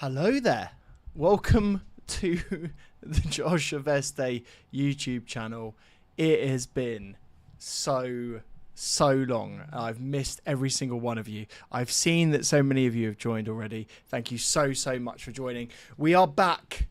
Hello there. Welcome to the josh.aveste YouTube channel. It has been so long. I've missed every single one of you. I've seen that so many of you have joined already. Thank you so much for joining. We are back.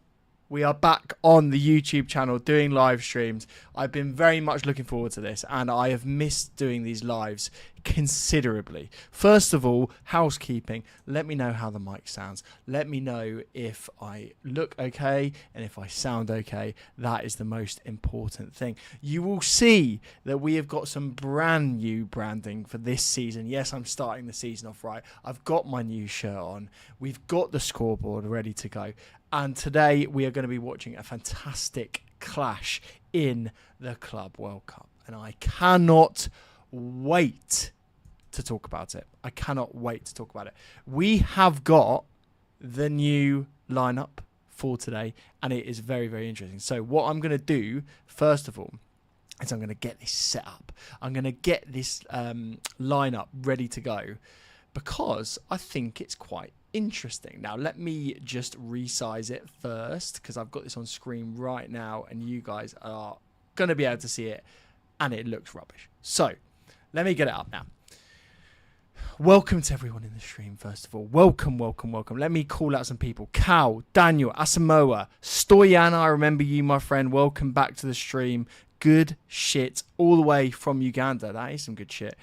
We are back on the YouTube channel doing live streams. I've been very much looking forward to this, and I have missed doing these lives considerably. First of all, housekeeping. Let me know how the mic sounds. Let me know if I look okay and if I sound okay. That is the most important thing. You will see that we have got some brand new branding for this season. Yes, I'm starting the season off right. I've got my new shirt on. We've got the scoreboard ready to go. And today we are going to be watching a fantastic clash in the Club World Cup. And I cannot wait to talk about it. I cannot wait to talk about it. We have got the new lineup for today, and it is very interesting. So what I'm going to do, first of all, is I'm going to get this set up. I'm going to get this lineup ready to go because I think it's quite interesting. Now, let me just resize it first because I've got this on screen right now and you guys are going to be able to see it and it looks rubbish. So let me get it up now. Welcome to everyone in the stream, first of all. Welcome. Let me call out some people. Cal, Daniel, Asamoah, Stoyan, I remember you, my friend. Welcome back to the stream. Good shit all the way from Uganda. That is some good shit.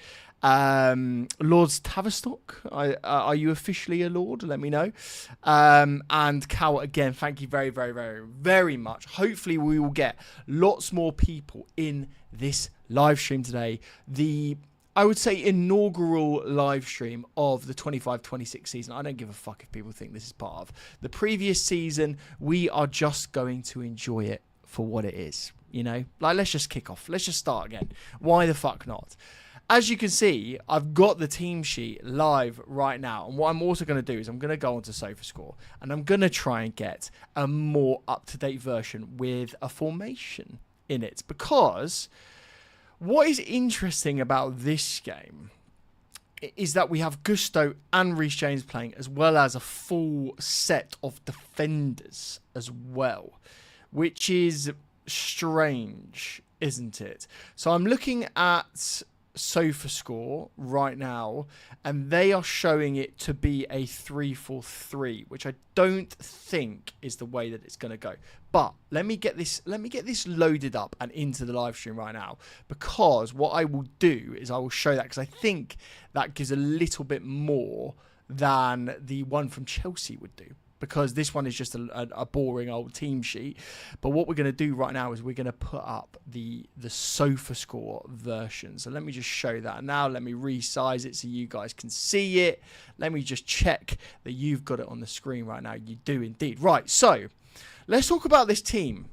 Lords Tavistock, are you officially a lord? Let me know. And Cal, again, thank you very much. Hopefully we will get lots more people in this live stream today. I would say inaugural live stream of the 25-26 season. I don't give a fuck if people think this is part of the previous season. We are just going to enjoy it for what it is, you know? Like, let's just kick off. Let's just start again. Why the fuck not? As you can see, I've got the team sheet live right now. And what I'm also going to do is I'm going to go onto SofaScore and I'm going to try and get a more up-to-date version with a formation in it. Because what is interesting about this game is that we have Gusto and Reece James playing, as well as a full set of defenders as well, which is strange, isn't it? So I'm looking at SofaScore right now, and they are showing it to be a 3-4-3, which I don't think is the way that it's going to go. But let me get this loaded up and into the live stream right now, because what I will do is I will show that, because I think that gives a little bit more than the one from Chelsea would do. Because this one is just a boring old team sheet. But what we're going to do right now is we're going to put up the SofaScore version. So let me just show that now. Let me resize it so you guys can see it. Let me just check that you've got it on the screen right now. You do indeed. Right, so let's talk about this team.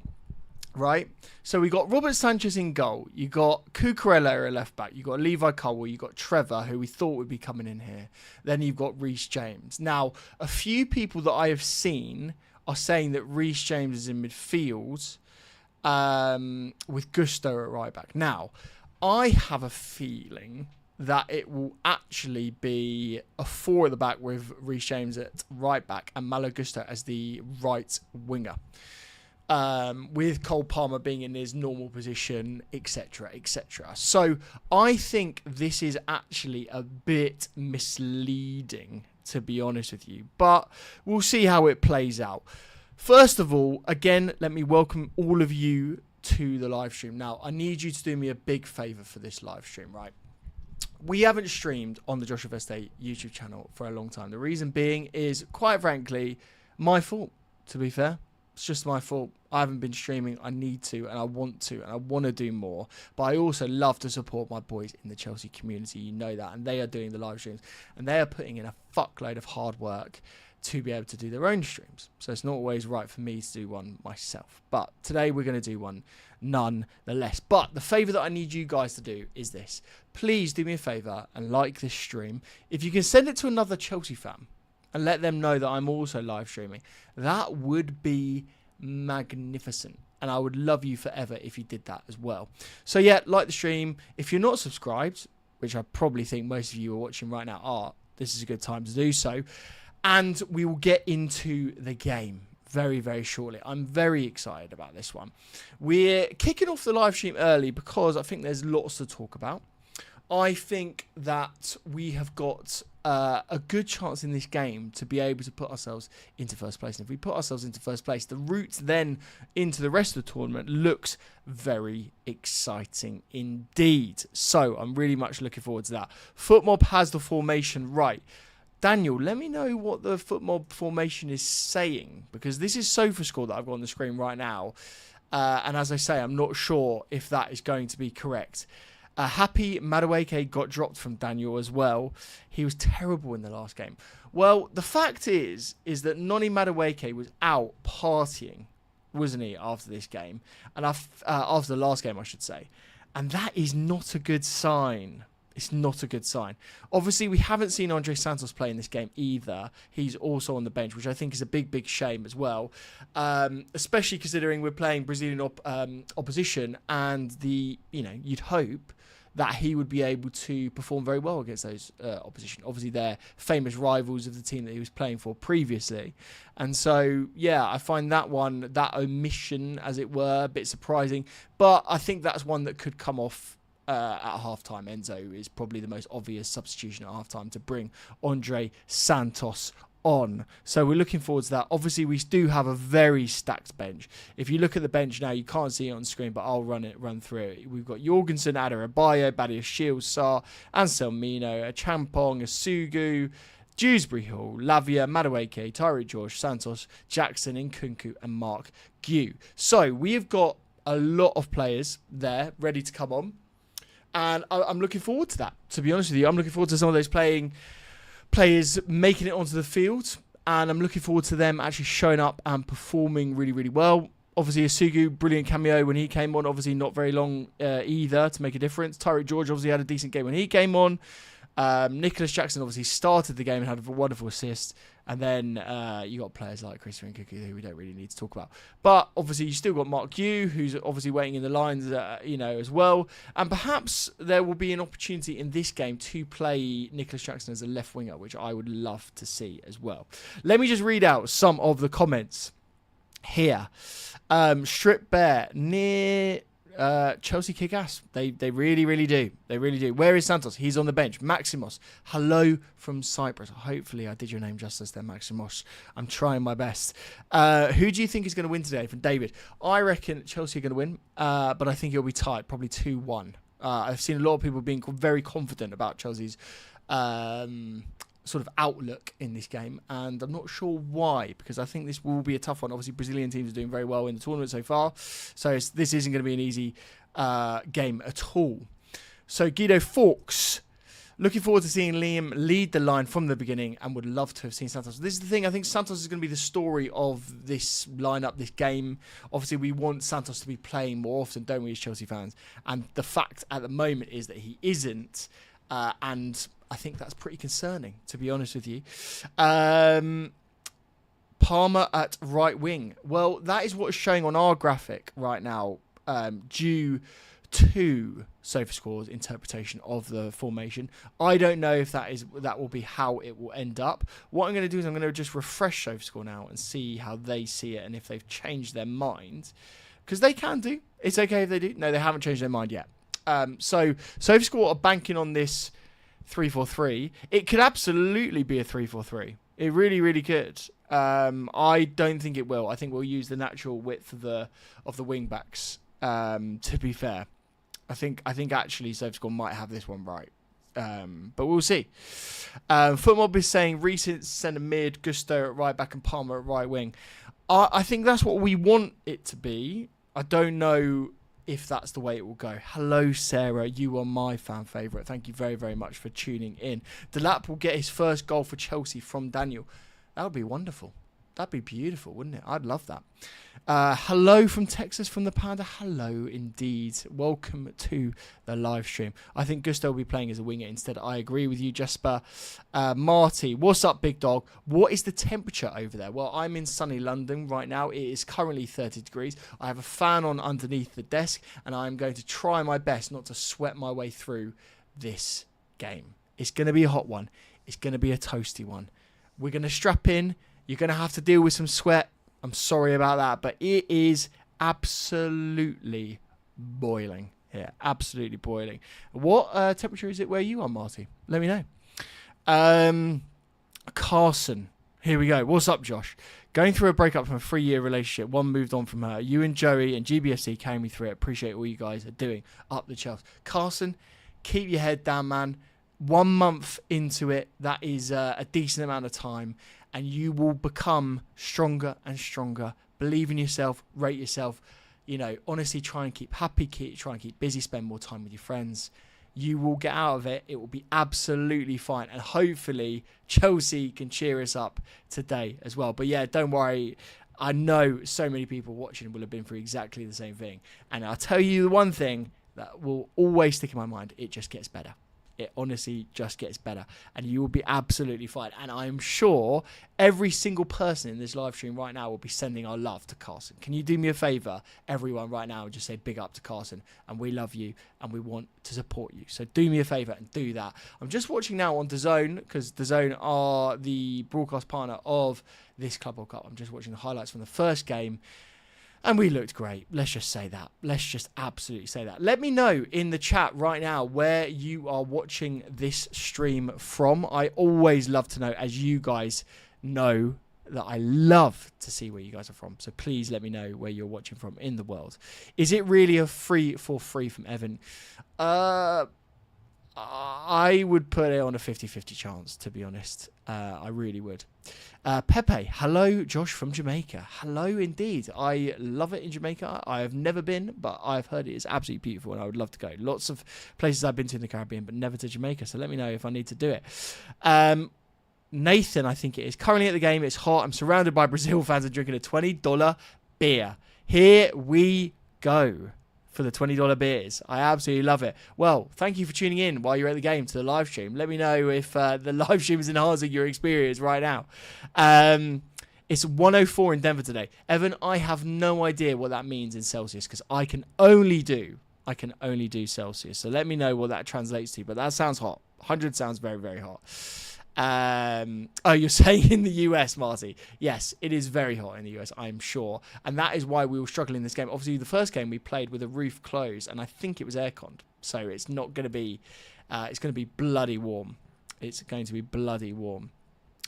Right, so we got Robert Sanchez in goal. You got Cucurella at left back. You got Levi Colwill. You got Trevor, who we thought would be coming in here. Then you've got Reece James. Now, a few people that I have seen are saying that Reece James is in midfield with Gusto at right back. Now, I have a feeling that it will actually be a 4 at the back with Reece James at right back and Malo Gusto as the right winger. With Cole Palmer being in his normal position, etc. So I think this is actually a bit misleading, to be honest with you. But we'll see how it plays out. First of all, again, let me welcome all of you to the live stream. Now, I need you to do me a big favour for this live stream, right? We haven't streamed on the josh.aveste YouTube channel for a long time. The reason being is, quite frankly, my fault, to be fair. It's just my fault. I haven't been streaming. I need to, and I want to, and I want to do more. But I also love to support my boys in the Chelsea community. You know that. And they are doing the live streams. And they are putting in a fuckload of hard work to be able to do their own streams. So it's not always right for me to do one myself. But today we're going to do one nonetheless. But the favour that I need you guys to do is this. Please do me a favour and like this stream. If you can send it to another Chelsea fan and let them know that I'm also live streaming, that would be magnificent. And I would love you forever if you did that as well. So yeah, like the stream. If you're not subscribed, which I probably think most of you are watching right now are, this is a good time to do so. And we will get into the game very, very shortly. I'm very excited about this one. We're kicking off the live stream early because I think there's lots to talk about. I think that we have got a good chance in this game to be able to put ourselves into first place. And if we put ourselves into first place, the route then into the rest of the tournament looks very exciting indeed. So I'm really much looking forward to that. FootMob has the formation right. Daniel, let me know what the FootMob formation is saying, because this is SofaScore that I've got on the screen right now. And as I say, I'm not sure if that is going to be correct. Happy Madueke got dropped from Daniel as well. He was terrible in the last game. Well, the fact is that Noni Madueke was out partying, wasn't he, after this game? And after the last game, I should say. And that is not a good sign. It's not a good sign. Obviously, we haven't seen Andre Santos play in this game either. He's also on the bench, which I think is a big, big shame as well. Especially considering we're playing Brazilian opposition, and you'd hope that he would be able to perform very well against those opposition. Obviously, they're famous rivals of the team that he was playing for previously. And so, yeah, I find that omission, as it were, a bit surprising. But I think that's one that could come off at halftime. Enzo is probably the most obvious substitution at halftime to bring Andre Santos on. So we're looking forward to that. Obviously, we do have a very stacked bench. If you look at the bench now, you can't see it on screen, but I'll run through it. We've got Jorgensen, Adebayo, Badia Shields, Sarr, Anselmino, Champong, Asugu, Dewsbury Hall, Lavia, Madueke, Tyreek George, Santos, Jackson, Nkunku, and Mark Gue. So we have got a lot of players there ready to come on. And I'm looking forward to that, to be honest with you. I'm looking forward to some of those players making it onto the field. And I'm looking forward to them actually showing up and performing really, really well. Obviously, Asugu, brilliant cameo when he came on. Obviously, not very long either to make a difference. Tyreek George obviously had a decent game when he came on. Nicholas Jackson obviously started the game and had a wonderful assist. And then you got players like Christopher Nkunku, who we don't really need to talk about. But obviously you still got Mark Gue, who's obviously waiting in the lines, as well. And perhaps there will be an opportunity in this game to play Nicholas Jackson as a left winger, which I would love to see as well. Let me just read out some of the comments here. Strip Bear, near Chelsea kick ass. They really, really do. They really do. Where is Santos? He's on the bench. Maximos, hello from Cyprus. Hopefully I did your name justice there, Maximos. I'm trying my best. Who do you think is going to win today? From David. I reckon Chelsea are going to win, but I think it'll be tight, probably 2-1. I've seen a lot of people being very confident about Chelsea's sort of outlook in this game, and I'm not sure why, because I think this will be a tough one. Obviously, Brazilian teams are doing very well in the tournament so far, so this isn't going to be an easy game at all. So Guido Fawkes, looking forward to seeing Liam lead the line from the beginning, and would love to have seen Santos. This is the thing, I think Santos is going to be the story of this lineup, this game. Obviously, we want Santos to be playing more often, don't we, as Chelsea fans? And the fact at the moment is that he isn't, and I think that's pretty concerning, to be honest with you. Palmer at right wing. Well, that is what is showing on our graphic right now, due to SofaScore's interpretation of the formation. I don't know if that will be how it will end up. What I'm going to do is I'm going to just refresh SofaScore now and see how they see it and if they've changed their mind. Because they can do. It's okay if they do. No, they haven't changed their mind yet. So SofaScore are banking on this 3-4-3. It could absolutely be a 3-4-3. It really, really could. I don't think it will. I think we'll use the natural width of the wing backs. To be fair, I think actually SofaScore might have this one right. But we'll see. FootMob is saying recent centre mid, Gusto at right back and Palmer at right wing. I think that's what we want it to be. I don't know if that's the way it will go. Hello, Sarah. You are my fan favourite. Thank you very, very much for tuning in. Delap will get his first goal for Chelsea from Daniel. That would be wonderful. That'd be beautiful, wouldn't it? I'd love that. Hello from Texas, from the Panda. Hello, indeed. Welcome to the live stream. I think Gusto will be playing as a winger instead. I agree with you, Jesper. Marty, what's up, big dog? What is the temperature over there? Well, I'm in sunny London right now. It is currently 30 degrees. I have a fan on underneath the desk, and I'm going to try my best not to sweat my way through this game. It's going to be a hot one. It's going to be a toasty one. We're going to strap in. You're going to have to deal with some sweat. I'm sorry about that, but it is absolutely boiling here. Absolutely boiling. What temperature is it where you are, Marty? Let me know. Carson. Here we go. What's up, Josh? Going through a breakup from a 3-year relationship. One moved on from her. You and Joey and GBFC carrying me through it. Appreciate all you guys are doing. Up the Chelsea. Carson, keep your head down, man. 1 month into it, that is a decent amount of time. And you will become stronger and stronger. Believe in yourself. Rate yourself. You know, honestly, try and keep happy. Try and keep busy. Spend more time with your friends. You will get out of it. It will be absolutely fine. And hopefully, Chelsea can cheer us up today as well. But yeah, don't worry. I know so many people watching will have been through exactly the same thing. And I'll tell you the one thing that will always stick in my mind. It just gets better. It honestly just gets better, and you will be absolutely fine. And I'm sure every single person in this live stream right now will be sending our love to Carson. Can you do me a favor, everyone, right now, and just say big up to Carson, and we love you and we want to support you. So do me a favor and do that. I'm just watching now on DAZN, because DAZN are the broadcast partner of this Club World Cup. I'm just watching the highlights from the first game. And we looked great. Let's just say that. Let's just absolutely say that. Let me know in the chat right now where you are watching this stream from. I always love to know, as you guys know that I love to see where you guys are from. So please let me know where you're watching from in the world. Is it really a free for free from Evan? I would put it on a 50-50 chance, to be honest. I really would. Pepe, hello, Josh from Jamaica. Hello, indeed. I love it in Jamaica. I have never been, but I've heard it is absolutely beautiful, and I would love to go. Lots of places I've been to in the Caribbean, but never to Jamaica, so let me know if I need to do it. Nathan, I think it is. Currently at the game, it's hot. I'm surrounded by Brazil fans and drinking a $20 beer. Here we go. For the $20 beers. I absolutely love it. Well, thank you for tuning in while you're at the game to the live stream. Let me know if the live stream is enhancing your experience right now. It's 104 in Denver today. Evan, I have no idea what that means in Celsius, because I can only do Celsius. So let me know what that translates to. But that sounds hot. 100 sounds very, very hot. Oh, you're saying in the US, Marty? Yes, it is very hot in the US, I'm sure, and that is why we were struggling in this game. Obviously, the first game we played with a roof closed, and I think it was airconned, so it's not going to be. It's going to be bloody warm. It's going to be bloody warm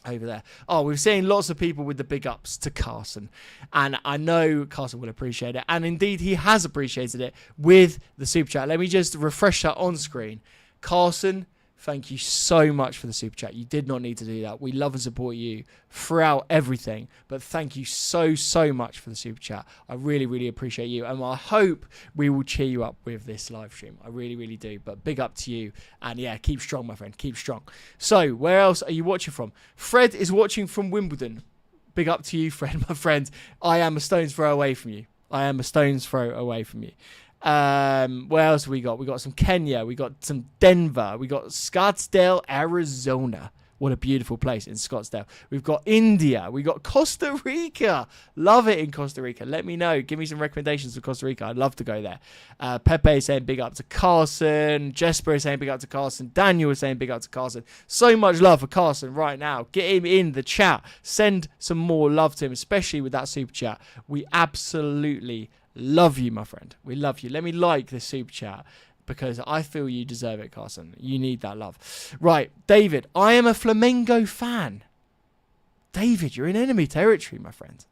over there. Oh, we're seeing lots of people with the big ups to Carson, and I know Carson will appreciate it, and indeed he has appreciated it with the super chat. Let me just refresh that on screen. Carson, thank you so much for the super chat. You did not need to do that. We love and support you throughout everything. But thank you so, so much for the super chat. I really, really appreciate you. And I hope we will cheer you up with this live stream. I really, really do. But big up to you. And yeah, keep strong, my friend. Keep strong. So where else are you watching from? Fred is watching from Wimbledon. Big up to you, Fred, my friend. I am a stone's throw away from you. I am a stone's throw away from you. Where else have we got? We got some Kenya. We got some Denver. We got Scottsdale, Arizona. What a beautiful place in Scottsdale. We've got India. We got Costa Rica. Love it in Costa Rica. Let me know. Give me some recommendations for Costa Rica. I'd love to go there. Pepe is saying big up to Carson. Jesper is saying big up to Carson. Daniel is saying big up to Carson. So much love for Carson right now. Get him in the chat. Send some more love to him, especially with that super chat. We absolutely love you, my friend. We love you. Let me like this super chat, because I feel you deserve it, Carson. You need that love. Right, David, I am a Flamengo fan. David, you're in enemy territory, my friend.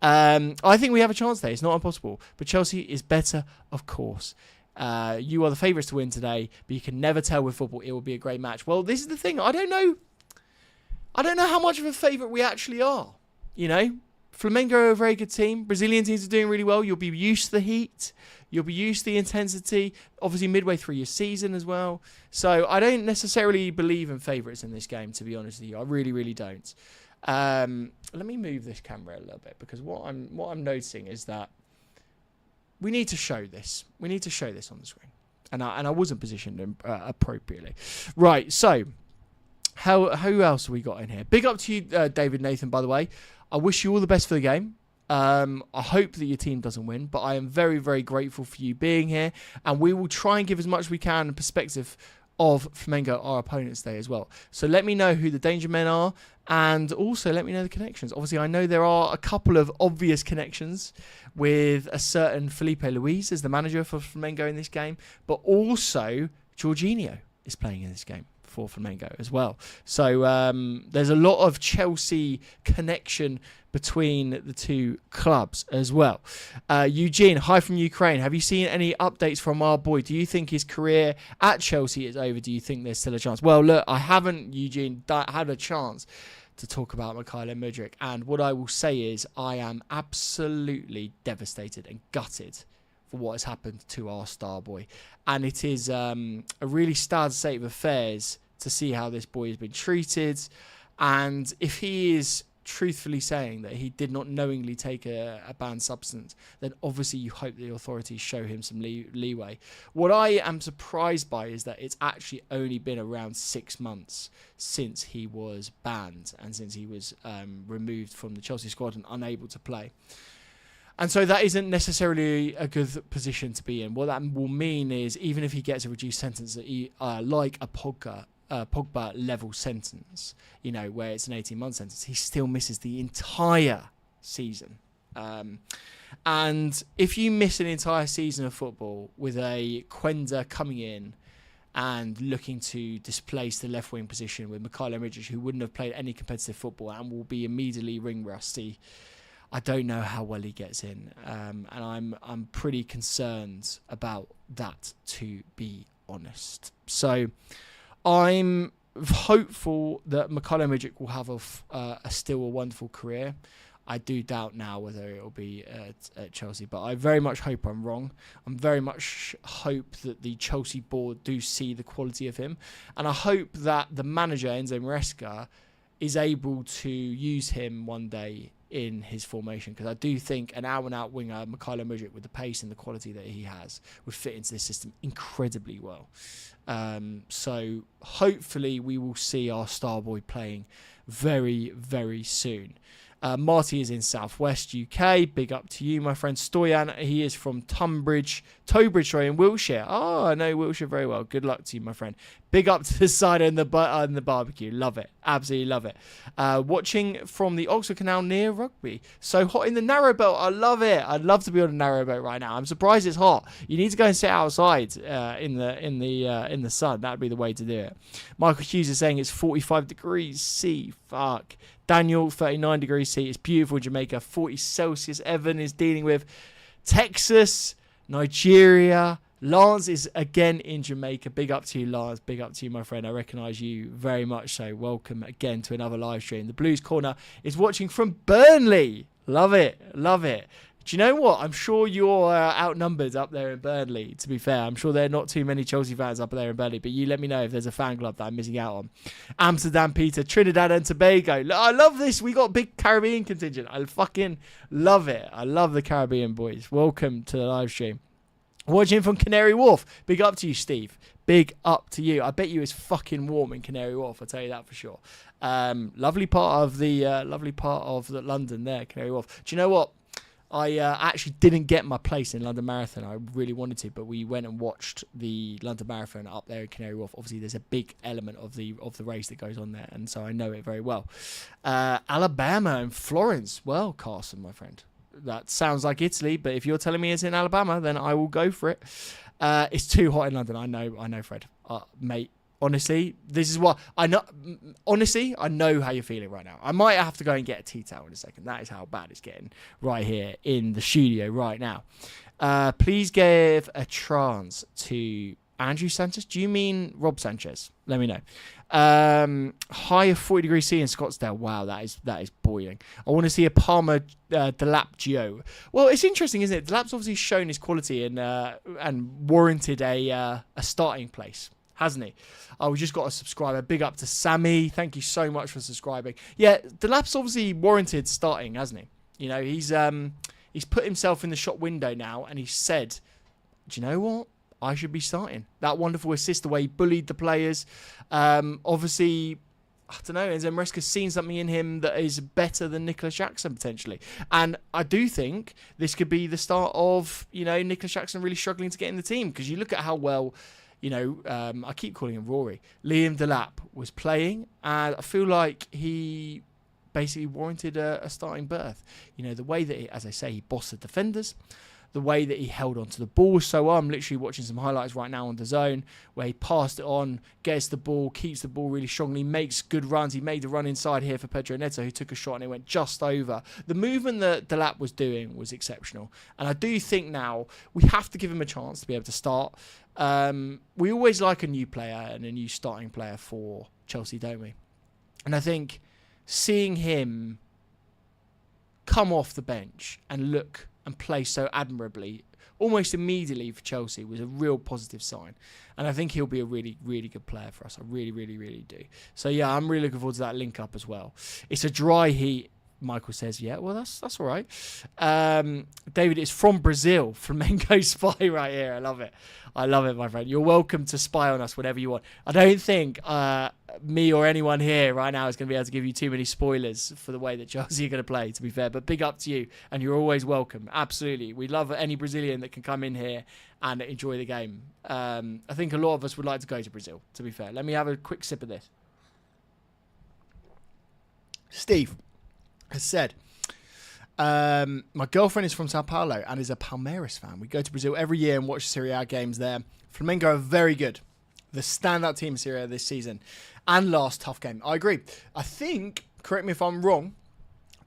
I think we have a chance there. It's not impossible. But Chelsea is better, of course. You are the favourites to win today, but you can never tell with football. It will be a great match. Well, this is the thing. I don't know how much of a favourite we actually are. You know? Flamengo are a very good team. Brazilian teams are doing really well. You'll be used to the heat. You'll be used to the intensity. Obviously, midway through your season as well. So I don't necessarily believe in favourites in this game, to be honest with you. I really, really don't. Let me move this camera a little bit, because what I'm noticing is that we need to show this. We need to show this on the screen, and I wasn't positioned appropriately. Right. So who else have we got in here? Big up to you, David Nathan. By the way. I wish you all the best for the game. I hope that your team doesn't win, but I am very, very grateful for you being here, and we will try and give as much as we can in perspective of Flamengo, our opponents today as well. So let me know who the danger men are, and also let me know the connections. Obviously, I know there are a couple of obvious connections with a certain Felipe Luis as the manager for Flamengo in this game, but also Jorginho is playing in this game for Flamengo as well. So there's a lot of Chelsea connection between the two clubs as well. Eugene, hi from Ukraine. Have you seen any updates from our boy? Do you think his career at Chelsea is over? Do you think there's still a chance? Well, look, I haven't, Eugene, had a chance to talk about Mykhailo Mudryk. And what I will say is I am absolutely devastated and gutted for what has happened to our star boy. And it is a really sad state of affairs to see how this boy has been treated. And if he is truthfully saying that he did not knowingly take a banned substance, then obviously you hope the authorities show him some leeway. What I am surprised by is that it's actually only been around 6 months since he was banned and since he was removed from the Chelsea squad and unable to play. And so that isn't necessarily a good position to be in. What that will mean is even if he gets a reduced sentence, like a Pogba level sentence, you know, where it's an 18-month sentence, he still misses the entire season. And if you miss an entire season of football with a Quenda coming in and looking to displace the left wing position with Mykhailo Mudryk, who wouldn't have played any competitive football and will be immediately ring rusty, I don't know how well he gets in, and I'm pretty concerned about that, to be honest. So I'm hopeful that Mykhailo Mudryk will have still a wonderful career. I do doubt now whether it will be at Chelsea, but I very much hope I'm wrong. I'm very much hope that the Chelsea board do see the quality of him, and I hope that the manager Enzo Maresca is able to use him one day in his formation, because I do think an out-and-out winger, Mykhailo Mudryk, with the pace and the quality that he has, would fit into this system incredibly well. So hopefully we will see our star boy playing very, very soon. Marty is in Southwest UK. Big up to you, my friend. Stoyan, he is from Towbridge, in Wiltshire. Oh, I know Wiltshire very well. Good luck to you, my friend. Big up to the side and the barbecue. Love it. Absolutely love it. Watching from the Oxford Canal near Rugby. So hot in the narrow belt. I love it. I'd love to be on a narrow belt right now. I'm surprised it's hot. You need to go and sit outside in the sun. That'd be the way to do it. Michael Hughes is saying it's 45 degrees C. Fuck. Daniel, 39 degrees C. It's beautiful in Jamaica. 40 Celsius. Evan is dealing with Texas, Nigeria. Lance is again in Jamaica. Big up to you, Lance. Big up to you, my friend. I recognise you very much so. Welcome again to another live stream. The Blues Corner is watching from Burnley. Love it. Love it. Do you know what? I'm sure you're outnumbered up there in Burnley, to be fair. I'm sure there are not too many Chelsea fans up there in Burnley, but you let me know if there's a fan club that I'm missing out on. Amsterdam, Peter, Trinidad and Tobago. I love this. We got a big Caribbean contingent. I fucking love it. I love the Caribbean boys. Welcome to the live stream. Watching from Canary Wharf. Big up to you, Steve. Big up to you. I bet you it's fucking warm in Canary Wharf. I'll tell you that for sure. Lovely part of the London there, Canary Wharf. Do you know what? I actually didn't get my place in London Marathon. I really wanted to, but we went and watched the London Marathon up there in Canary Wharf. Obviously, there's a big element of the race that goes on there, and so I know it very well. Alabama and Florence. Well, Carson, my friend, that sounds like Italy, but if you're telling me it's in Alabama, then I will go for it. It's too hot in London. I know, Fred. Mate, honestly, this is what I know. Honestly, I know how you're feeling right now. I might have to go and get a tea towel in a second. That is how bad it's getting right here in the studio right now. Please give a chance to Andrew Sanchez. Do you mean Rob Sanchez? Let me know. High of 40 degrees C in Scottsdale. Wow, that is boiling. I want to see a Palmer Delap Gio. Well, it's interesting, isn't it? Delap's obviously shown his quality and warranted a starting place, hasn't he? Oh, we just got a subscriber. Big up to Sammy. Thank you so much for subscribing. Yeah, Delap's obviously warranted starting, hasn't he? You know, he's put himself in the shop window now, and he said, do you know what? I should be starting. That wonderful assist, the way he bullied the players. Obviously, I don't know, Enzo Maresca's seen something in him that is better than Nicholas Jackson, potentially. And I do think this could be the start of, Nicholas Jackson really struggling to get in the team. Because you look at how well, I keep calling him Rory. Liam Delap was playing, and I feel like he basically warranted a starting berth. The way that, as I say, he bossed the defenders, the way that he held onto the ball so well. I'm literally watching some highlights right now on DAZN where he passed it on, gets the ball, keeps the ball really strongly, makes good runs. He made the run inside here for Pedro Neto, who took a shot and it went just over. The movement that Delap was doing was exceptional. And I do think now we have to give him a chance to be able to start. We always like a new player and a new starting player for Chelsea, don't we? And I think seeing him come off the bench and look and play so admirably almost immediately for Chelsea was a real positive sign. And I think he'll be a really, really good player for us. I really, really, really do. So, yeah, I'm really looking forward to that link up as well. It's a dry heat, Michael says. Yeah, well, that's all right. David is from Brazil. Flamengo spy right here. I love it. I love it, my friend. You're welcome to spy on us whenever you want. I don't think me or anyone here right now is going to be able to give you too many spoilers for the way that Chelsea are going to play, to be fair. But big up to you, and you're always welcome. Absolutely. We love any Brazilian that can come in here and enjoy the game. I think a lot of us would like to go to Brazil, to be fair. Let me have a quick sip of this. Steve has said, my girlfriend is from Sao Paulo and is a Palmeiras fan. We go to Brazil every year and watch Serie A games there. Flamengo are very good. The standout team in Serie A this season. And last tough game. I agree. I think, correct me if I'm wrong,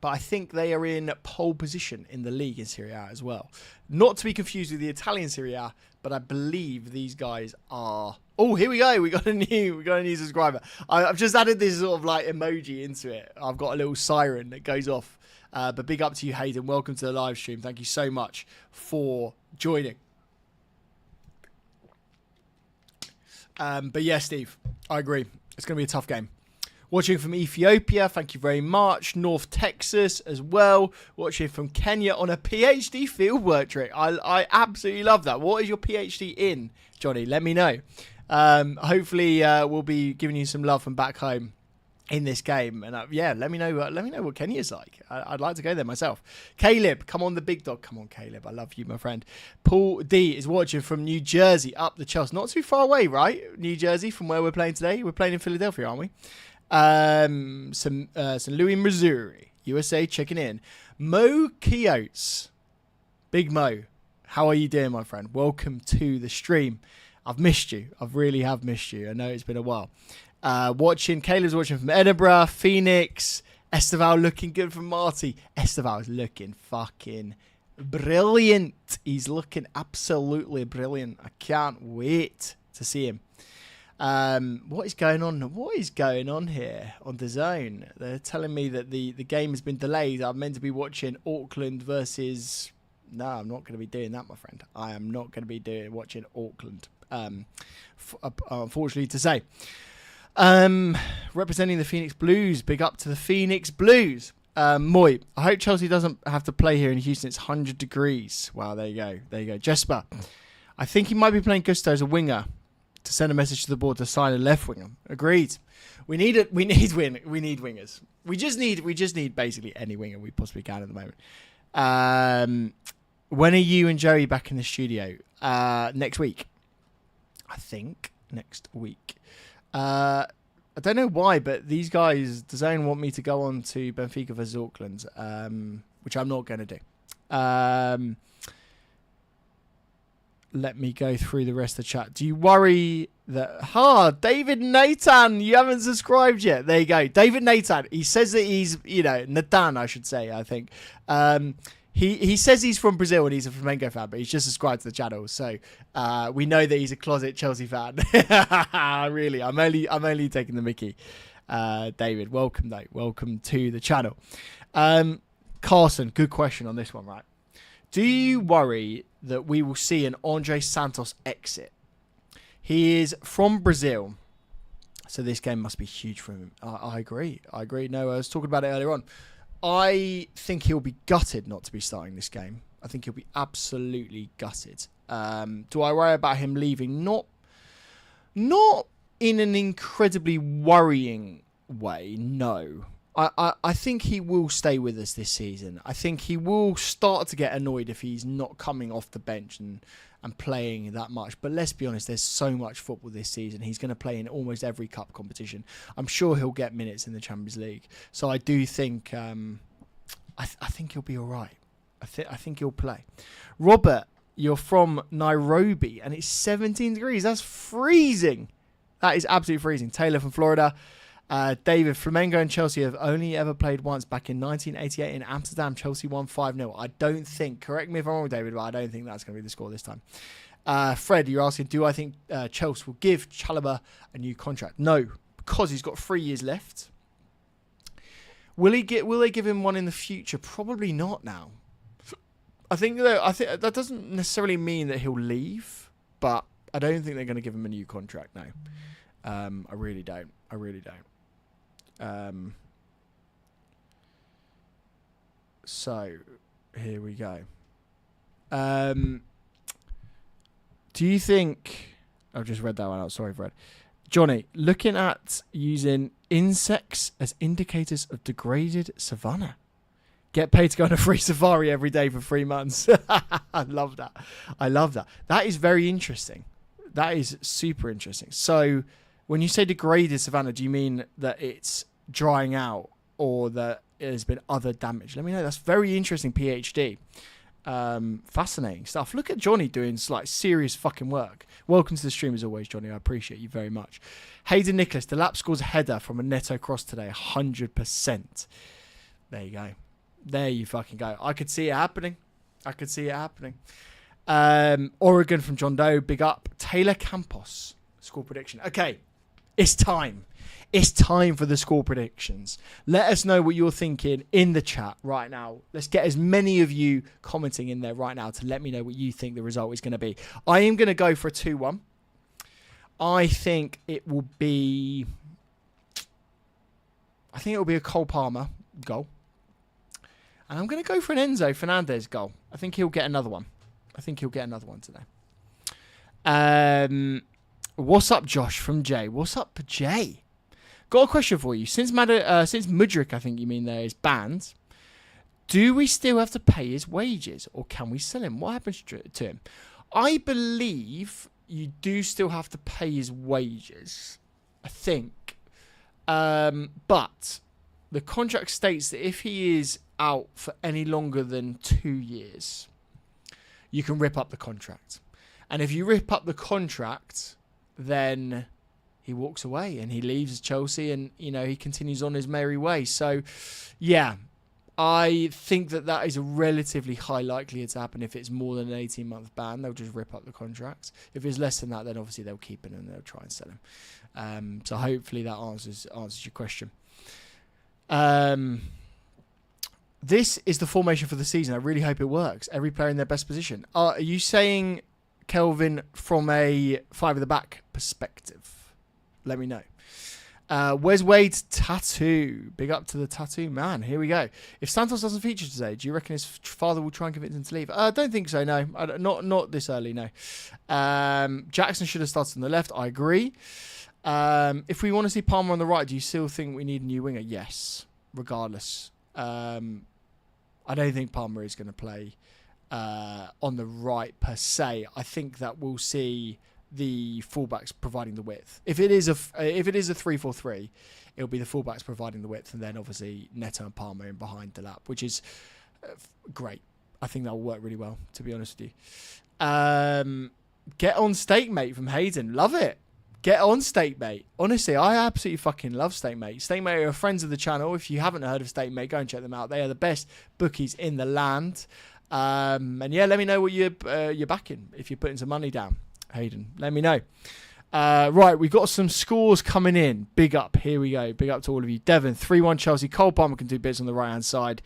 but I think they are in pole position in the league in Serie A as well. Not to be confused with the Italian Serie A, but I believe these guys are... Oh, here we go. We got a new subscriber. I've just added this sort of like emoji into it. I've got a little siren that goes off. But big up to you, Hayden. Welcome to the live stream. Thank you so much for joining. But yeah, Steve, I agree. It's going to be a tough game. Watching from Ethiopia, thank you very much. North Texas as well. Watching from Kenya on a PhD fieldwork trip. I absolutely love that. What is your PhD in, Johnny? Let me know. Hopefully, we'll be giving you some love from back home in this game. And yeah, let me know what Kenya's like. I'd like to go there myself. Caleb, come on, the big dog. Come on, Caleb. I love you, my friend. Paul D is watching from New Jersey up the Chelsea. Not too far away, right? New Jersey from where we're playing today. We're playing in Philadelphia, aren't we? St. Louis, Missouri. USA checking in. Mo Quiotes. Big Mo. How are you doing, my friend? Welcome to the stream. I've missed you. I really have missed you. I know it's been a while. Caleb's watching from Edinburgh, Phoenix. Esteval looking good from Marty. Esteval is looking fucking brilliant. He's looking absolutely brilliant. I can't wait to see him. What is going on? What is going on here on DAZN? They're telling me that the game has been delayed. I'm meant to be watching Auckland versus... No, I'm not going to be doing that, my friend. I am not going to be watching Auckland. Unfortunately to say. Representing the Phoenix Blues. Big up to the Phoenix Blues. Moy, I hope Chelsea doesn't have to play here in Houston. It's 100 degrees. Wow, there you go. Jesper, I think he might be playing Gusto as a winger to send a message to the board to sign a left winger. Agreed. We need wingers. We just need basically any winger we possibly can at the moment. When are you and Joey back in the studio? Next week. I think next week. I don't know why, but these guys, DAZN want me to go on to Benfica versus Auckland, which I'm not going to do. Let me go through the rest of the chat. Do you worry that... David Nathan, you haven't subscribed yet. There you go. David Nathan, he says that he's, Nathan, I should say, I think. He says he's from Brazil and he's a Flamengo fan, but he's just subscribed to the channel. So we know that he's a closet Chelsea fan. Really, I'm only taking the mickey. David, welcome, though. Welcome to the channel. Carson, good question on this one, right? Do you worry that we will see an Andre Santos exit? He is from Brazil, so this game must be huge for him. I agree. No, I was talking about it earlier on. I think he'll be gutted not to be starting this game. I think he'll be absolutely gutted. Do I worry about him leaving? Not in an incredibly worrying way, no. I think he will stay with us this season. I think he will start to get annoyed if he's not coming off the bench and playing that much. But let's be honest, there's so much football this season. He's going to play in almost every cup competition. I'm sure he'll get minutes in the Champions League. So I do think I think he'll be all right. I think he'll play. Robert, you're from Nairobi and it's 17 degrees. That's freezing. That is absolutely freezing. Taylor from Florida. David, Flamengo and Chelsea have only ever played once back in 1988 in Amsterdam. Chelsea won 5-0. I don't think, correct me if I'm wrong, David, but I don't think that's going to be the score this time. Fred, you're asking, do I think Chelsea will give Chalobah a new contract? No, because he's got 3 years left. Will they give him one in the future? Probably not now. I think that doesn't necessarily mean that he'll leave, but I don't think they're going to give him a new contract now. I really don't. So here we go. Do you think... I've just read that one out. Sorry, Fred. Johnny, looking at using insects as indicators of degraded savanna. Get paid to go on a free safari every day for 3 months. I love that. That is very interesting. That is super interesting. So when you say degraded savanna, do you mean that it's drying out or that there's been other damage? Let me know. That's very interesting, PhD. Fascinating stuff. Look at Johnny doing like serious fucking work. Welcome to the stream as always, Johnny. I appreciate you very much. Hayden Nicholas, the lap scores a header from a Neto cross today. 100%. There you go. There you fucking go. I could see it happening. Oregon from John Doe. Big up. Taylor Campos. Score prediction. Okay. It's time. It's time for the score predictions. Let us know what you're thinking in the chat right now. Let's get as many of you commenting in there right now to let me know what you think the result is going to be. I am going to go for a 2-1. I think it will be a Cole Palmer goal. And I'm going to go for an Enzo Fernandez goal. I think he'll get another one. Today. What's up, Josh from Jay? What's up, Jay? Got a question for you. Since Mudryk, I think you mean there, is banned, do we still have to pay his wages or can we sell him? What happens to him? I believe you do still have to pay his wages, I think. But the contract states that if he is out for any longer than 2 years, you can rip up the contract. And if you rip up the contract, then he walks away and he leaves Chelsea and, he continues on his merry way. So, yeah, I think that is a relatively high likelihood to happen. If it's more than an 18-month ban, they'll just rip up the contracts. If it's less than that, then obviously they'll keep him and they'll try and sell him. So hopefully that answers your question. This is the formation for the season. I really hope it works. Every player in their best position. Are you saying, Kelvin, from a 5 at the back perspective? Let me know. Where's Wade's tattoo? Big up to the tattoo man. Here we go. If Santos doesn't feature today, do you reckon his father will try and convince him to leave? I don't think so, no. Not this early, no. Jackson should have started on the left. I agree. If we want to see Palmer on the right, do you still think we need a new winger? Yes, regardless. I don't think Palmer is going to play on the right per se. I think that we'll see the fullbacks providing the width. If it is a 3-4-3, it'll be the fullbacks providing the width, and then obviously Neto and Palmer in behind Delap, which is great. I think that will work really well, to be honest with you. Get on Steak Mate from Hayden. Love it. Get on Steak Mate. Honestly, I absolutely fucking love Steak Mate. Steak Mate are friends of the channel. If you haven't heard of Steak Mate, go and check them out. They are the best bookies in the land. And yeah, let me know what you're backing if you're putting some money down. Hayden, let me know. Right, we've got some scores coming in. Big up. Here we go. Big up to all of you. Devon, 3-1 Chelsea. Cole Palmer can do bits on the right-hand side.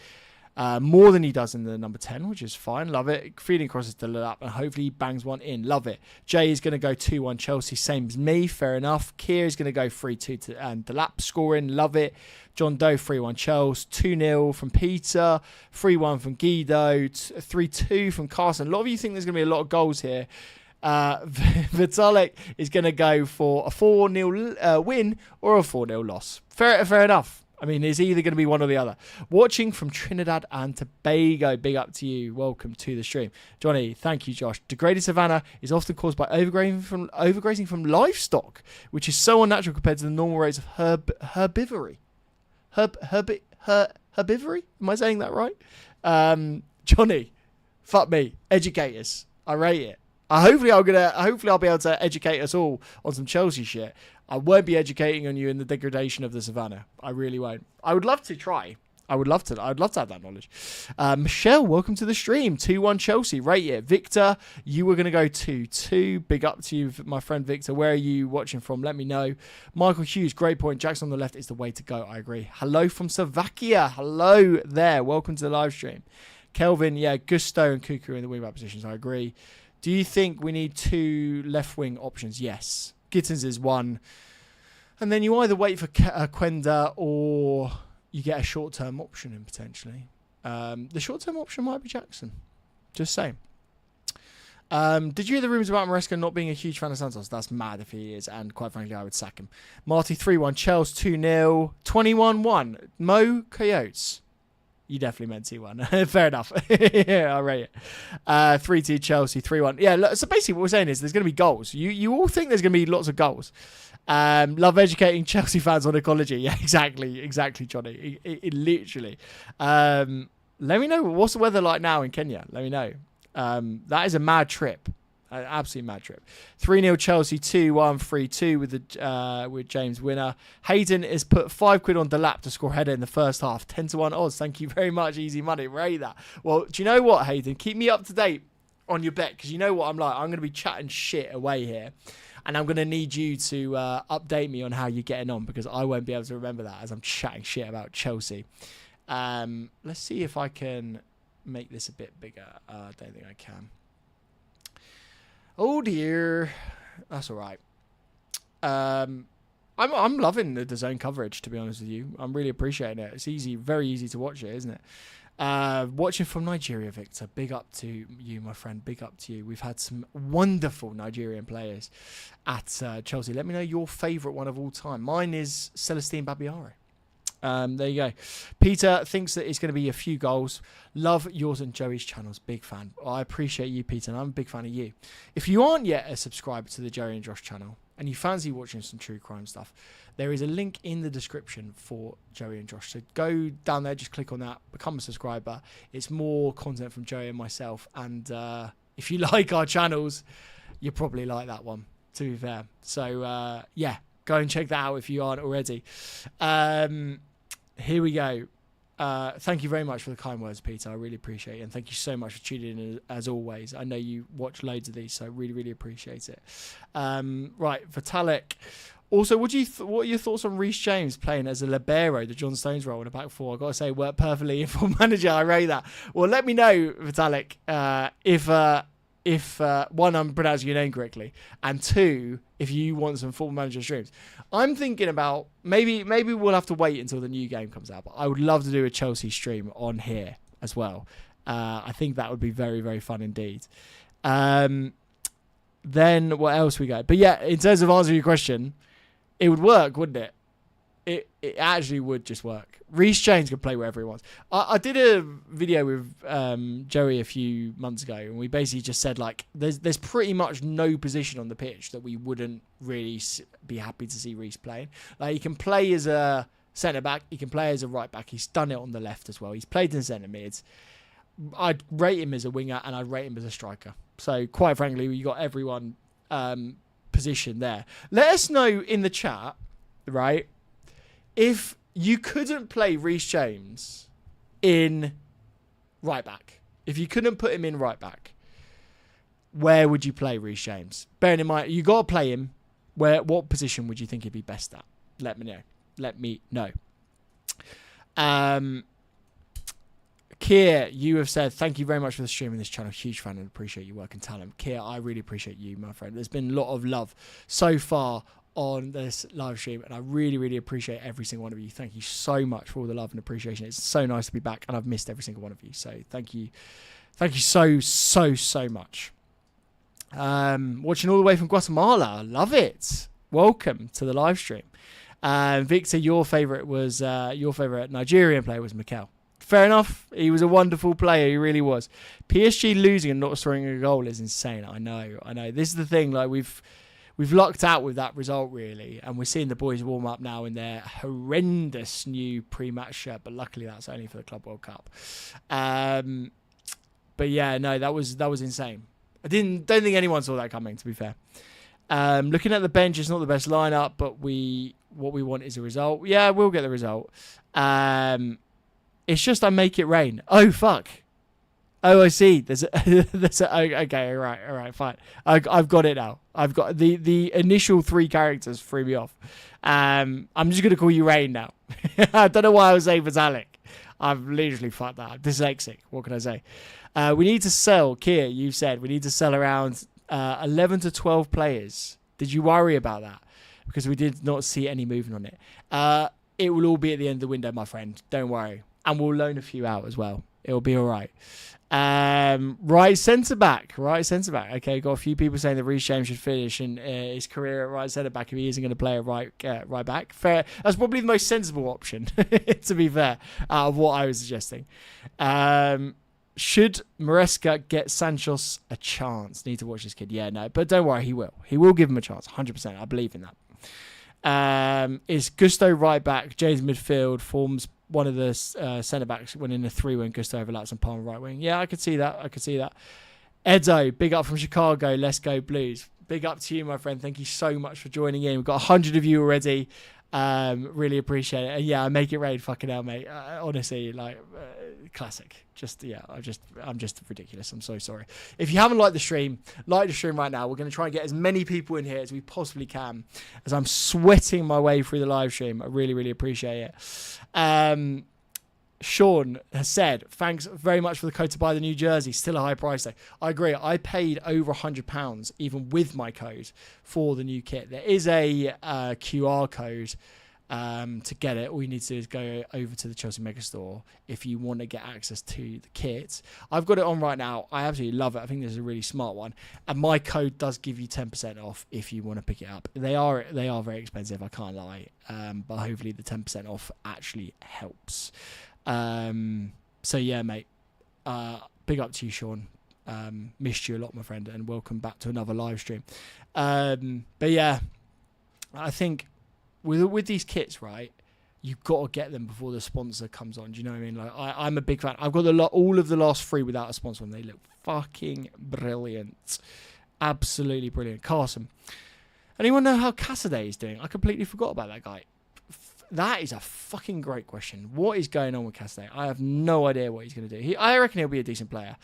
More than he does in the number 10, which is fine. Love it. Feeding crosses to Delap, and hopefully he bangs one in. Love it. Jay is going to go 2-1 Chelsea, same as me. Fair enough. Kier is going to go 3-2 and Delap scoring. Love it. John Doe, 3-1 Chelsea. 2-0 from Peter. 3-1 from Guido. 3-2 from Carson. A lot of you think there's going to be a lot of goals here. Vitalik is going to go for a 4-0 win or a 4-0 loss. Fair enough. I mean, it's either going to be one or the other. Watching from Trinidad and Tobago. Big up to you. Welcome to the stream. Johnny, thank you, Josh. Degraded savanna is often caused by overgrazing from livestock, which is so unnatural compared to the normal rates of herbivory. Herbivory? Am I saying that right? Johnny, fuck me. Educate us. I rate it. Hopefully I'll be able to educate us all on some Chelsea shit. I won't be educating on you in the degradation of the savannah. I really won't. I would love to try. I'd love to have that knowledge. Michelle, welcome to the stream. 2-1 Chelsea. Rate it. Victor, you were going to go 2-2. Big up to you, my friend Victor. Where are you watching from? Let me know. Michael Hughes, great point. Jackson on the left is the way to go. I agree. Hello from Slovakia. Hello there. Welcome to the live stream. Kelvin, yeah, Gusto and Cuckoo in the wing-back positions. I agree. Do you think we need 2 left-wing options? Yes. Gittins is 1. And then you either wait for Quenda or you get a short-term option in potentially. The short-term option might be Jackson. Just saying. Did you hear the rumours about Maresca not being a huge fan of Santos? That's mad if he is. And quite frankly, I would sack him. Marty 3-1. Chelsea 2-0. 21-1. Mo Coyotes. You definitely meant 2-1. Fair enough. Yeah, I rate it. 3-2 Chelsea, 3-1. Yeah, look, so basically what we're saying is there's going to be goals. You all think there's going to be lots of goals. Love educating Chelsea fans on ecology. Yeah, exactly, Johnny. It literally. Let me know, what's the weather like now in Kenya? Let me know. That is a mad trip. An absolute mad trip. 3-0 Chelsea, 2-1, 3-2 with James winner. Hayden has put £5 on Delap to score header in the first half. 10-1 odds. Thank you very much. Easy money. Rate that. Well, do you know what, Hayden? Keep me up to date on your bet, because you know what I'm like. I'm going to be chatting shit away here. And I'm going to need you to update me on how you're getting on, because I won't be able to remember that as I'm chatting shit about Chelsea. Let's see if I can make this a bit bigger. I don't think I can. Oh dear, that's all right. I'm loving the DAZN coverage, to be honest with you. I'm really appreciating it. It's easy, very easy to watch it, isn't it? Watching from Nigeria, Victor. Big up to you, my friend. Big up to you. We've had some wonderful Nigerian players at Chelsea. Let me know your favourite one of all time. Mine is Celestine Babiaro. There you go. Peter thinks that it's going to be a few goals. Love yours and Joey's channels. Big fan. I appreciate you, Peter, and I'm a big fan of you. If you aren't yet a subscriber to the Joey and Josh channel and you fancy watching some true crime stuff, there is a link in the description for Joey and Josh. So go down there, just click on that, become a subscriber. It's more content from Joey and myself. And if you like our channels, you probably like that one, to be fair. So, yeah, go and check that out if you aren't already. Here we go. Thank you very much for the kind words, Peter. I really appreciate it. And thank you so much for tuning in as always. I know you watch loads of these, so I really, really appreciate it. Right, Vitalik. Also, what are your thoughts on Reece James playing as a libero, the John Stones role in a back four? I've got to say, worked perfectly for manager. I rate that. Well, let me know, Vitalik, if one, I'm pronouncing your name correctly, and two, if you want some Football Manager streams. I'm thinking about maybe we'll have to wait until the new game comes out, but I would love to do a Chelsea stream on here as well. I think that would be very, very fun indeed. Then what else we got? But yeah, in terms of answering your question, it would work, wouldn't it? It actually would just work. Reece James could play wherever he wants. I did a video with Joey a few months ago, and we basically just said, like, there's pretty much no position on the pitch that we wouldn't really be happy to see Reece playing. Like, he can play as a centre-back. He can play as a right-back. He's done it on the left as well. He's played in centre-mids. I'd rate him as a winger, and I'd rate him as a striker. So, quite frankly, you got everyone positioned there. Let us know in the chat, right, if you couldn't play Reece James in right back, if you couldn't put him in right back, where would you play Reece James? Bearing in mind, you got to play him. What position would you think he'd be best at? Let me know. Kier, you have said, thank you very much for the stream in this channel. Huge fan and appreciate your work and talent. Kier, I really appreciate you, my friend. There's been a lot of love so far on this live stream, and I really, really appreciate every single one of you. Thank you so much for all the love and appreciation. It's so nice to be back, and I've missed every single one of you. So thank you so much. Watching all the way from Guatemala, love it. Welcome to the live stream. Victor, your favourite Nigerian player was Mikel. Fair enough. He was a wonderful player. He really was. PSG losing and not scoring a goal is insane. I know. This is the thing. Like we've lucked out with that result, really, and we're seeing the boys warm up now in their horrendous new pre-match shirt. But luckily, that's only for the Club World Cup. But yeah, no, that was insane. Don't think anyone saw that coming, to be fair. Looking at the bench, it's not the best lineup, but what we want is a result. Yeah, we'll get the result. It's just I make it rain. Oh fuck. Oh, I see. Okay, all right, fine. I've got it now. I've got the initial 3 characters threw me off. I'm just gonna call you Rain now. I don't know why I was saying Vitalik. I've literally fucked that up. Dyslexic. What can I say? We need to sell. Kier, you said we need to sell around 11 to 12 players. Did you worry about that? Because we did not see any movement on it. It will all be at the end of the window, my friend. Don't worry. And we'll loan a few out as well. It'll be all right. Right centre back. Okay, got a few people saying that Reece James should finish in his career at right centre back if he isn't going to play at right back. Fair. That's probably the most sensible option, to be fair, out of what I was suggesting. Should Maresca get Santos a chance? Need to watch this kid. Yeah, no, but don't worry, he will. He will give him a chance, 100%. I believe in that. Is Gusto right back? James midfield forms one of the centre backs when in a 3-wing. Gusto overlaps on Palmer right wing. Yeah, I could see that. Edo, big up from Chicago. Let's go Blues. Big up to you, my friend. Thank you so much for joining in. We've got 100 of you already. Really appreciate it. And yeah, I make it rain. Fucking hell, mate. Honestly, classic. I'm just ridiculous. I'm so sorry. If you haven't liked the stream, like the stream right now. We're going to try and get as many people in here as we possibly can, as I'm sweating my way through the live stream. I really, really appreciate it. Sean has said, thanks very much for the code to buy the new jersey. Still a high price though. I agree. I paid over £100 even with my code for the new kit. There is a QR code to get it. All you need to do is go over to the Chelsea Megastore if you want to get access to the kit. I've got it on right now. I absolutely love it. I think this is a really smart one. And my code does give you 10% off if you want to pick it up. They are very expensive, I can't lie. But hopefully the 10% off actually helps. So yeah, mate, big up to you, Sean. Missed you a lot, my friend, and welcome back to another live stream. But yeah, I think with these kits, right, you've got to get them before the sponsor comes on. Do you know what I mean? Like I'm a big fan. I've got all of the last 3 without a sponsor, and they look fucking brilliant. Absolutely brilliant. Carson, anyone know how Cassidy is doing? I completely forgot about that guy. That is a fucking great question. What is going on with Castagne? I have no idea what he's going to do. I reckon he'll be a decent player.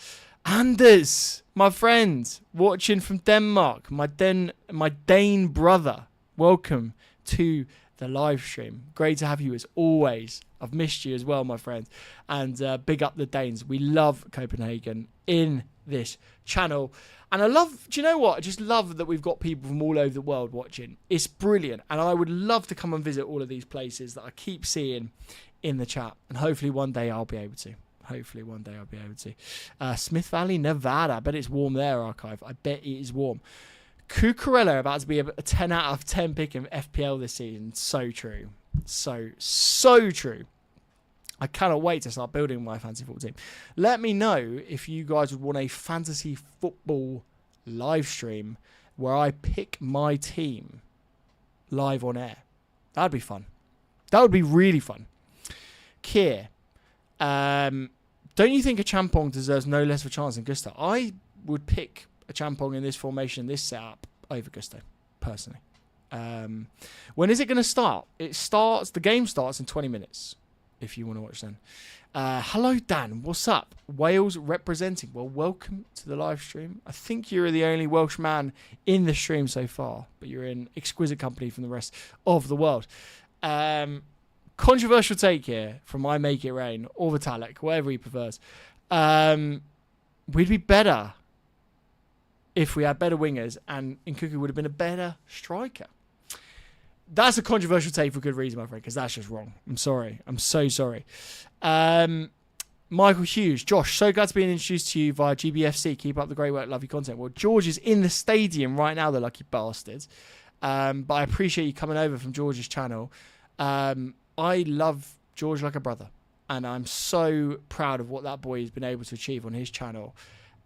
Anders, my friend, watching from Denmark, my Dane brother. Welcome to the live stream. Great to have you as always. I've missed you as well, my friend. And big up the Danes. We love Copenhagen in this channel. And I love, do you know what? I just love that we've got people from all over the world watching. It's brilliant. And I would love to come and visit all of these places that I keep seeing in the chat. And hopefully one day I'll be able to. Smith Valley, Nevada. I bet it's warm there, Archive. I bet it is warm. Cucurella about to be a 10 out of 10 pick in FPL this season. So true. So true. I cannot wait to start building my fantasy football team. Let me know if you guys would want a fantasy football live stream where I pick my team live on air. That'd be fun. That would be really fun. Kier, don't you think a Champong deserves no less of a chance than Gusto? I would pick a Champong in this formation, this setup, over Gusto, personally. When is it going to start? The game starts in 20 minutes. If you want to watch then. Hello, Dan. What's up? Wales representing. Well, welcome to the live stream. I think you're the only Welsh man in the stream so far, but you're in exquisite company from the rest of the world. Controversial take here from I Make It Rain or Vitalik, whatever he prefers. We'd be better if we had better wingers, and Nkuku would have been a better striker. That's a controversial take for good reason, my friend, because that's just wrong. I'm sorry. I'm so sorry. Michael Hughes. Josh, so glad to be introduced to you via GBFC. Keep up the great work. Love your content. Well, George is in the stadium right now, the lucky bastard. But I appreciate you coming over from George's channel. I love George like a brother, and I'm so proud of what that boy has been able to achieve on his channel.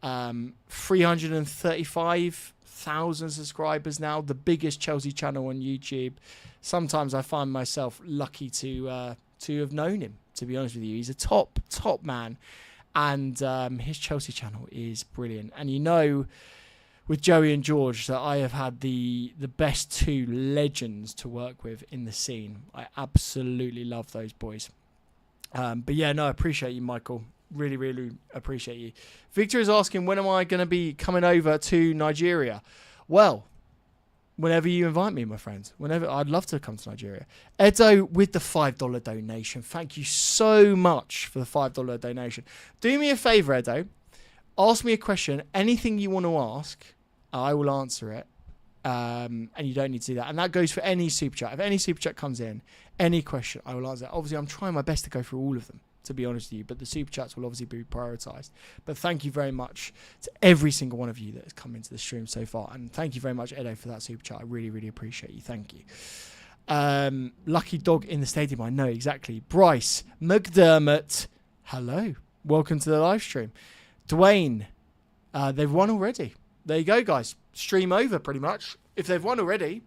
335,000 subscribers now, the biggest Chelsea channel on YouTube. Sometimes I find myself lucky to have known him, to be honest with you. He's a top man, and his Chelsea channel is brilliant. And you know, with Joey and George, that I have had the best two legends to work with in the scene. I absolutely love those boys. But yeah, no, I appreciate you, Michael. Really, really appreciate you. Victor is asking, when am I going to be coming over to Nigeria? Well, whenever you invite me, my friends. Whenever, I'd love to come to Nigeria. Edo with the $5 donation. Thank you so much for the $5 donation. Do me a favour, Edo. Ask me a question. Anything you want to ask, I will answer it. And you don't need to do that. And that goes for any super chat. If any super chat comes in, any question, I will answer it. Obviously, I'm trying my best to go through all of them, to be honest with you, but the super chats will obviously be prioritised. But thank you very much to every single one of you that has come into the stream so far, and thank you very much, Edo, for that super chat. I really, really appreciate you. Thank you. Lucky dog in the stadium. I know exactly. Bryce McDermott, hello, welcome to the live stream. Dwayne, they've won already. There you go, guys. Stream over, pretty much. If they've won already,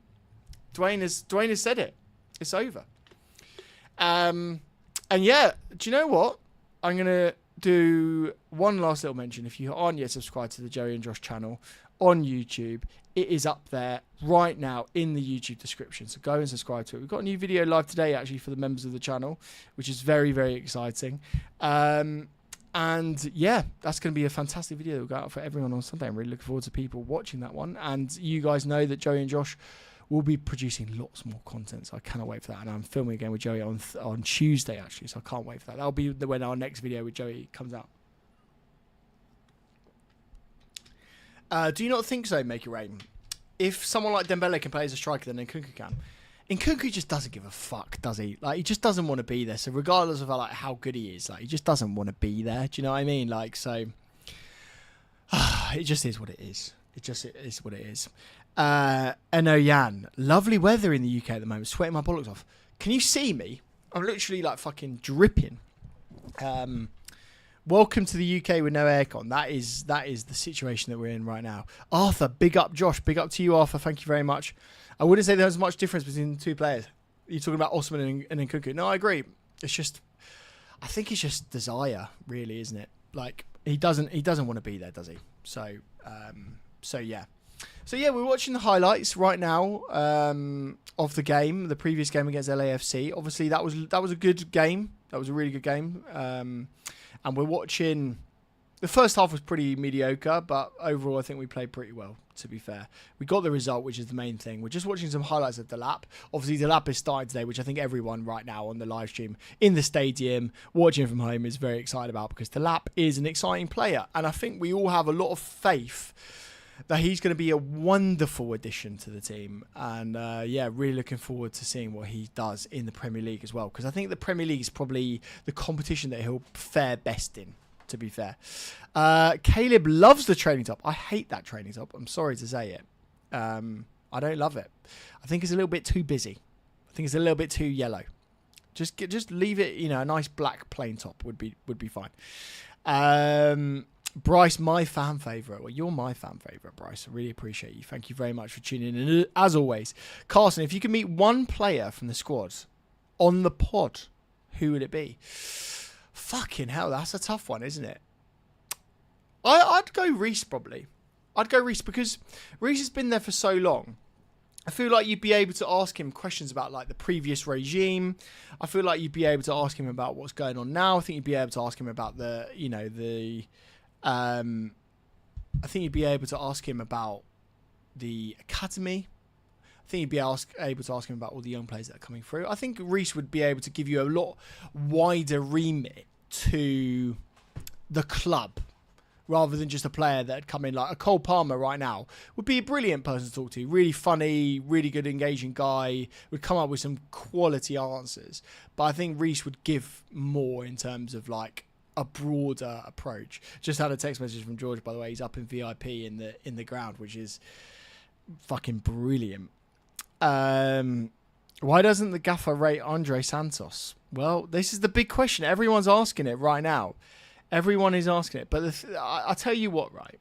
Dwayne has said it. It's over. And yeah, do you know what? I'm going to do one last little mention. If you aren't yet subscribed to the Joey and Josh channel on YouTube, it is up there right now in the YouTube description. So go and subscribe to it. We've got a new video live today, actually, for the members of the channel, which is very, very exciting. And yeah, that's going to be a fantastic video that will go out for everyone on Sunday. I'm really looking forward to people watching that one. And you guys know that Joey and Josh will be producing lots more content, so I cannot wait for that. And I'm filming again with Joey on Tuesday, actually, so I can't wait for that. That'll be when our next video with Joey comes out. Do you not think so, Make It Rain? If someone like Dembele can play as a striker, then Nkunku can. Nkunku just doesn't give a fuck, does he? Like, he just doesn't want to be there. So regardless of like how good he is, like, he just doesn't want to be there. Do you know what I mean? Like, so it just is what it is. It is what it is. Eno Yan, lovely weather in the UK at the moment. Sweating my bollocks off. Can you see me? I'm literally like fucking dripping. Welcome to the UK with no aircon. That is the situation that we're in right now. Arthur, big up Josh. Big up to you, Arthur. Thank you very much. I wouldn't say there's much difference between the two players. You're talking about Osman and Nkunku. No, I agree. It's just, I think it's just desire, really, isn't it? Like, he doesn't want to be there, does he? So yeah. So yeah, we're watching the highlights right now of the game, the previous game against LAFC. Obviously, that was a good game. That was a really good game. And we're watching. The first half was pretty mediocre, but overall, I think we played pretty well, to be fair. We got the result, which is the main thing. We're just watching some highlights of the lap. Obviously, the lap is started today, which I think everyone right now on the live stream, in the stadium, watching from home, is very excited about, because the lap is an exciting player. And I think we all have a lot of faith that he's going to be a wonderful addition to the team. And yeah, really looking forward to seeing what he does in the Premier League as well, because I think the Premier League is probably the competition that he'll fare best in, to be fair. Caleb loves the training top. I hate that training top. I'm sorry to say it. I don't love it. I think it's a little bit too busy. I think it's a little bit too yellow. Just leave it, you know, a nice black plain top would be fine. Bryce, my fan favourite. Well, you're my fan favourite, Bryce. I really appreciate you. Thank you very much for tuning in. And as always, Carson, if you could meet one player from the squad on the pod, who would it be? Fucking hell, that's a tough one, isn't it? I'd go Reece, probably. I'd go Reece, because Reece has been there for so long. I feel like you'd be able to ask him questions about like the previous regime. I feel like you'd be able to ask him about what's going on now. I think you'd be able to ask him about I think you'd be able to ask him about the academy. I think you'd be able to ask him about all the young players that are coming through. I think Reece would be able to give you a lot wider remit to the club, rather than just a player that had come in. Like a Cole Palmer right now would be a brilliant person to talk to. Really funny, really good, engaging guy. Would come up with some quality answers. But I think Reece would give more in terms of like a broader approach. Just had a text message from George, by the way. He's up in VIP in the ground, which is fucking brilliant. Why doesn't the gaffer rate Andre Santos? Well, this is the big question. Everyone's asking it right now. Everyone is asking it. But I'll tell you what, right?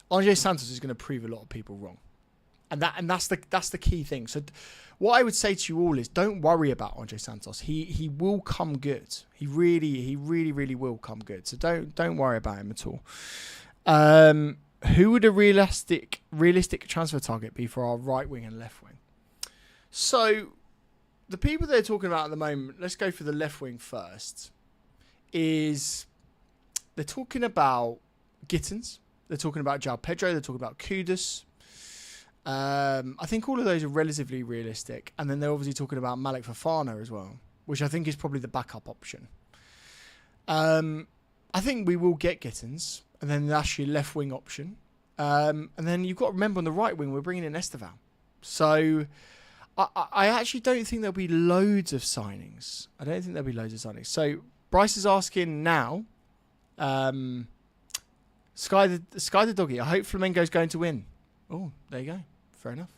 Andre Santos is going to prove a lot of people wrong. And that's the key thing. So what I would say to you all is don't worry about Andre Santos. He will come good. He really will come good. So don't worry about him at all. Who would a realistic transfer target be for our right wing and left wing? So the people they're talking about at the moment, let's go for the left wing first, is they're talking about Gittins. They're talking about João Pedro. They're talking about Kudus. I think all of those are relatively realistic. And then they're obviously talking about Malik Fofana as well, which I think is probably the backup option. I think we will get Gittins, and then that's your left wing option. And then you've got to remember on the right wing, we're bringing in Esteval. So I actually don't think there'll be loads of signings. So Bryce is asking now, Sky the Doggy, I hope Flamengo's going to win. Oh, there you go. Fair enough.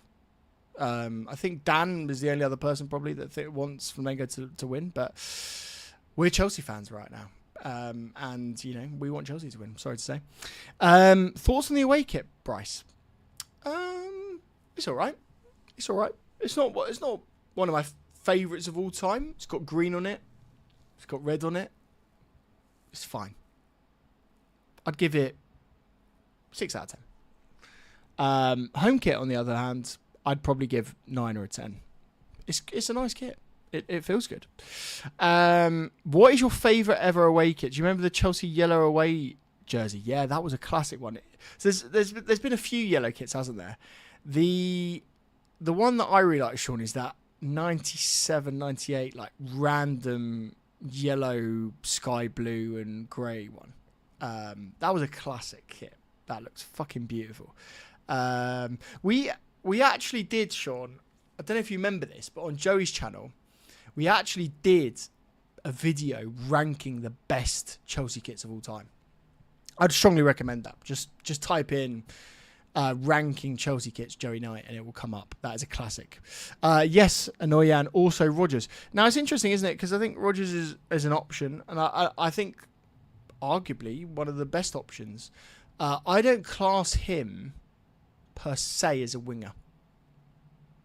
I think Dan was the only other person probably that wants Flamengo to win, but we're Chelsea fans right now. And, we want Chelsea to win, sorry to say. Thoughts on the away kit, Bryce? It's all right. It's not one of my favourites of all time. It's got green on it. It's got red on it. It's fine. I'd give it 6 out of 10. Home kit, on the other hand, I'd probably give 9 or a 10. It's a nice kit. It feels good. What is your favourite ever away kit? Do you remember the Chelsea yellow away jersey? Yeah, that was a classic one. So there's been a few yellow kits, hasn't there? The one that I really like, Sean, is that 97, 98, like random yellow, sky blue and grey one. That was a classic kit. That looks fucking beautiful. We actually did, Sean, I don't know if you remember this, but on Joey's channel, we actually did a video ranking the best Chelsea kits of all time. I'd strongly recommend that. Just type in ranking Chelsea kits Joey Knight and it will come up. That is a classic. Yes, Anoyan, also Rodgers. Now, it's interesting, isn't it? Because I think Rodgers is an option, and I think arguably one of the best options. I don't class him per se as a winger.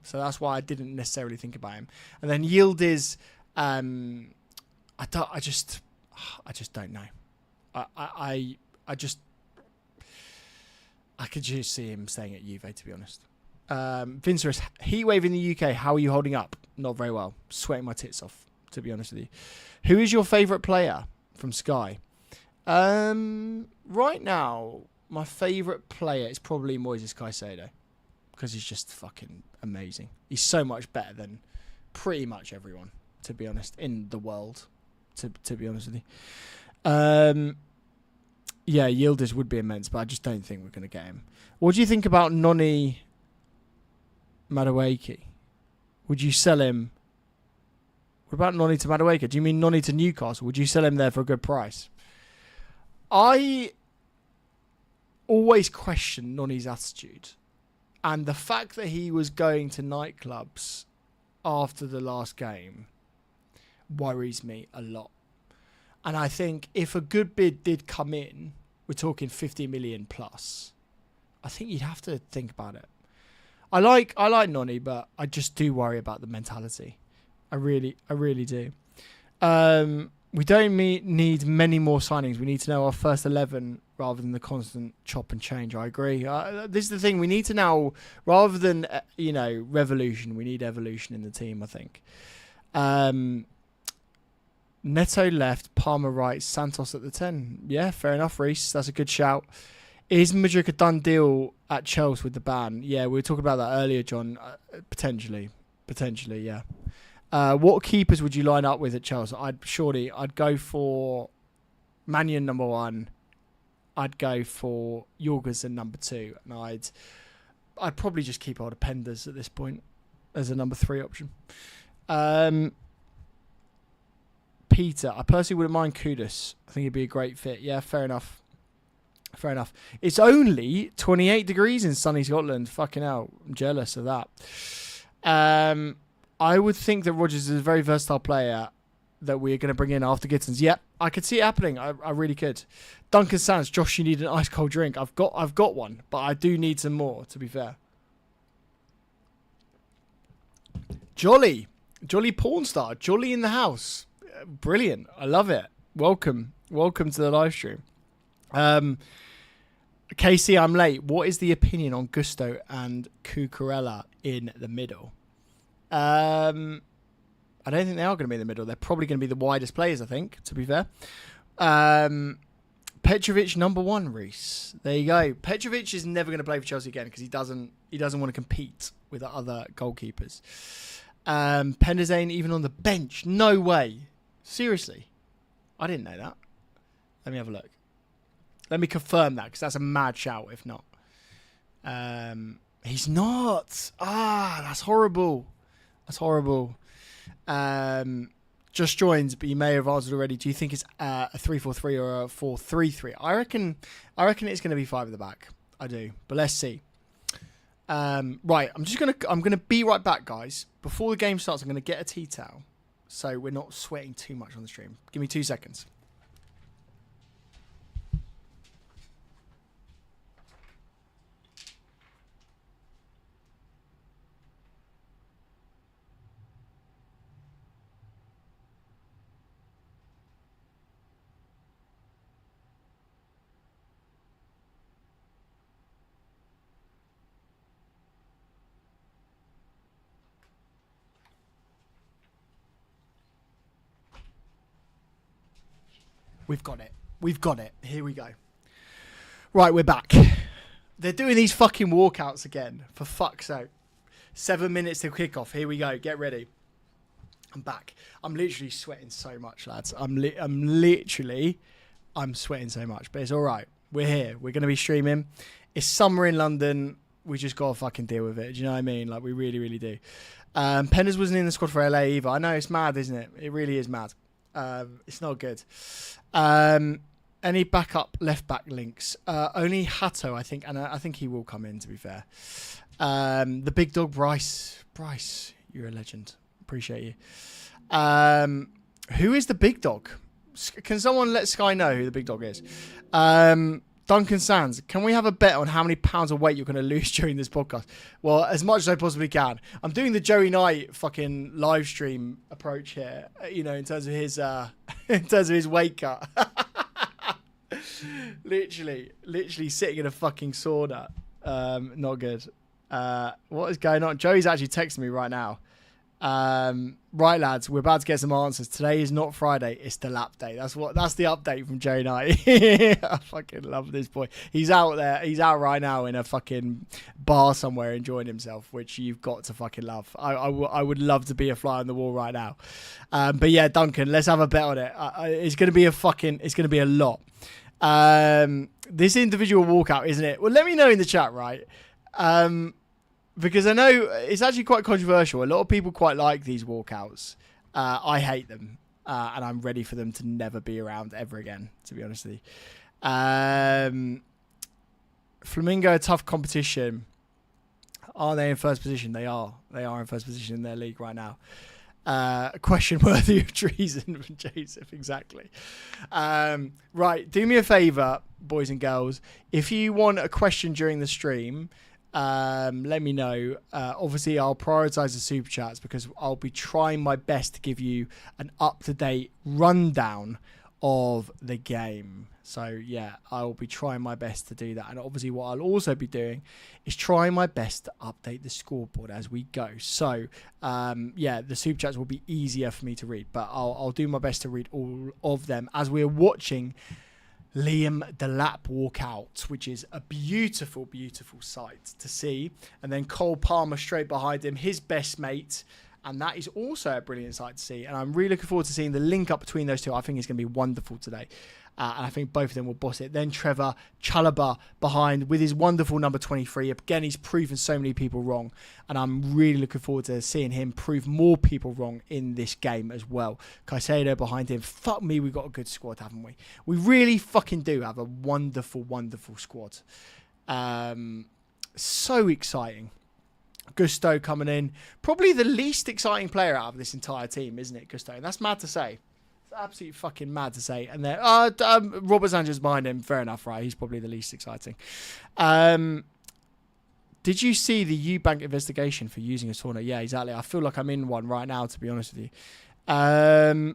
So that's why I didn't necessarily think about him. And then Yildiz, I just don't know. I could just see him staying at Juve, to be honest. Vincerus, heatwave in the UK. How are you holding up? Not very well. Sweating my tits off, to be honest with you. Who is your favourite player from Sky? Right now, my favourite player is probably Moises Caicedo, because he's just fucking amazing. He's so much better than pretty much everyone, to be honest, in the world, to be honest with you. Yeah, Yildiz would be immense, but I just don't think we're going to get him. What do you think about Noni Madueke? Would you sell him? What about Noni to Madueke? Do you mean Noni to Newcastle? Would you sell him there for a good price? I always question Noni's attitude. And the fact that he was going to nightclubs after the last game worries me a lot. And I think if a good bid did come in, we're talking 50 million plus, I think you'd have to think about it. I like Noni, but I just do worry about the mentality. I really do. We don't need many more signings. We need to know our first 11 rather than the constant chop and change. I agree. This is the thing. We need to now, rather than, revolution, we need evolution in the team, I think. Neto left, Palmer right, Santos at the 10. Yeah, fair enough, Reese. That's a good shout. Is Madrid a done deal at Chelsea with the ban? Yeah, we were talking about that earlier, John. Potentially, yeah. What keepers would you line up with at Chelsea? I'd go for Mannion number 1. I'd go for Jorgensen number 2, and I'd probably just keep hold of Penders at this point as a number 3 option. Peter, I personally wouldn't mind Kudus. I think he'd be a great fit. Yeah, fair enough. Fair enough. It's only 28 degrees in sunny Scotland. Fucking hell. I'm jealous of that. I would think that Rodgers is a very versatile player that we're going to bring in after Gittins. Yep, I could see it happening. I really could. Duncan Sands, Josh, you need an ice cold drink. I've got one, but I do need some more, to be fair. Jolly porn star. Jolly in the house. Brilliant. I love it. Welcome to the live stream. Casey, I'm late. What is the opinion on Gusto and Cucurella in the middle? I don't think they are going to be in the middle. They're probably going to be the widest players, I think, to be fair. Petrovic number 1, Reese. There you go. Petrovic is never going to play for Chelsea again because he doesn't want to compete with other goalkeepers. Penderzane even on the bench. No way. Seriously. I didn't know that. Let me have a look. Let me confirm that because that's a mad shout if not. He's not. That's horrible. That's horrible. Just joined, but you may have answered already. Do you think it's a 3-4-3 or a 4-3-3? I reckon it's going to be 5 at the back. I do, but let's see. Right, I'm gonna be right back, guys. Before the game starts, I'm gonna get a tea towel, so we're not sweating too much on the stream. Give me 2 seconds. We've got it. We've got it. Here we go. Right, we're back. They're doing these fucking walkouts again. For fuck's sake. 7 minutes till kickoff. Here we go. Get ready. I'm back. I'm literally sweating so much, lads. I'm sweating so much. But it's all right. We're here. We're going to be streaming. It's summer in London. We just got to fucking deal with it. Do you know what I mean? Like, we really, really do. Penders wasn't in the squad for LA either. I know, it's mad, isn't it? It really is mad. It's not good. Any backup left back links? Only Hato, I think, and I think he will come in. To be fair, the big dog Bryce, you're a legend. Appreciate you. Who is the big dog? Can someone let Sky know who the big dog is? Duncan Sands, can we have a bet on how many pounds of weight you're going to lose during this podcast? Well, as much as I possibly can. I'm doing the Joey Knight fucking live stream approach here, you know, in terms of his weight cut. literally sitting in a fucking sauna. Not good. What is going on? Joey's actually texting me right now. Right, lads, we're about to get some answers. Today is not Friday, it's the lap day. That's the update from Joe Knight. I fucking love this boy. He's out right now in a fucking bar somewhere enjoying himself, which you've got to fucking love. I would love to be a fly on the wall right now. But yeah, Duncan, let's have a bet on it. It's going to be it's going to be a lot. This individual walkout, isn't it? Well, let me know in the chat, right? Because I know it's actually quite controversial. A lot of people quite like these walkouts. I hate them. And I'm ready for them to never be around ever again, to be honest with you. Flamengo, a tough competition. Are they in first position? They are. They are in first position in their league right now. A question worthy of treason from Joseph, exactly. Right, do me a favour, boys and girls. If you want a question during the stream... let me know. Obviously, I'll prioritise the super chats because I'll be trying my best to give you an up-to-date rundown of the game. So, yeah, I'll be trying my best to do that. And obviously, what I'll also be doing is trying my best to update the scoreboard as we go. So, yeah, the super chats will be easier for me to read. But I'll do my best to read all of them as we're watching Liam Delap walk out, which is a beautiful, beautiful sight to see. And then Cole Palmer straight behind him, his best mate. And that is also a brilliant sight to see. And I'm really looking forward to seeing the link up between those two. I think it's going to be wonderful today. And I think both of them will boss it. Then Trevor Chalobah behind with his wonderful number 23. Again, he's proven so many people wrong. And I'm really looking forward to seeing him prove more people wrong in this game as well. Caicedo behind him. Fuck me, we've got a good squad, haven't we? We really fucking do have a wonderful, wonderful squad. So exciting. Gusto coming in. Probably the least exciting player out of this entire team, isn't it, Gusto? And that's mad to say. It's absolutely fucking mad to say. And then Robert Sanchez behind him. Fair enough, right? He's probably the least exciting. Did you see the Eubank investigation for using a sauna? Yeah, exactly. I feel like I'm in one right now, to be honest with you.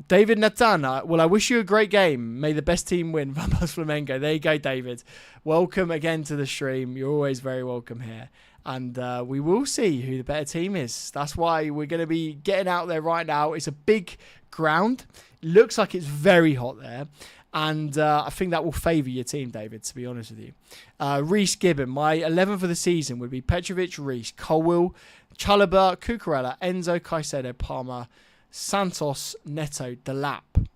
David Nathan, well, I wish you a great game. May the best team win. Vamos Flamengo. There you go, David. Welcome again to the stream. You're always very welcome here. And we will see who the better team is. That's why we're going to be getting out there right now. It's a big ground. Looks like it's very hot there. And I think that will favour your team, David, to be honest with you. Reece Gibbon, my 11 for the season would be Petrovic, Reece, Colwill, Chalobah, Cucurella, Enzo, Caicedo, Palmer, Santos, Neto, Delap.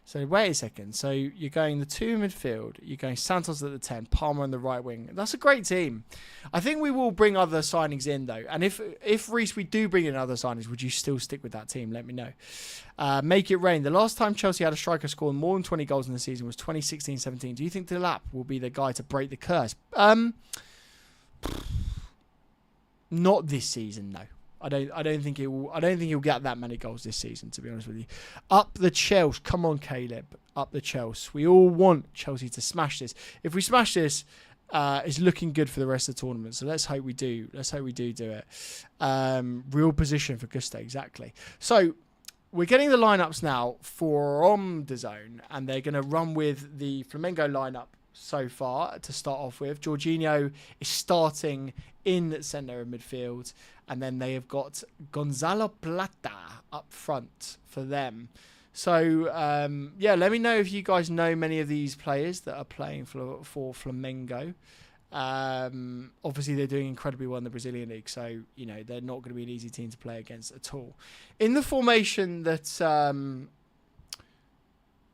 So wait a second. So you're going the two in midfield. You're going Santos at the 10, Palmer on the right wing. That's a great team. I think we will bring other signings in though. And if Reece, we do bring in other signings, would you still stick with that team? Let me know. Make it rain. The last time Chelsea had a striker score more than 20 goals in the season was 2016-17. Do you think Delap will be the guy to break the curse? Not this season, no. I don't think he'll get that many goals this season, to be honest with you. Up the Chelsea. Come on, Caleb. Up the Chelsea. We all want Chelsea to smash this. If we smash this, it's looking good for the rest of the tournament. So let's hope we do. Let's hope we do it. Real position for Gusto, exactly. So we're getting the lineups now from DAZN, and they're going to run with the Flamengo lineup so far to start off with. Jorginho is starting in centre of midfield, and then they have got Gonzalo Plata up front for them. So yeah, let me know if you guys know many of these players that are playing for Flamengo. Obviously they're doing incredibly well in the Brazilian league, so you know they're not going to be an easy team to play against at all. In the formation that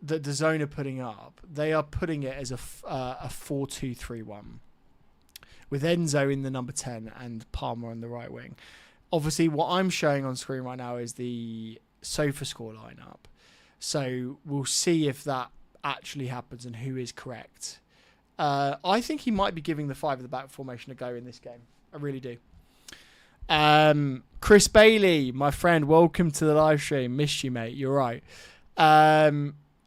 that DAZN are putting up, they are putting it as a 4-2-3-1 with Enzo in the number 10 and Palmer on the right wing. Obviously, what I'm showing on screen right now is the SofaScore lineup. So we'll see if that actually happens and who is correct. I think he might be giving the 5 at the back formation a go in this game. I really do. Chris Bailey, my friend, welcome to the live stream. Missed you, mate. You're right.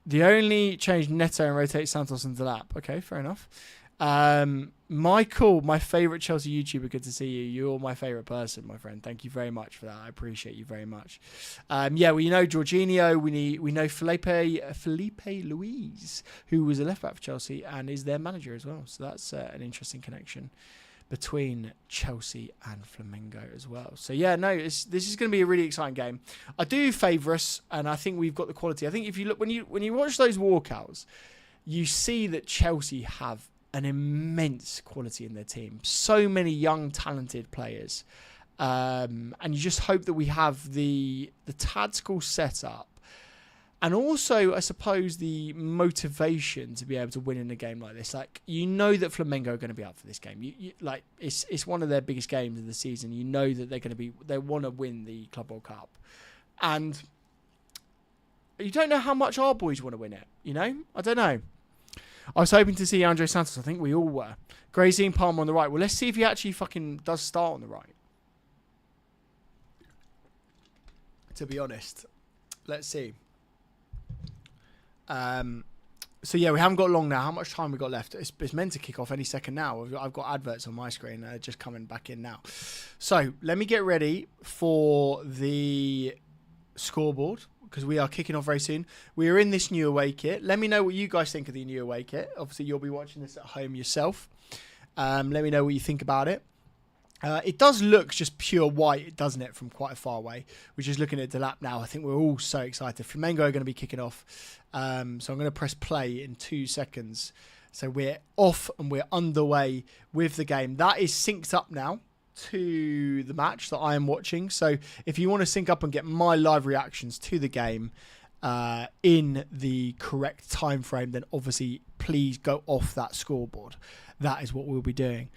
The only change Neto and rotate Santos and Delap. Okay, fair enough. Michael, my favourite Chelsea YouTuber, good to see you. You're my favourite person, my friend. Thank you very much for that. I appreciate you very much. Yeah, we know Jorginho. We know Felipe Luis, who was a left back for Chelsea and is their manager as well. So that's an interesting connection between Chelsea and Flamengo as well. So yeah, no, this is going to be a really exciting game. I do favour us, and I think we've got the quality. I think if you look when you watch those walkouts, you see that Chelsea have an immense quality in their team. So many young, talented players, and you just hope that we have the tactical setup. And also, I suppose, the motivation to be able to win in a game like this. Like, you know that Flamengo are going to be up for this game. Like, it's one of their biggest games of the season. You know that they want to win the Club World Cup. And you don't know how much our boys want to win it, you know? I don't know. I was hoping to see Andre Santos. I think we all were. Gracie and Palmer on the right. Well, let's see if he actually fucking does start on the right. To be honest. Let's see. So yeah, we haven't got long now. How much time we got left? It's meant to kick off any second now. I've got adverts on my screen just coming back in now. So let me get ready for the scoreboard because we are kicking off very soon. We are in this new away kit. Let me know what you guys think of the new away kit. Obviously, you'll be watching this at home yourself. Let me know what you think about it. It does look just pure white, doesn't it, from quite far away. We're just looking at Delap now. I think we're all so excited. Flamengo are going to be kicking off. So I'm going to press play in 2 seconds. So we're off and we're underway with the game. That is synced up now to the match that I am watching. So if you want to sync up and get my live reactions to the game, in the correct time frame, then obviously please go off that scoreboard. That is what we'll be doing.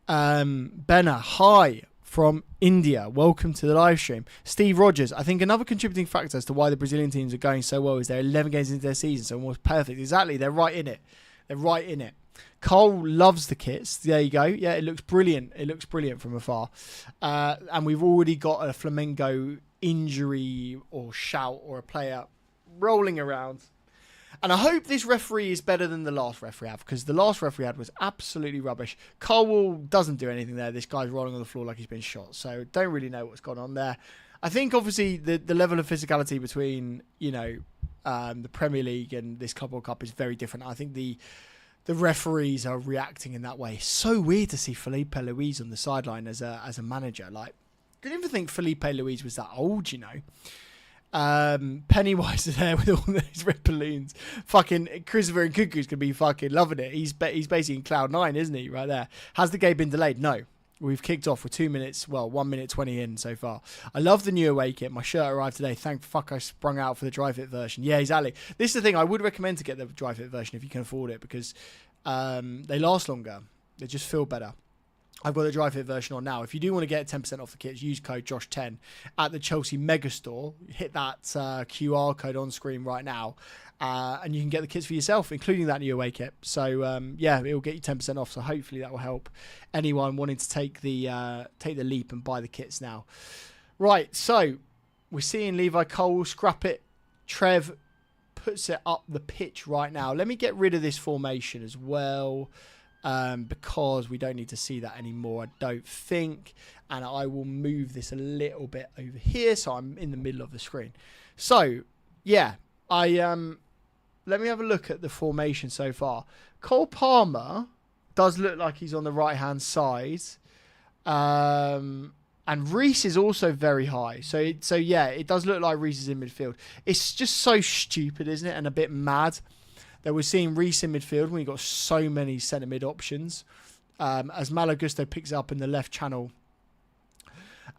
Benna, hi from India. Welcome to the live stream. Steve Rogers, I think another contributing factor as to why the Brazilian teams are going so well is they're 11 games into their season, so almost perfect. Exactly, they're right in it. They're right in it. Cole loves the kits. There you go. Yeah, it looks brilliant. It looks brilliant from afar. And we've already got a Flamengo injury or shout or a player rolling around. And I hope this referee is better than the last referee had, because the last referee had was absolutely rubbish. Cole doesn't do anything there. This guy's rolling on the floor like he's been shot. So don't really know what's gone on there. I think obviously the level of physicality between, the Premier League and this Club World Cup is very different. I think the referees are reacting in that way. It's so weird to see Felipe Luis on the sideline as a manager. Like, I didn't even think Felipe Luis was that old, Pennywise is there with all those red balloons. Fucking Christopher and Cuckoo's gonna be fucking loving it. He's basically in cloud 9, isn't he? Right there. Has the game been delayed? No. We've kicked off with 1 minute 20 in so far. I love the new away kit. My shirt arrived today. Thank fuck I sprung out for the dry fit version. Yeah, exactly. This is the thing. I would recommend to get the dry fit version if you can afford it, because they last longer. They just feel better. I've got the dry fit version on now. If you do want to get 10% off the kits, use code Josh10 at the Chelsea Megastore. Hit that QR code on screen right now, and you can get the kits for yourself, including that new away kit. So yeah, it will get you 10% off. So hopefully that will help anyone wanting to take the leap and buy the kits now. Right, so we're seeing Levi Cole scrap it. Trev puts it up the pitch right now. Let me get rid of this formation as well. Because we don't need to see that anymore, I don't think. And I will move this a little bit over here, so I'm in the middle of the screen. So, yeah, let me have a look at the formation so far. Cole Palmer does look like he's on the right-hand side. And Reece is also very high. So yeah, it does look like Reece is in midfield. It's just so stupid, isn't it? And a bit mad that we're seeing Reece in midfield when you've got so many centre mid options. As Malo Gusto picks it up in the left channel.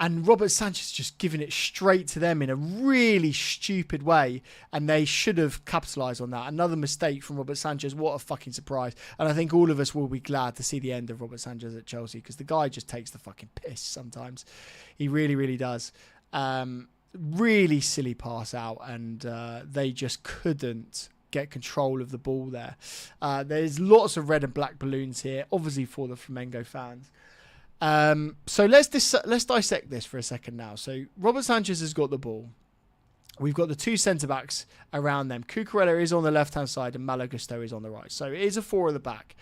And Robert Sanchez just giving it straight to them in a really stupid way. And they should have capitalised on that. Another mistake from Robert Sanchez. What a fucking surprise. And I think all of us will be glad to see the end of Robert Sanchez at Chelsea, because the guy just takes the fucking piss sometimes. He really, really does. Really silly pass out. And they just couldn't get control of the ball there. There's lots of red and black balloons here, obviously for the Flamengo fans. So let's dissect this for a second now. So Robert Sanchez has got the ball. We've got the two centre-backs around them. Cucurella is on the left-hand side and Malo Gusto is on the right. So it is a four at the back.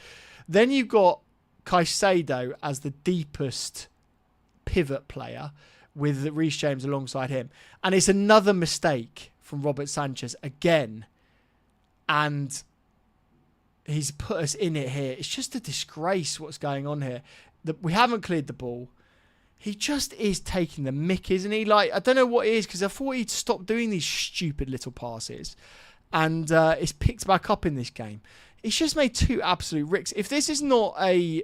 Then you've got Caicedo as the deepest pivot player with Reece James alongside him. And it's another mistake from Robert Sanchez again. And he's put us in it here. It's just a disgrace what's going on here. We haven't cleared the ball. He just is taking the mick, isn't he? Like, I don't know what it is, because I thought he'd stop doing these stupid little passes. And it's picked back up in this game. He's just made two absolute ricks. If this is not a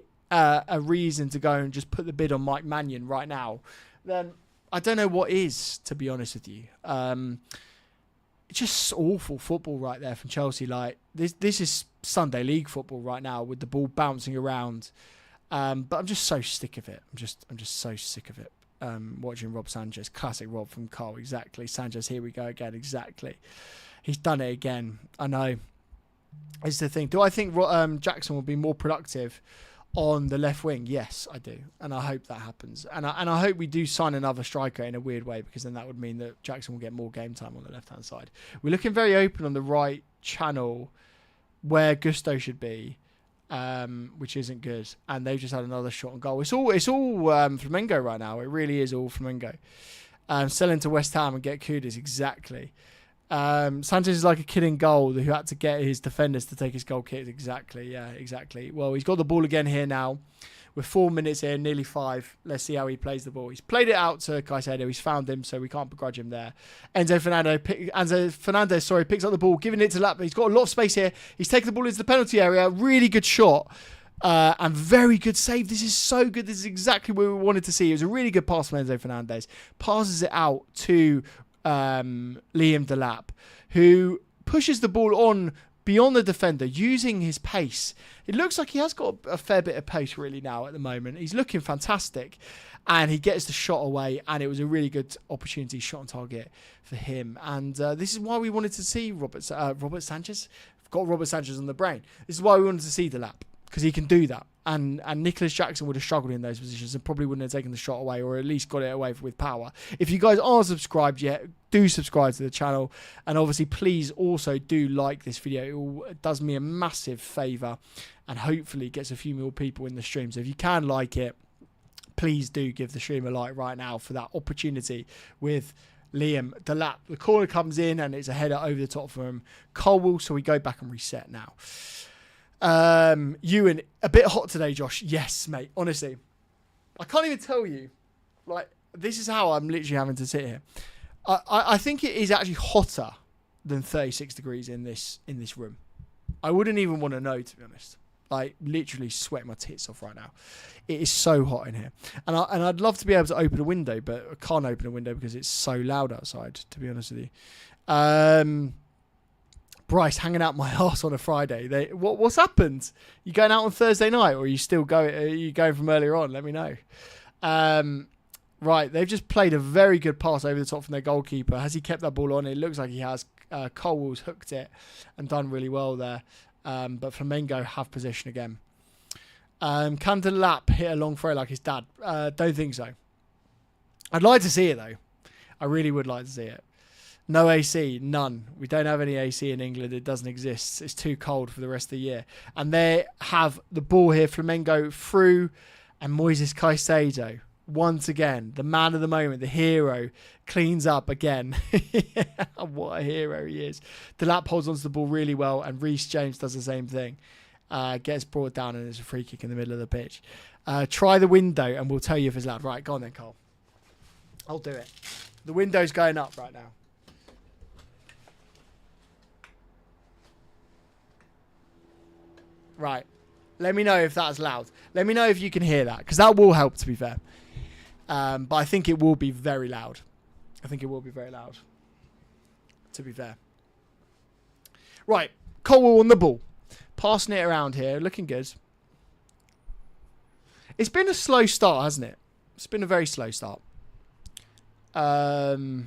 reason to go and just put the bid on Mike Mannion right now, then I don't know what is, to be honest with you. It's just awful football right there from Chelsea. Like, this is Sunday League football right now with the ball bouncing around. But I'm just so sick of it. I'm just so sick of it. Watching Rob Sanchez, classic Rob from Cole, exactly. Sanchez, here we go again, exactly. He's done it again. I know. It's the thing. Do I think Jackson will be more productive on the left wing? Yes, I do, and I hope that happens. And I hope we do sign another striker in a weird way, because then that would mean that Jackson will get more game time on the left hand side. We're looking very open on the right channel where Gusto should be. Which isn't good, and they've just had another shot on goal. It's all Flamengo right now. It really is all Flamengo. Sell into West Ham and get Kudus, exactly. Sanchez is like a kid in goal who had to get his defenders to take his goal kick. Exactly, yeah, exactly. Well, he's got the ball again here now. We're 4 minutes in, nearly 5. Let's see how he plays the ball. He's played it out to Caicedo. He's found him, so we can't begrudge him there. Enzo Fernandez picks up the ball, giving it to Lap. He's got a lot of space here. He's taken the ball into the penalty area. Really good shot. And very good save. This is so good. This is exactly what we wanted to see. It was a really good pass from Enzo Fernandez. Passes it out to Liam Delap, who pushes the ball on beyond the defender using his pace. It looks like he has got a fair bit of pace really now at the moment. He's looking fantastic, and he gets the shot away, and it was a really good opportunity, shot on target for him. And this is why we wanted to see Robert Sanchez. I've got Robert Sanchez on the brain. This is why we wanted to see Delap, because he can do that. And Nicholas Jackson would have struggled in those positions and probably wouldn't have taken the shot away, or at least got it away with power. If you guys aren't subscribed yet, do subscribe to the channel. And obviously, please also do like this video. It does me a massive favour and hopefully gets a few more people in the stream. So if you can like it, please do give the stream a like right now for that opportunity with Liam Delap. The corner comes in and it's a header over the top from Colwell. So we go back and reset now. Ewan, a bit hot today, Josh. Yes, mate. Honestly, I can't even tell you. Like, this is how I'm literally having to sit here. I think it is actually hotter than 36 degrees in this room. I wouldn't even want to know, to be honest. Like, literally sweating my tits off right now. It is so hot in here, and I'd love to be able to open a window, but I can't open a window because it's so loud outside. To be honest with you. Bryce hanging out my arse on a Friday. What's happened? You going out on Thursday night, or are you still going? Are you going from earlier on? Let me know. Right, they've just played a very good pass over the top from their goalkeeper. Has he kept that ball on? It looks like he has. Colwell's hooked it and done really well there. But Flamengo have possession again. Can Delap hit a long throw like his dad? Don't think so. I'd like to see it though. I really would like to see it. No AC, none. We don't have any AC in England. It doesn't exist. It's too cold for the rest of the year. And they have the ball here. Flamengo through, and Moises Caicedo once again, the man of the moment, the hero, cleans up again. What a hero he is. Delap holds onto the ball really well, and Reece James does the same thing. Gets brought down, and it's a free kick in the middle of the pitch. Try the window, and we'll tell you if it's loud. Right, go on then, Carl. I'll do it. The window's going up right now. Right. Let me know if that's loud. Let me know if you can hear that, because that will help, to be fair. But I think it will be very loud. I think it will be very loud, to be fair. Right. Colwell on the ball. Passing it around here. Looking good. It's been a slow start, hasn't it? It's been a very slow start. Who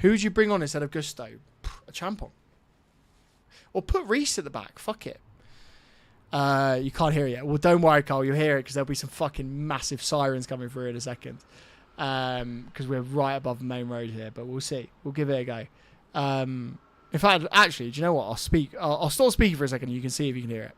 would you bring on instead of Gusto? A Champon. Or put Reece at the back. Fuck it. You can't hear it yet. Well, don't worry, Carl. You'll hear it because there'll be some fucking massive sirens coming through in a second. Because we're right above the main road here. But we'll see. We'll give it a go. In fact, actually, do you know what? I'll stop speaking for a second. You can see if you can hear it.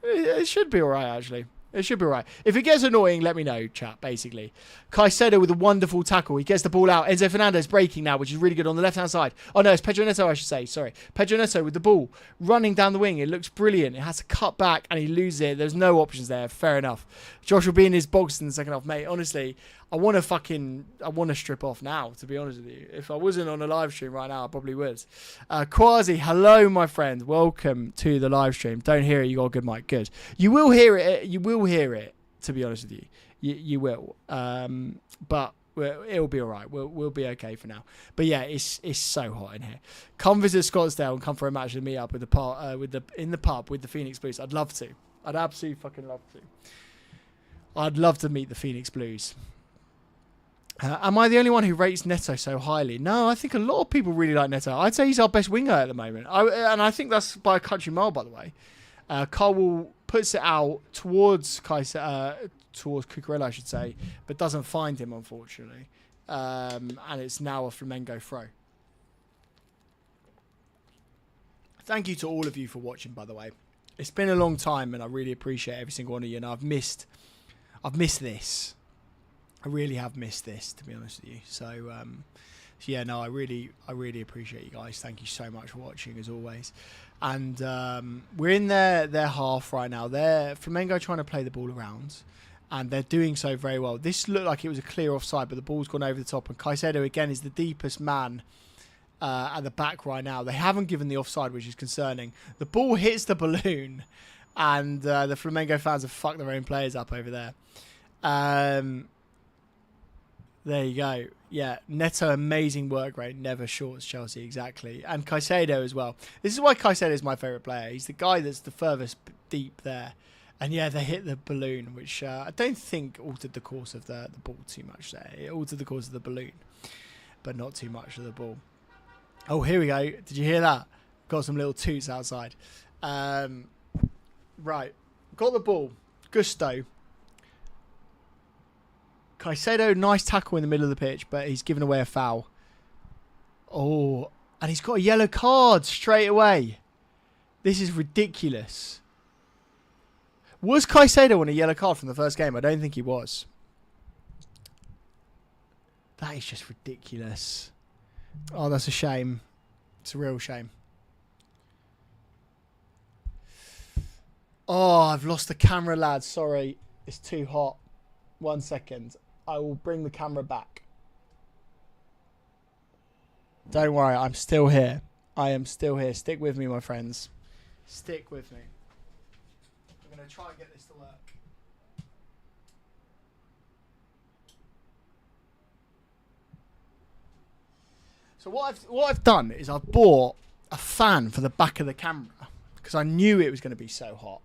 It should be alright, actually. It should be alright. If it gets annoying, let me know, chat, basically. Caicedo with a wonderful tackle. He gets the ball out. Enzo Fernandez breaking now, which is really good on the left-hand side. Oh, no, it's Pedro Neto, I should say. Sorry. Pedro Neto with the ball. Running down the wing. It looks brilliant. It has to cut back, and he loses it. There's no options there. Fair enough. Josh will be in his box in the second half. Mate, honestly, I want to strip off now, to be honest with you. If I wasn't on a live stream right now, I probably would. Quasi, hello, my friend. Welcome to the live stream. Don't hear it. You got a good mic. Good. You will hear it. You will hear it, to be honest with you. You will. But it'll be all right. We'll be okay for now. But yeah, it's so hot in here. Come visit Scottsdale and come for a match and meet up with in the pub with the Phoenix Blues. I'd love to. I'd absolutely fucking love to. I'd love to meet the Phoenix Blues. Am I the only one who rates Neto so highly? No, I think a lot of people really like Neto. I'd say he's our best winger at the moment. And I think that's by a country mile, by the way. Colwell puts it out towards Cucurella, I should say, but doesn't find him, unfortunately. And it's now a Flamengo throw. Thank you to all of you for watching, by the way. It's been a long time, and I really appreciate every single one of you. And I've missed this. I really have missed this, to be honest with you. So yeah, no, I really appreciate you guys. Thank you so much for watching, as always. And we're in their half right now. They're Flamengo trying to play the ball around, and they're doing so very well. This looked like it was a clear offside, but the ball's gone over the top. And Caicedo, again, is the deepest man at the back right now. They haven't given the offside, which is concerning. The ball hits the balloon, And the Flamengo fans have fucked their own players up over there. There you go. Yeah, Neto, amazing work rate, never shorts Chelsea, exactly. And Caicedo as well. This is why Caicedo is my favourite player. He's the guy that's the furthest deep there. And yeah, they hit the balloon, which I don't think altered the course of the ball too much there. It altered the course of the balloon, but not too much of the ball. Oh, here we go. Did you hear that? Got some little toots outside. Right. Got the ball. Gusto. Caicedo, nice tackle in the middle of the pitch, but he's given away a foul. Oh, and he's got a yellow card straight away. This is ridiculous. Was Caicedo on a yellow card from the first game? I don't think he was. That is just ridiculous. Oh, that's a shame. It's a real shame. Oh, I've lost the camera, lads. Sorry. It's too hot. 1 second. I will bring the camera back. Don't worry. I'm still here. I am still here. Stick with me, my friends. Stick with me. I'm going to try and get this to work. So what I've done is I've bought a fan for the back of the camera because I knew it was going to be so hot.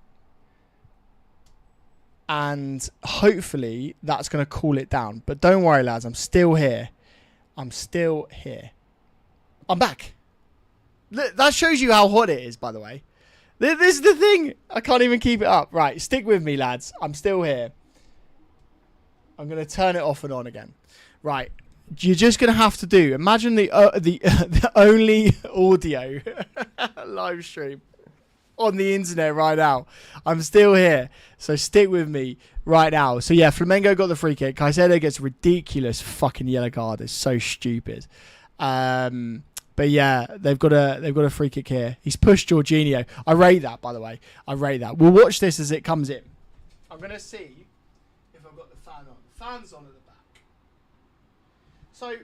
And hopefully that's going to cool it down. But don't worry, lads. I'm still here. I'm still here. I'm back. That shows you how hot it is, by the way. This is the thing. I can't even keep it up. Right, stick with me, lads. I'm still here. I'm going to turn it off and on again. Right. You're just going to have to do... Imagine the only audio live stream on the internet right now. I'm still here. So stick with me right now. So yeah, Flamengo got the free kick. Caicedo gets ridiculous fucking yellow card. It's so stupid. But yeah, they've got a free kick here. He's pushed Jorginho. I rate that, by the way. I rate that. We'll watch this as it comes in. I'm going to see if I've got the fan on. The fan's on at the back. So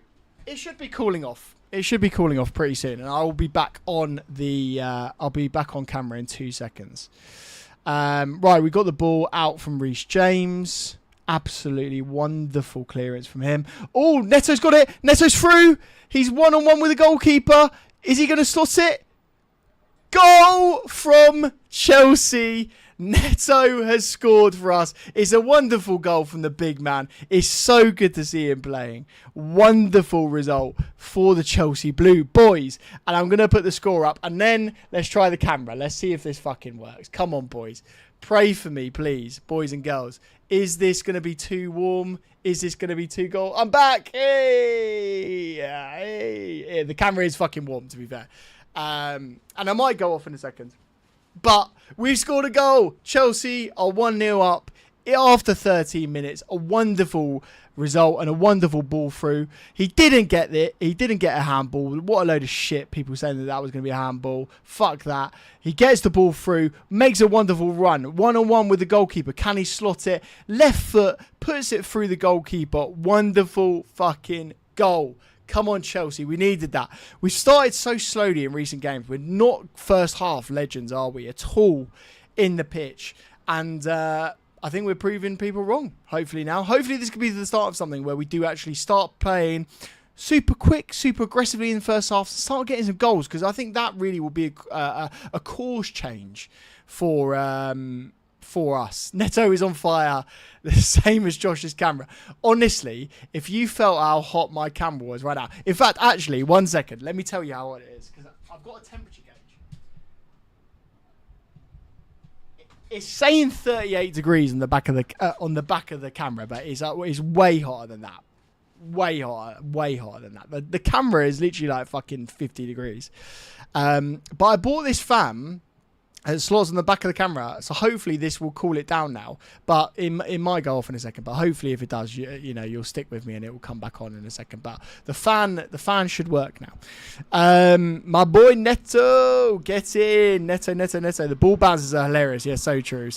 it should be cooling off. It should be cooling off pretty soon, and I'll be back on the. I'll be back on camera in 2 seconds. Right, we got the ball out from Reece James. Absolutely wonderful clearance from him. Oh, Neto's got it. Neto's through. He's one-on-one with the goalkeeper. Is he going to slot it? Goal from Chelsea. Neto has scored for us. It's a wonderful goal from the big man. It's so good to see him playing. Wonderful result for the Chelsea Blue boys. And I'm going to put the score up. And then let's try the camera. Let's see if this fucking works. Come on, boys. Pray for me, please, boys and girls. Is this going to be too warm? Is this going to be too cold? I'm back. Hey. Hey. The camera is fucking warm, to be fair. And I might go off in a second. But we've scored a goal. Chelsea are 1-0 up after 13 minutes. A wonderful result and a wonderful ball through. He didn't get it. He didn't get a handball. What a load of shit. People saying that was going to be a handball. Fuck that. He gets the ball through. Makes a wonderful run. One-on-one with the goalkeeper. Can he slot it? Left foot. Puts it through the goalkeeper. Wonderful fucking goal. Come on, Chelsea. We needed that. We've started so slowly in recent games. We're not first half legends, are we, at all in the pitch? And I think we're proving people wrong, hopefully now. Hopefully this could be the start of something where we do actually start playing super quick, super aggressively in the first half, start getting some goals, because I think that really will be a course change for us. Neto is on fire, the same as Josh's camera. Honestly, if you felt how hot my camera was right now. In fact, actually, 1 second. Let me tell you how hot it is, because I've got a temperature gauge. It's saying 38 degrees on the back of the camera, but it's way hotter than that. Way hotter than that. The camera is literally like fucking 50 degrees. But I bought this fan. It slots on the back of the camera, so hopefully this will cool it down now. But it might go off in a second. But hopefully, if it does, you'll stick with me and it will come back on in a second. But the fan should work now. My boy Neto, get in, Neto. The ball bounces are hilarious. Yeah, so true.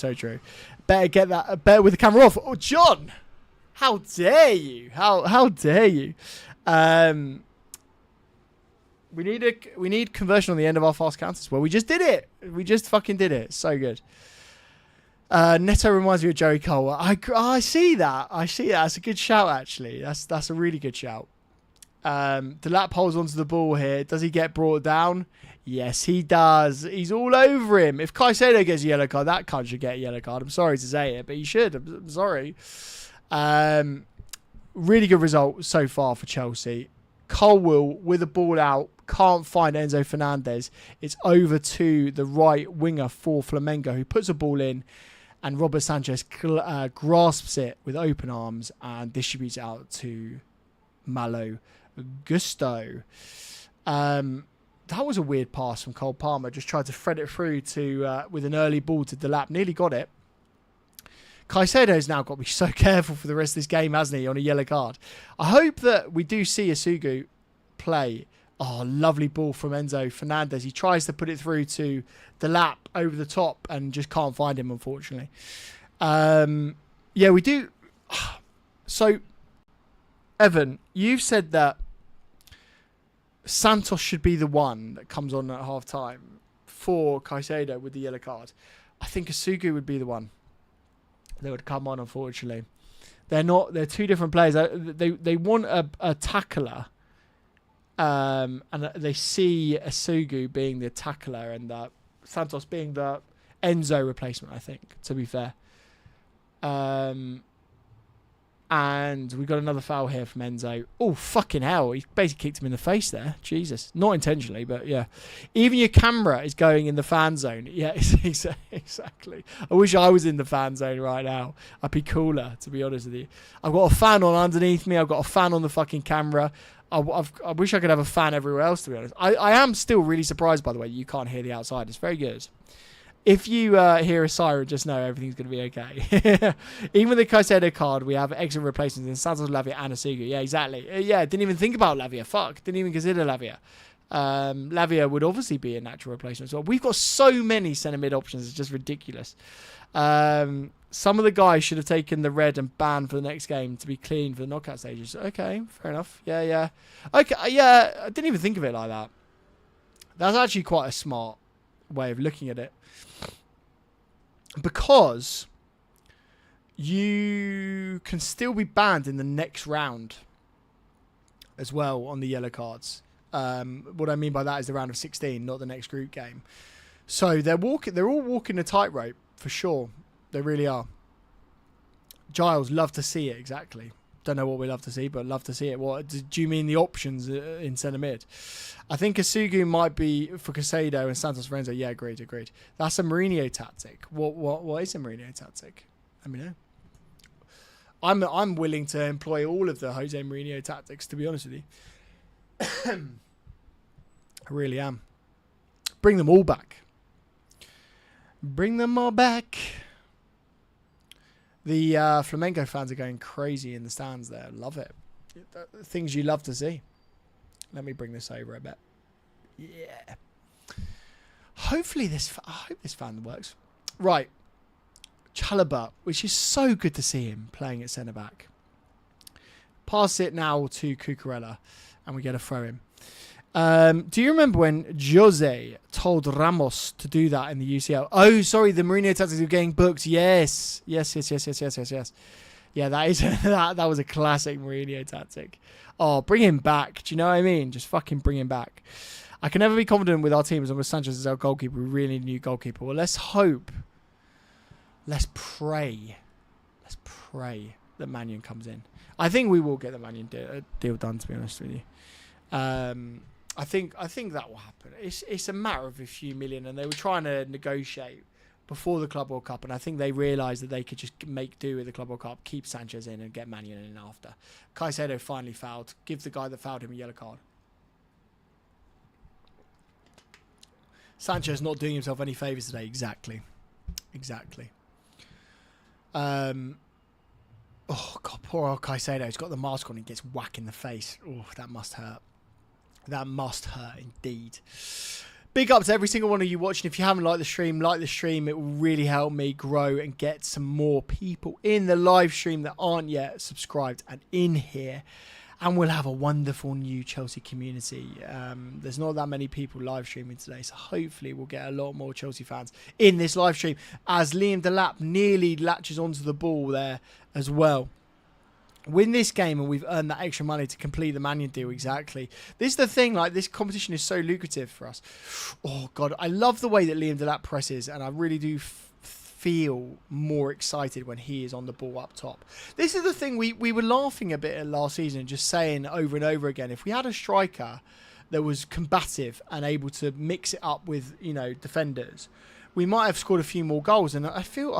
Better get that. Better with the camera off. Oh, John, how dare you? How dare you? We need conversion on the end of our fast counters. Well, we just did it. We just fucking did it. So good. Neto reminds me of Joey Cole. I see that. I see that. That's a good shout, actually. That's a really good shout. Delap holds onto the ball here. Does he get brought down? Yes, he does. He's all over him. If Caicedo gets a yellow card, that cunt should get a yellow card. I'm sorry to say it, but he should. I'm sorry. Really good result so far for Chelsea. Colwill with the ball out. Can't find Enzo Fernandez. It's over to the right winger for Flamengo, who puts a ball in, and Robert Sanchez grasps it with open arms and distributes it out to Malo Gusto. That was a weird pass from Cole Palmer. Just tried to thread it through to with an early ball to Delap. Nearly got it. Caicedo's now got to be so careful for the rest of this game, hasn't he, on a yellow card. I hope that we do see Asugu play. Oh, lovely ball from Enzo Fernandez. He tries to put it through to Delap over the top and just can't find him, unfortunately. Yeah, we do. So, Evan, you've said that Santos should be the one that comes on at half-time for Caicedo with the yellow card. I think Asugu would be the one that would come on, unfortunately. They're two different players. They want a tackler, and they see Asugu being the tackler and Santos being the Enzo replacement, I think, to be fair. And we got another foul here from Enzo. Oh, fucking hell. He basically kicked him in the face there. Jesus. Not intentionally, but yeah. Even your camera is going in the fan zone. Yeah, exactly. I wish I was in the fan zone right now. I'd be cooler, to be honest with you. I've got a fan on underneath me. I've got a fan on the fucking camera. I wish I could have a fan everywhere else, to be honest. I am still really surprised, by the way, you can't hear the outside. It's very good. If you hear a siren, just know everything's going to be okay. Even with the Caicedo card, we have excellent replacements in Santos, Lavia, and Asugu. Yeah, exactly. Yeah, didn't even think about Lavia. Fuck, didn't even consider Lavia. Lavia would obviously be a natural replacement as well. We've got so many centre mid options. It's just ridiculous. Some of the guys should have taken the red and banned for the next game to be clean for the knockout stages. Okay, fair enough. Yeah. Okay, yeah, I didn't even think of it like that. That's actually quite a smart way of looking at it. Because you can still be banned in the next round as well on the yellow cards. What I mean by that is the round of 16, not the next group game. So they're all walking a tightrope for sure. They really are. Giles, love to see it, exactly. Don't know what we love to see, but love to see it. What do you mean the options in centre mid? I think Asugu might be for Caicedo and Santos Renzo. Yeah, agreed. That's a Mourinho tactic. What is a Mourinho tactic? Let me know. I'm willing to employ all of the Jose Mourinho tactics, to be honest with you. I really am. Bring them all back. Bring them all back. The Flamengo fans are going crazy in the stands there. Love it. Things you love to see. Let me bring this over a bit. Yeah. Hopefully I hope this fan works. Right. Chalobah, which is so good to see him playing at centre-back. Pass it now to Cucurella, and we get a throw-in. Do you remember when Jose told Ramos to do that in the UCL? Oh, sorry, the Mourinho tactics of getting booked. Yes. Yeah, that was a classic Mourinho tactic. Oh, bring him back. Do you know what I mean? Just fucking bring him back. I can never be confident with our team as long as Sanchez is our goalkeeper. We really need a new goalkeeper. Well, let's hope. Let's pray. That Mannion comes in. I think we will get the Mannion deal done, to be honest with you. I think that will happen. It's a matter of a few million, and they were trying to negotiate before the Club World Cup, and I think they realised that they could just make do with the Club World Cup, keep Sanchez in, and get Mannion in after. Caicedo finally fouled. Give the guy that fouled him a yellow card. Sanchez not doing himself any favours today. Exactly. Oh God, poor old Caicedo. He's got the mask on. He gets whack in the face. Oh, that must hurt. That must hurt indeed. Big up to every single one of you watching. If you haven't liked the stream, like the stream. It will really help me grow and get some more people in the live stream that aren't yet subscribed and in here. And we'll have a wonderful new Chelsea community. There's not that many people live streaming today, so hopefully we'll get a lot more Chelsea fans in this live stream as Liam Delap nearly latches onto the ball there as well. Win this game and we've earned that extra money to complete the Man U deal. Exactly. This is the thing, like, this competition is so lucrative for us. Oh, God. I love the way that Liam Delap presses, and I really do feel more excited when he is on the ball up top. This is the thing, we were laughing a bit last season, just saying over and over again, if we had a striker that was combative and able to mix it up with, you know, defenders, we might have scored a few more goals. And I feel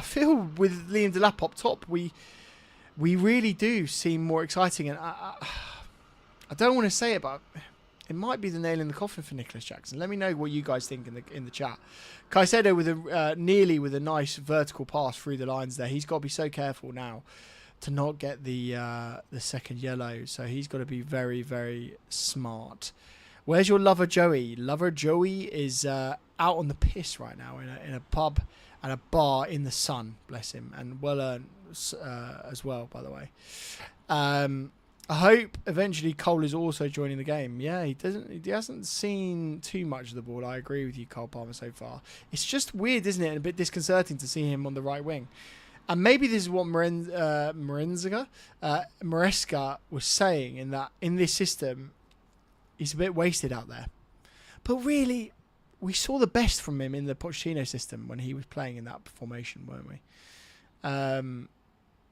with Liam Delap up top, we really do seem more exciting. And I don't want to say it, but it might be the nail in the coffin for Nicholas Jackson. Let me know what you guys think in the chat. Caicedo with nearly with a nice vertical pass through the lines there. He's got to be so careful now to not get the second yellow. So he's got to be very, very smart. Where's your lover Joey? Lover Joey is out on the piss right now in a pub and a bar in the sun. Bless him, and well earned as well, by the way. I hope eventually Cole is also joining the game. Yeah, he hasn't seen too much of the ball. I agree with you, Cole Palmer, so far. It's just weird, isn't it? And a bit disconcerting to see him on the right wing. And maybe this is what Maresca was saying, in that in this system, he's a bit wasted out there. But really, we saw the best from him in the Pochettino system when he was playing in that formation, weren't we?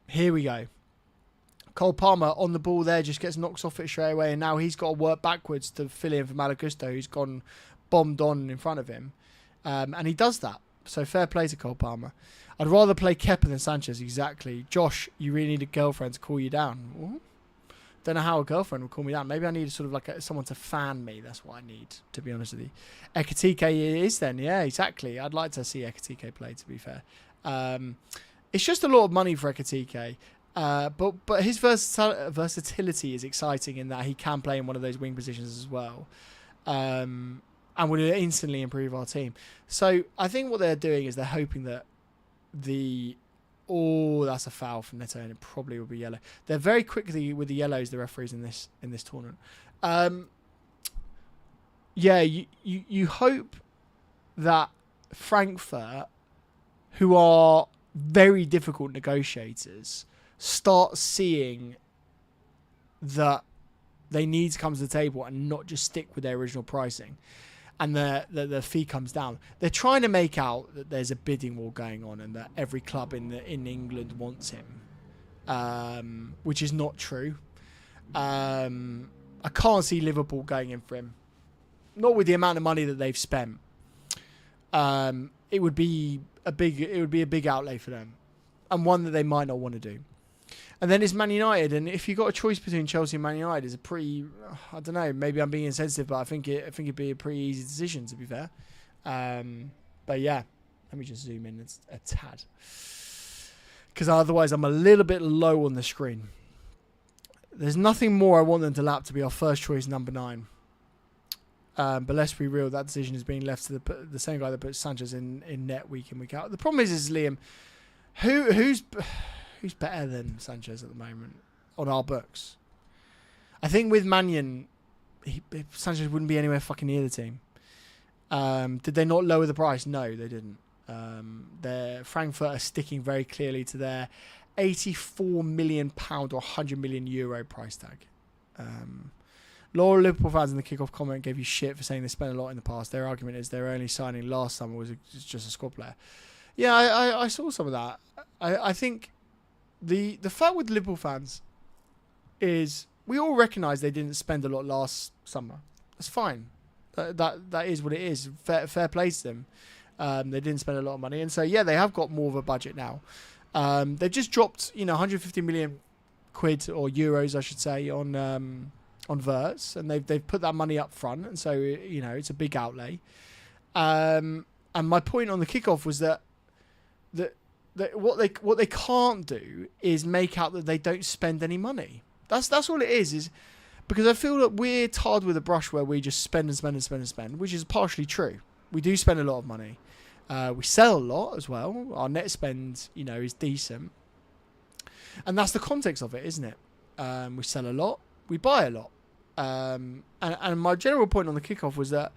Here we go. Cole Palmer on the ball there, just gets knocked off it straight away, and now he's got to work backwards to fill in for Malagusto, who's gone bombed on in front of him. And he does that. So fair play to Cole Palmer. I'd rather play Kepa than Sanchez, exactly. Josh, you really need a girlfriend to cool you down. Ooh. Don't know how a girlfriend will cool me down. Maybe I need sort of like someone to fan me. That's what I need, to be honest with you. Ekatike is then. Yeah, exactly. I'd like to see Ekatike play, to be fair. It's just a lot of money for Ekatike. But his versatility is exciting in that he can play in one of those wing positions as well. And would instantly improve our team. So I think what they're doing is they're hoping that that's a foul from Neto, and it probably will be yellow. They're very quickly with the yellows, the referees in this tournament. Yeah, you hope that Frankfurt, who are very difficult negotiators, start seeing that they need to come to the table and not just stick with their original pricing, and the fee comes down. They're trying to make out that there's a bidding war going on and that every club in England wants him, which is not true. I can't see Liverpool going in for him, not with the amount of money that they've spent. It would be a big outlay for them, and one that they might not want to do. And then it's Man United, and if you've got a choice between Chelsea and Man United, it's a pretty, I don't know, maybe I'm being insensitive, but I think it'd be a pretty easy decision, to be fair. But yeah, let me just zoom in a tad, because otherwise I'm a little bit low on the screen. There's nothing more I want than Delap to be our first choice number 9. But let's be real, that decision is being left to the same guy that puts Sanchez in net week in, week out. The problem is Liam, who's better than Sanchez at the moment on our books? I think with Mannion, Sanchez wouldn't be anywhere fucking near the team. Did they not lower the price? No, they didn't. Frankfurt are sticking very clearly to their £84 million or €100 million price tag. Laura Liverpool fans in the kickoff comment gave you shit for saying they spent a lot in the past. Their argument is their only signing last summer was just a squad player. Yeah, I saw some of that. I think the fact with Liverpool fans is we all recognise they didn't spend a lot last summer. That's fine. That is what it is. Fair play to them. They didn't spend a lot of money, and so yeah, they have got more of a budget now. They've just dropped 150 million quid or euros, I should say, on Verts, and they've put that money up front, and so it's a big outlay. And my point on the kickoff was that what they can't do is make out that they don't spend any money. That's all it is because I feel that we're tarred with a brush where we just spend and spend and spend and spend, which is partially true. We do spend a lot of money. We sell a lot as well. Our net spend, is decent, and that's the context of it, isn't it? We sell a lot. we buy a lot. And my general point on the kickoff was that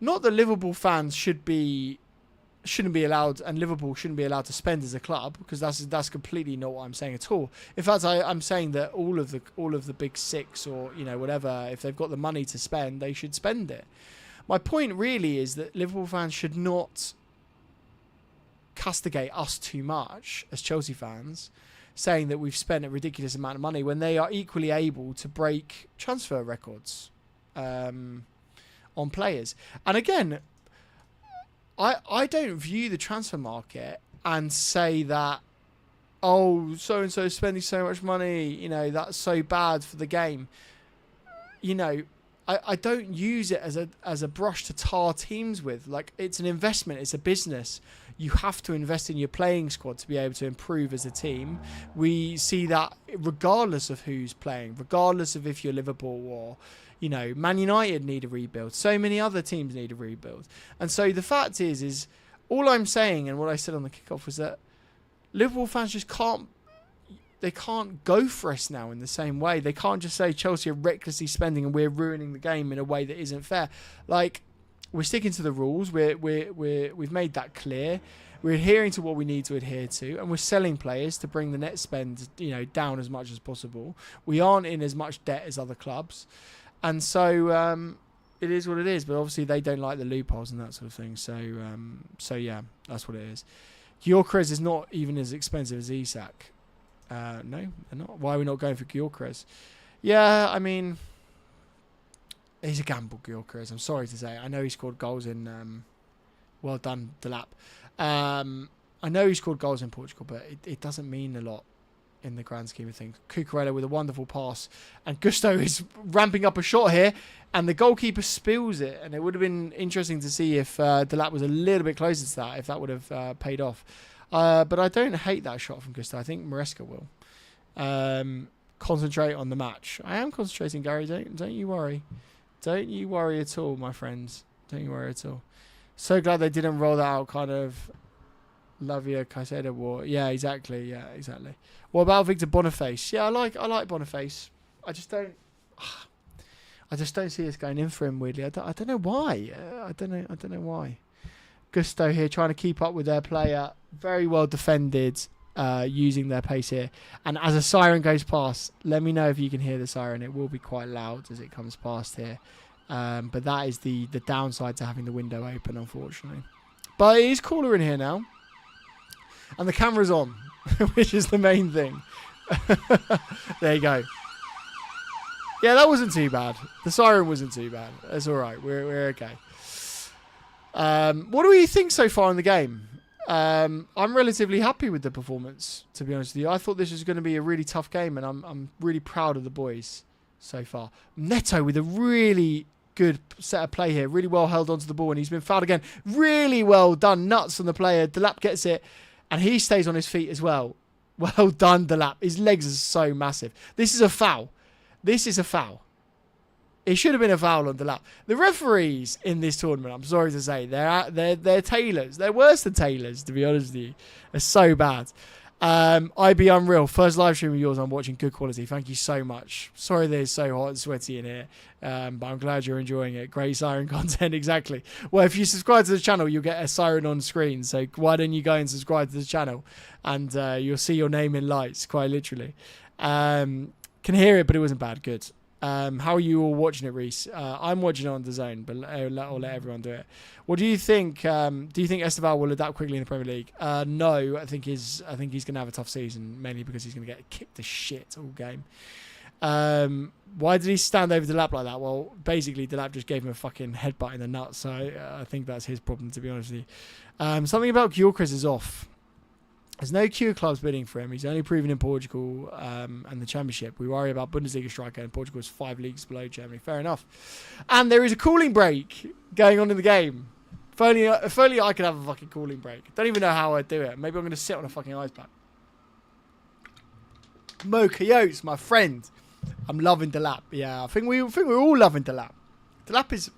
not that Liverpool fans shouldn't be allowed, and Liverpool shouldn't be allowed to spend as a club, because that's completely not what I'm saying at all. In fact, I'm saying that all of the big six, or whatever, if they've got the money to spend, they should spend it. My point really is that Liverpool fans should not castigate us too much as Chelsea fans, saying that we've spent a ridiculous amount of money when they are equally able to break transfer records on players. And again, I don't view the transfer market and say that, oh, so-and-so is spending so much money, that's so bad for the game. I don't use it as a brush to tar teams with. Like, it's an investment, it's a business. You have to invest in your playing squad to be able to improve as a team. We see that regardless of who's playing, regardless of if you're Liverpool or, Man United need a rebuild. So many other teams need a rebuild. And so the fact is all I'm saying, and what I said on the kickoff, was that Liverpool fans just can't go for us now in the same way. They can't just say Chelsea are recklessly spending and we're ruining the game in a way that isn't fair. Like, we're sticking to the rules. We've made that clear. We're adhering to what we need to adhere to, and we're selling players to bring the net spend, down as much as possible. We aren't in as much debt as other clubs, and so it is what it is. But obviously, they don't like the loopholes and that sort of thing. So yeah, that's what it is. Gyökeres is not even as expensive as Isak. No, they're not. Why are we not going for Gyökeres? Yeah, I mean, he's a gamble, Gyökeres. I'm sorry to say. I know he scored goals in. Well done, Delap. I know he scored goals in Portugal, but it doesn't mean a lot in the grand scheme of things. Cucurella with a wonderful pass, and Gusto is ramping up a shot here, and the goalkeeper spills it. And it would have been interesting to see if Delap was a little bit closer to that, if that would have paid off. But I don't hate that shot from Gusto. I think Maresca will. Concentrate on the match. I am concentrating, Gary. Don't you worry. Don't you worry at all, my friends. Don't you worry at all. So glad they didn't roll that out kind of Lavia Caicedo war. Yeah, exactly. Yeah, exactly. What about Victor Boniface? Yeah, I like Boniface. I just don't see us going in for him, weirdly. I don't know why. I don't know why. Gusto here trying to keep up with their player. Very well defended, using their pace here. And as a siren goes past, let me know if you can hear the siren. It will be quite loud as it comes past here. But that is the downside to having the window open, unfortunately. But it is cooler in here now. And the camera's on, which is the main thing. There you go. Yeah, that wasn't too bad. The siren wasn't too bad. That's all right. We're okay. What do we think so far in the game? I'm relatively happy with the performance, to be honest with you. I thought this was going to be a really tough game, and I'm really proud of the boys so far. Neto with a really good set of play here. Really well held onto the ball, and he's been fouled again. Really well done. Nuts on the player. Delap gets it, and he stays on his feet as well. Well done, Delap. His legs are so massive. This is a foul. This is a foul. It should have been a foul on Delap. The referees in this tournament, I'm sorry to say, they're tailors. They're worse than tailors, to be honest with you. They're so bad. IB Unreal, first live stream of yours I'm watching, good quality. Thank you so much. Sorry that it's so hot and sweaty in here, but I'm glad you're enjoying it. Great siren content, exactly. Well, if you subscribe to the channel, you'll get a siren on screen. So why don't you go and subscribe to the channel, and you'll see your name in lights, quite literally. Can hear it, but it wasn't bad. Good. How are you all watching it, Reese? I'm watching it on DAZN, but I'll let everyone do it. What do you think? Do you think Esteval will adapt quickly in the Premier League? No, I think he's going to have a tough season, mainly because he's going to get kicked to shit all game. Why did he stand over Delap like that? Well, basically, Delap just gave him a fucking headbutt in the nuts, so I think that's his problem, to be honest with you. Something about Gyökeres is off. There's no Q clubs bidding for him. He's only proven in Portugal and the Championship. We worry about Bundesliga striker, and Portugal is 5 leagues below Germany. Fair enough. And there is a cooling break going on in the game. If only I could have a fucking cooling break. Don't even know how I'd do it. Maybe I'm going to sit on a fucking ice pack. Mo Coyotes, my friend. I'm loving Delap. Yeah, I think we're all loving Delap. Delap is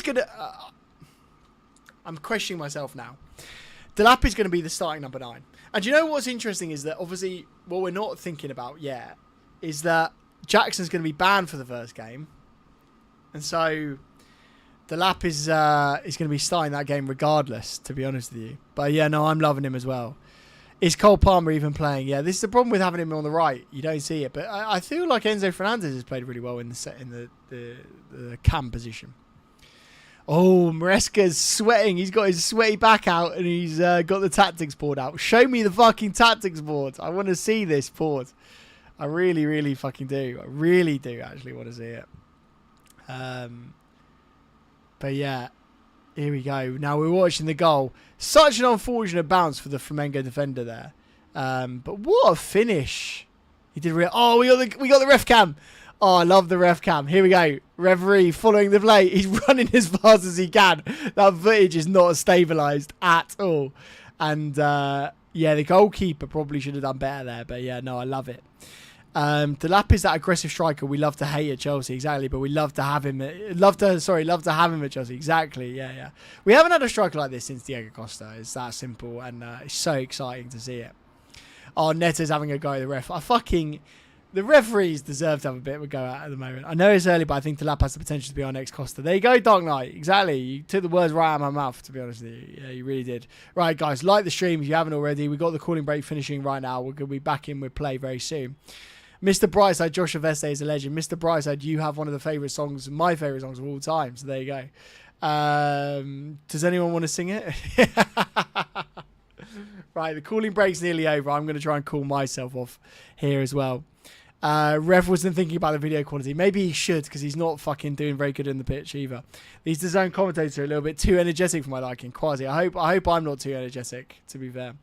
going to... I'm questioning myself now. Delap is going to be the starting number 9. And you know what's interesting is that obviously what we're not thinking about yet is that Jackson's going to be banned for the first game. And so the Lap is going to be starting that game regardless, to be honest with you. But yeah, no, I'm loving him as well. Is Cole Palmer even playing? Yeah, this is the problem with having him on the right. You don't see it. But I feel like Enzo Fernandez has played really well in the cam position. Oh, Maresca's sweating. He's got his sweaty back out and he's got the tactics board out. Show me the fucking tactics board. I want to see this board. I really, really fucking do. I really do actually want to see it. But yeah, here we go. Now we're watching the goal. Such an unfortunate bounce for the Flamengo defender there. But what a finish. He did oh, we got the ref cam. Oh, I love the ref cam. Here we go. Referee following the play. He's running as fast as he can. That footage is not stabilised at all. And yeah, the goalkeeper probably should have done better there. But yeah, no, I love it. Delap is that aggressive striker we love to hate at Chelsea, exactly, but we love to have him. Love to have him at Chelsea, exactly. Yeah. We haven't had a striker like this since Diego Costa. It's that simple, and it's so exciting to see it. Oh, Neto's having a go at the ref. The referees deserve to have a bit of a go at the moment. I know it's early, but I think Delap has the potential to be our next Costa. There you go, Dark Knight. Exactly. You took the words right out of my mouth, to be honest with you. Yeah, you really did. Right, guys, like the stream if you haven't already. We've got the calling break finishing right now. We're going to be back in with play very soon. Mr. Brightside, Josh Aveste is a legend. Mr. Brightside, you have one of the favourite songs, my favourite songs of all time. So there you go. Does anyone want to sing it? Right, the calling break's nearly over. I'm going to try and call myself off here as well. Rev wasn't thinking about the video quality. Maybe he should, because he's not fucking doing very good in the pitch either. These DAZN commentators are a little bit too energetic for my liking. Quasi, I hope I'm not too energetic, to be fair.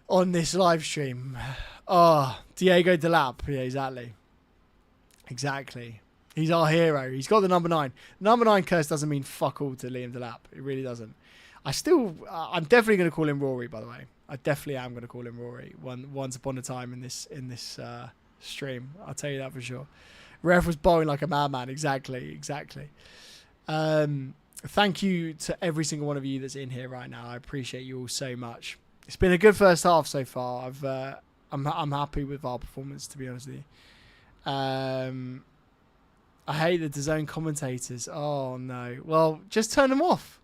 On this live stream. Oh, Diego Delap. Yeah, exactly. He's our hero. He's got the number 9. Number 9 curse doesn't mean fuck all to Liam Delap. It really doesn't. I'm definitely going to call him Rory, by the way. I definitely am going to call him Rory once upon a time in this stream. I'll tell you that for sure. Ref was bowling like a madman. Exactly. Thank you to every single one of you that's in here right now. I appreciate you all so much. It's been a good first half so far. I'm happy with our performance, to be honest with you. I hate the DAZN commentators. Oh no. Well, just turn them off.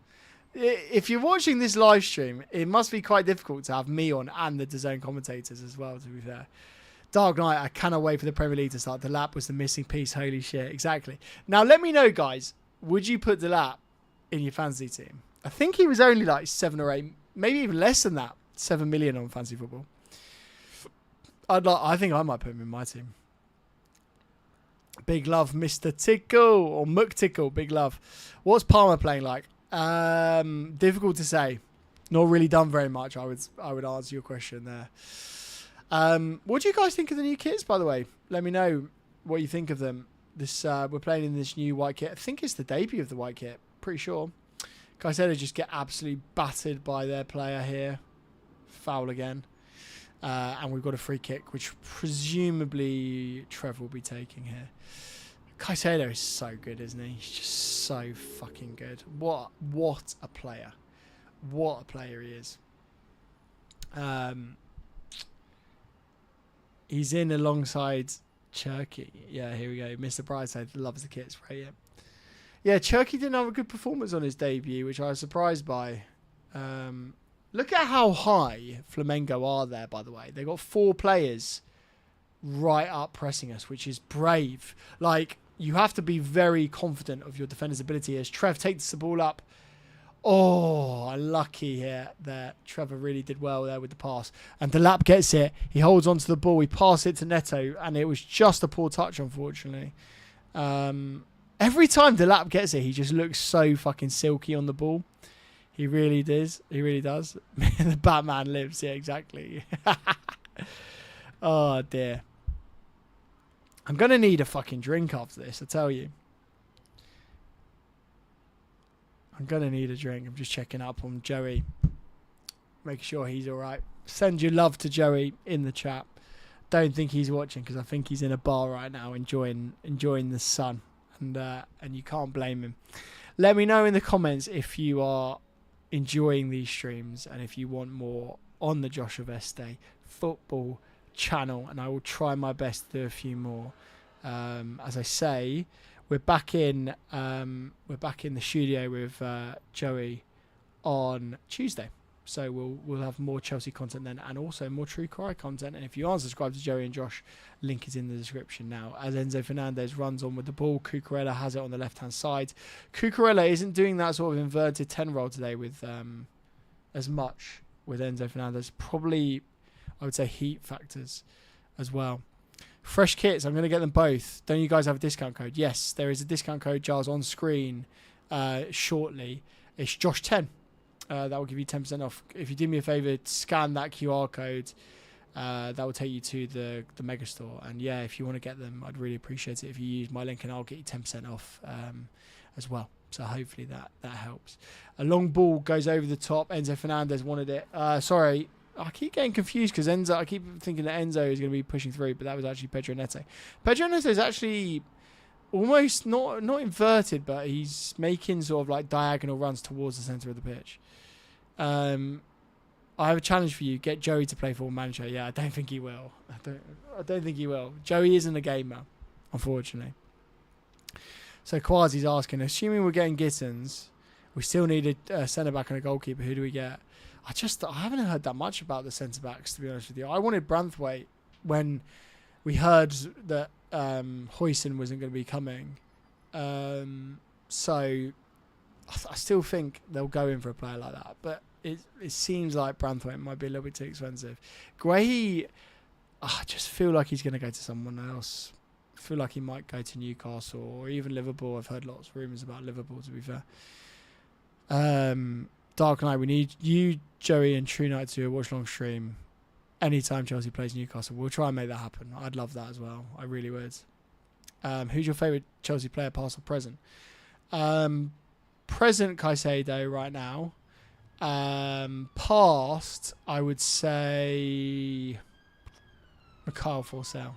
If you're watching this live stream, it must be quite difficult to have me on and the DAZN commentators as well, to be fair. Dark Knight, I cannot wait for the Premier League to start. Delap was the missing piece. Holy shit. Exactly. Now, let me know, guys. Would you put Delap in your fantasy team? I think he was only like 7 or 8, maybe even less than that. 7 million on fantasy football. I think I might put him in my team. Big love, Mr. Tickle or Muck Tickle. Big love. What's Palmer playing like? Difficult to say. Not really done very much. I would answer your question there. What do you guys think of the new kits, by the way? Let me know what you think of them. We're playing in this new white kit. I think it's the debut of the white kit. Pretty sure. Caicedo just get absolutely battered by their player here. Foul again. And we've got a free kick, which presumably Trev will be taking here. Caicedo is so good, isn't he? He's just so fucking good. What a player. What a player he is. He's in alongside Cherky. Yeah, here we go. Mr. Brightside loves the kits, right? Yeah, Cherky didn't have a good performance on his debut, which I was surprised by. Look at how high Flamengo are there, by the way. They got 4 players right up pressing us, which is brave. Like, you have to be very confident of your defender's ability as Trev takes the ball up. Oh, unlucky here. There, Trevor really did well there with the pass. And Delap gets it. He holds onto the ball. We pass it to Neto, and it was just a poor touch, unfortunately. Every time Delap gets it, he just looks so fucking silky on the ball. He really does. He really does. The Batman lives. Yeah, exactly. Oh, dear. I'm going to need a fucking drink after this, I tell you. I'm going to need a drink. I'm just checking up on Joey. Make sure he's all right. Send your love to Joey in the chat. Don't think he's watching because I think he's in a bar right now enjoying the sun. And you can't blame him. Let me know in the comments if you are enjoying these streams and if you want more on the Josh of Este football channel, and I will try my best to do a few more. As I say, we're back in the studio with Joey on Tuesday. So we'll have more Chelsea content then, and also more True Cry content. And if you aren't subscribed to Joey and Josh, link is in the description now. As Enzo Fernandez runs on with the ball, Cucurella has it on the left-hand side. Cucurella isn't doing that sort of inverted 10 roll today with as much with Enzo Fernandez. Probably, I would say, heat factors as well. Fresh kits, I'm going to get them both. Don't you guys have a discount code? Yes, there is a discount code, Giles, on screen shortly. It's Josh10. That will give you 10% off. If you do me a favour, scan that QR code. That will take you to the mega store. And yeah, if you want to get them, I'd really appreciate it if you use my link, and I'll get you 10% off as well. So hopefully that helps. A long ball goes over the top. Enzo Fernandez wanted it. Sorry, I keep getting confused because I keep thinking that Enzo is going to be pushing through, but that was actually Pedro Neto. Pedro Neto is actually almost not inverted, but he's making sort of like diagonal runs towards the centre of the pitch. I have a challenge for you. Get Joey to play Football Manager. Yeah, I don't think he will. I don't think he will. Joey isn't a gamer, unfortunately. So Quasi's asking, assuming we're getting Gittins, we still need a centre-back and a goalkeeper. Who do we get? I haven't heard that much about the centre-backs, to be honest with you. I wanted Branthwaite when we heard that Huijsen wasn't going to be coming. So I still think they'll go in for a player like that, but it seems like Branthwaite might be a little bit too expensive. Gray, I just feel like he's going to go to someone else. I feel like he might go to Newcastle or even Liverpool. I've heard lots of rumours about Liverpool, to be fair. Dark Knight, we need you, Joey, and True Knight to do a watch long stream anytime Chelsea plays Newcastle. We'll try and make that happen. I'd love that as well. I really would. Who's your favourite Chelsea player, past or present? Present Caicedo right now. Past, I would say Mikhail Forsell.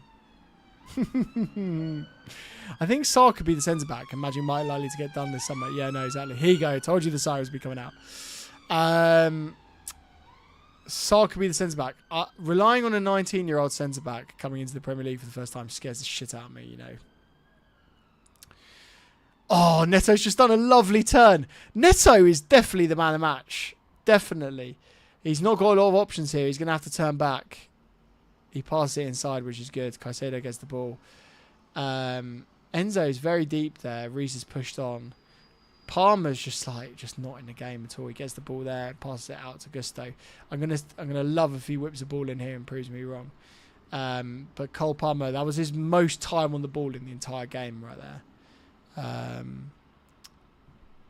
I think Sarr could be the centre back. Imagine Mike likely to get done this summer. Yeah, no, exactly. Here you go. Told you the Sarr would be coming out. Sarr could be the centre back. Relying on a 19-year-old centre back coming into the Premier League for the first time scares the shit out of me, you know. Oh, Neto's just done a lovely turn. Neto is definitely the man of the match. Definitely. He's not got a lot of options here. He's going to have to turn back. He passed it inside, which is good. Caicedo gets the ball. Enzo's very deep there. Reese is pushed on. Palmer's just not in the game at all. He gets the ball there, passes it out to Gusto. I'm gonna love if he whips the ball in here and proves me wrong. But Cole Palmer, that was his most time on the ball in the entire game right there.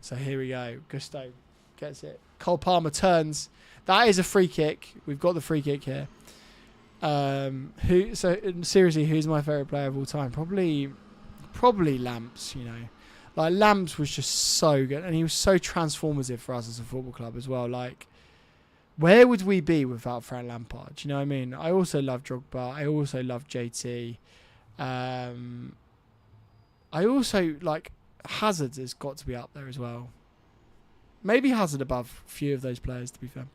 So here we go. Gusto gets it. Cole Palmer turns. That is a free kick. We've got the free kick here. Seriously, who's my favourite player of all time? Probably Lamps, you know. Like, Lamps was just so good, and he was so transformative for us as a football club as well. Like, where would we be without Frank Lampard? Do you know what I mean? I also love Drogba. I also love JT. I also, like, Hazard has got to be up there as well. Maybe Hazard above a few of those players, to be fair.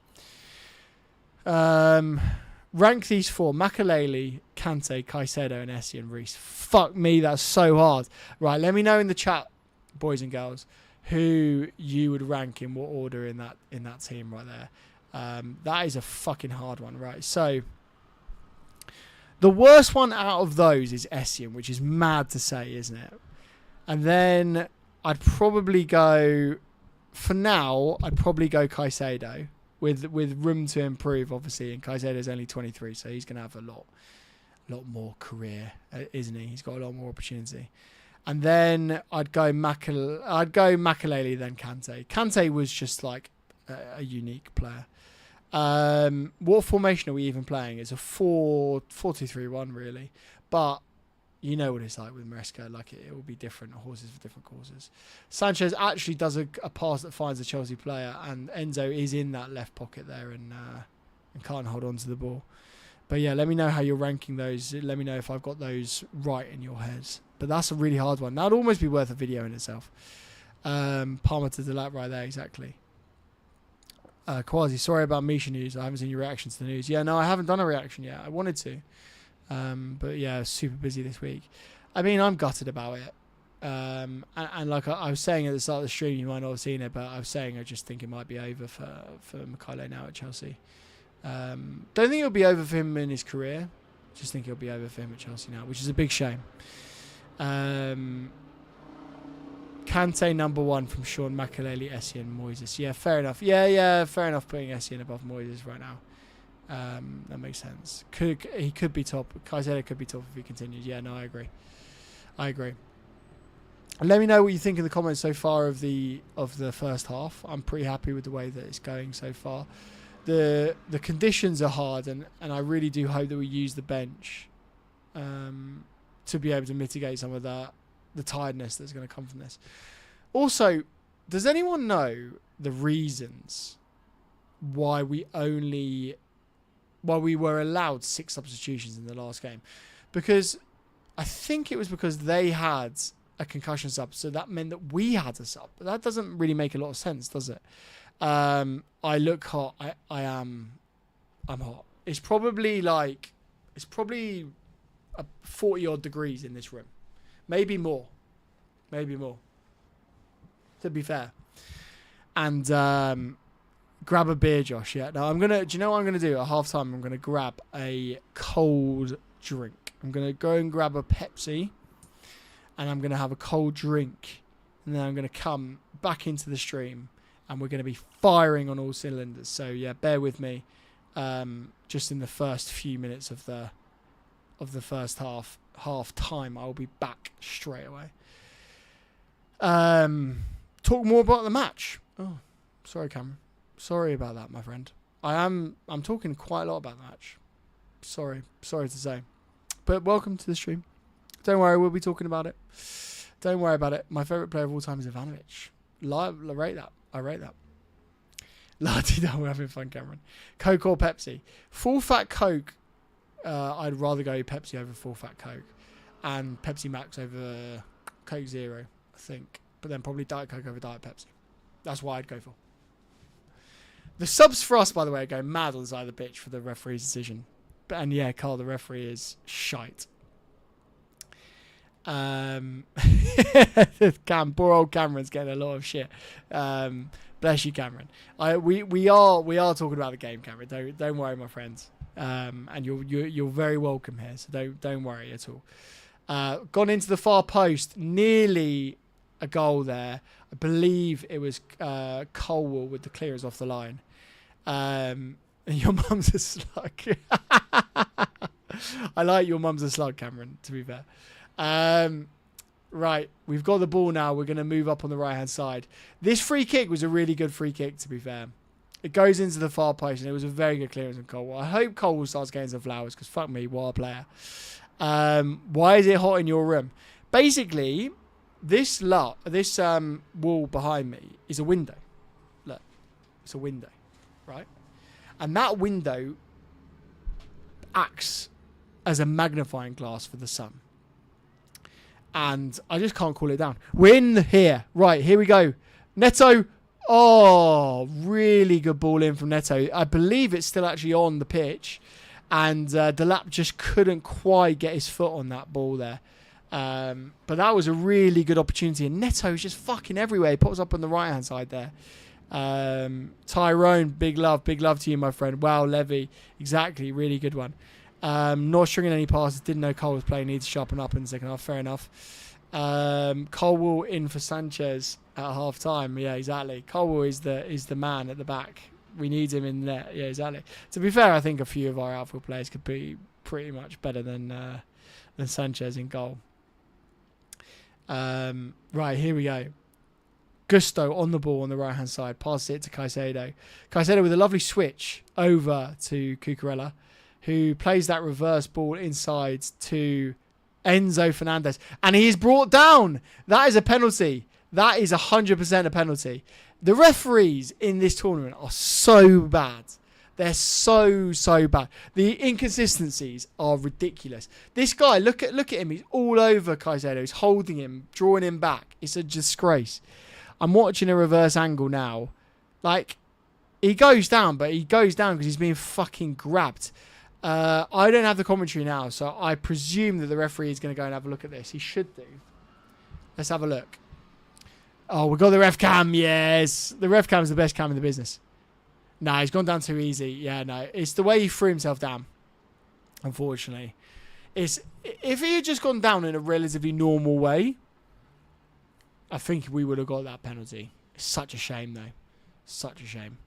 Rank these four: Makaleli, Kante, Caicedo, and Essie and Reese. Fuck me, that's so hard. Right, let me know in the chat, boys and girls, who you would rank in what order in that team right there. That is a fucking hard one, right? So the worst one out of those is Essien, which is mad to say, isn't it? And then I'd probably go, for now, Caicedo. With room to improve, obviously, and Caicedo's only 23, so he's going to have a lot more career, isn't he? He's got a lot more opportunity. And then I'd go Makaleli, then Kante. Kante was just like a unique player. What formation are we even playing? It's a 4-2-3-1, really. But you know what it's like with Maresca. Like, it will be different. Horses for different courses. Sanchez actually does a pass that finds a Chelsea player, and Enzo is in that left pocket there and can't hold on to the ball. But yeah, let me know how you're ranking those. Let me know if I've got those right in your heads. But that's a really hard one. That would almost be worth a video in itself. Palmer to the lap right there, exactly. Quasi, sorry about Misha news. I haven't seen your reaction to the news. Yeah, no, I haven't done a reaction yet. I wanted to. But yeah, super busy this week. I mean, I'm gutted about it. And like I was saying at the start of the stream, you might not have seen it, but I was saying I just think it might be over for Mikhailo now at Chelsea. Don't think it'll be over for him in his career. Just think it'll be over for him at Chelsea now, which is a big shame. Kante number 1 from Sean, Makaleli, Essien, Moises. Yeah, fair enough. Yeah, fair enough putting Essien above Moises right now. That makes sense. He could be top. Caicedo could be top if he continued. Yeah, no, I agree. And let me know what you think in the comments so far of the first half. I'm pretty happy with the way that it's going so far. The conditions are hard, and I really do hope that we use the bench to be able to mitigate some of the tiredness that's going to come from this. Also, does anyone know the reasons why we were allowed 6 substitutions in the last game? Because I think it was because they had a concussion sub, so that meant that we had a sub. But that doesn't really make a lot of sense, does it? I look hot. I'm hot. It's probably 40 odd degrees in this room. Maybe more. To be fair. And grab a beer, Josh. Yeah. Now do you know what I'm gonna do at half time? I'm gonna grab a cold drink. I'm gonna go and grab a Pepsi, and I'm gonna have a cold drink, and then I'm gonna come back into the stream, and we're gonna be firing on all cylinders. So yeah, bear with me. Just in the first few minutes of the first half time, I'll be back straight away. Talk more about the match. Oh, sorry, Cameron. Sorry about that, my friend. I'm talking quite a lot about the match. Sorry to say. But welcome to the stream. Don't worry, we'll be talking about it. Don't worry about it. My favourite player of all time is Ivanovic. I rate that. La-di-da, we're having fun, Cameron. Coke or Pepsi? Full fat Coke. I'd rather go Pepsi over full fat Coke. And Pepsi Max over Coke Zero, I think. But then probably Diet Coke over Diet Pepsi. That's what I'd go for. The subs for us, by the way, are going mad on the side of the pitch for the referee's decision. And yeah, Carl, the referee is shite. Poor old Cameron's getting a lot of shit. Bless you, Cameron. We are talking about the game, Cameron. Don't worry, my friends. And you're very welcome here. So don't worry at all. Gone into the far post, nearly a goal there. I believe it was Colwell with the clearance off the line. Your mum's a slug. I like your mum's a slug, Cameron, to be fair. Right, we've got the ball now. We're going to move up on the right-hand side. This free kick was a really good free kick, to be fair. It goes into the far post, and it was a very good clearance from Colwell. I hope Colwell starts getting some flowers, because fuck me, what a player. Why is it hot in your room? Basically, this wall behind me is a window. Look, it's a window, right? And that window acts as a magnifying glass for the sun. And I just can't cool it down. We're in here. Right, here we go. Neto. Oh, really good ball in from Neto. I believe it's still actually on the pitch. And Delap just couldn't quite get his foot on that ball there. But that was a really good opportunity. And Neto's just fucking everywhere. He pops up on the right-hand side there. Tyrone, big love to you, my friend. Wow, Levy. Exactly, really good one. Not stringing any passes. Didn't know Cole was playing. Needs to sharpen up in the second half. Fair enough. Colwell in for Sanchez at half time. Yeah, exactly. Colwell is the man at the back. We need him in there. Yeah, exactly. To be fair, I think a few of our outfield players could be pretty much better than Sanchez in goal. Right, here we go. Gusto on the ball on the right hand side. Passes it to Caicedo. Caicedo with a lovely switch over to Cucurella, who plays that reverse ball inside to Enzo Fernandez. And he is brought down. That is a penalty. That is 100% a penalty. The referees in this tournament are so bad. They're so bad. The inconsistencies are ridiculous. This guy, look at him. He's all over Caicedo. He's holding him, drawing him back. It's a disgrace. I'm watching a reverse angle now. Like, He goes down, but he goes down because he's being fucking grabbed. I don't have the commentary now, so I presume that the referee is going to go and have a look at this. He should do. Let's have a look. Oh, we got the ref cam. Yes. The ref cam is the best cam in the business. No, he's gone down too easy. Yeah, no. It's the way he threw himself down, unfortunately. If he had just gone down in a relatively normal way, I think we would have got that penalty. It's such a shame, though. Such a shame.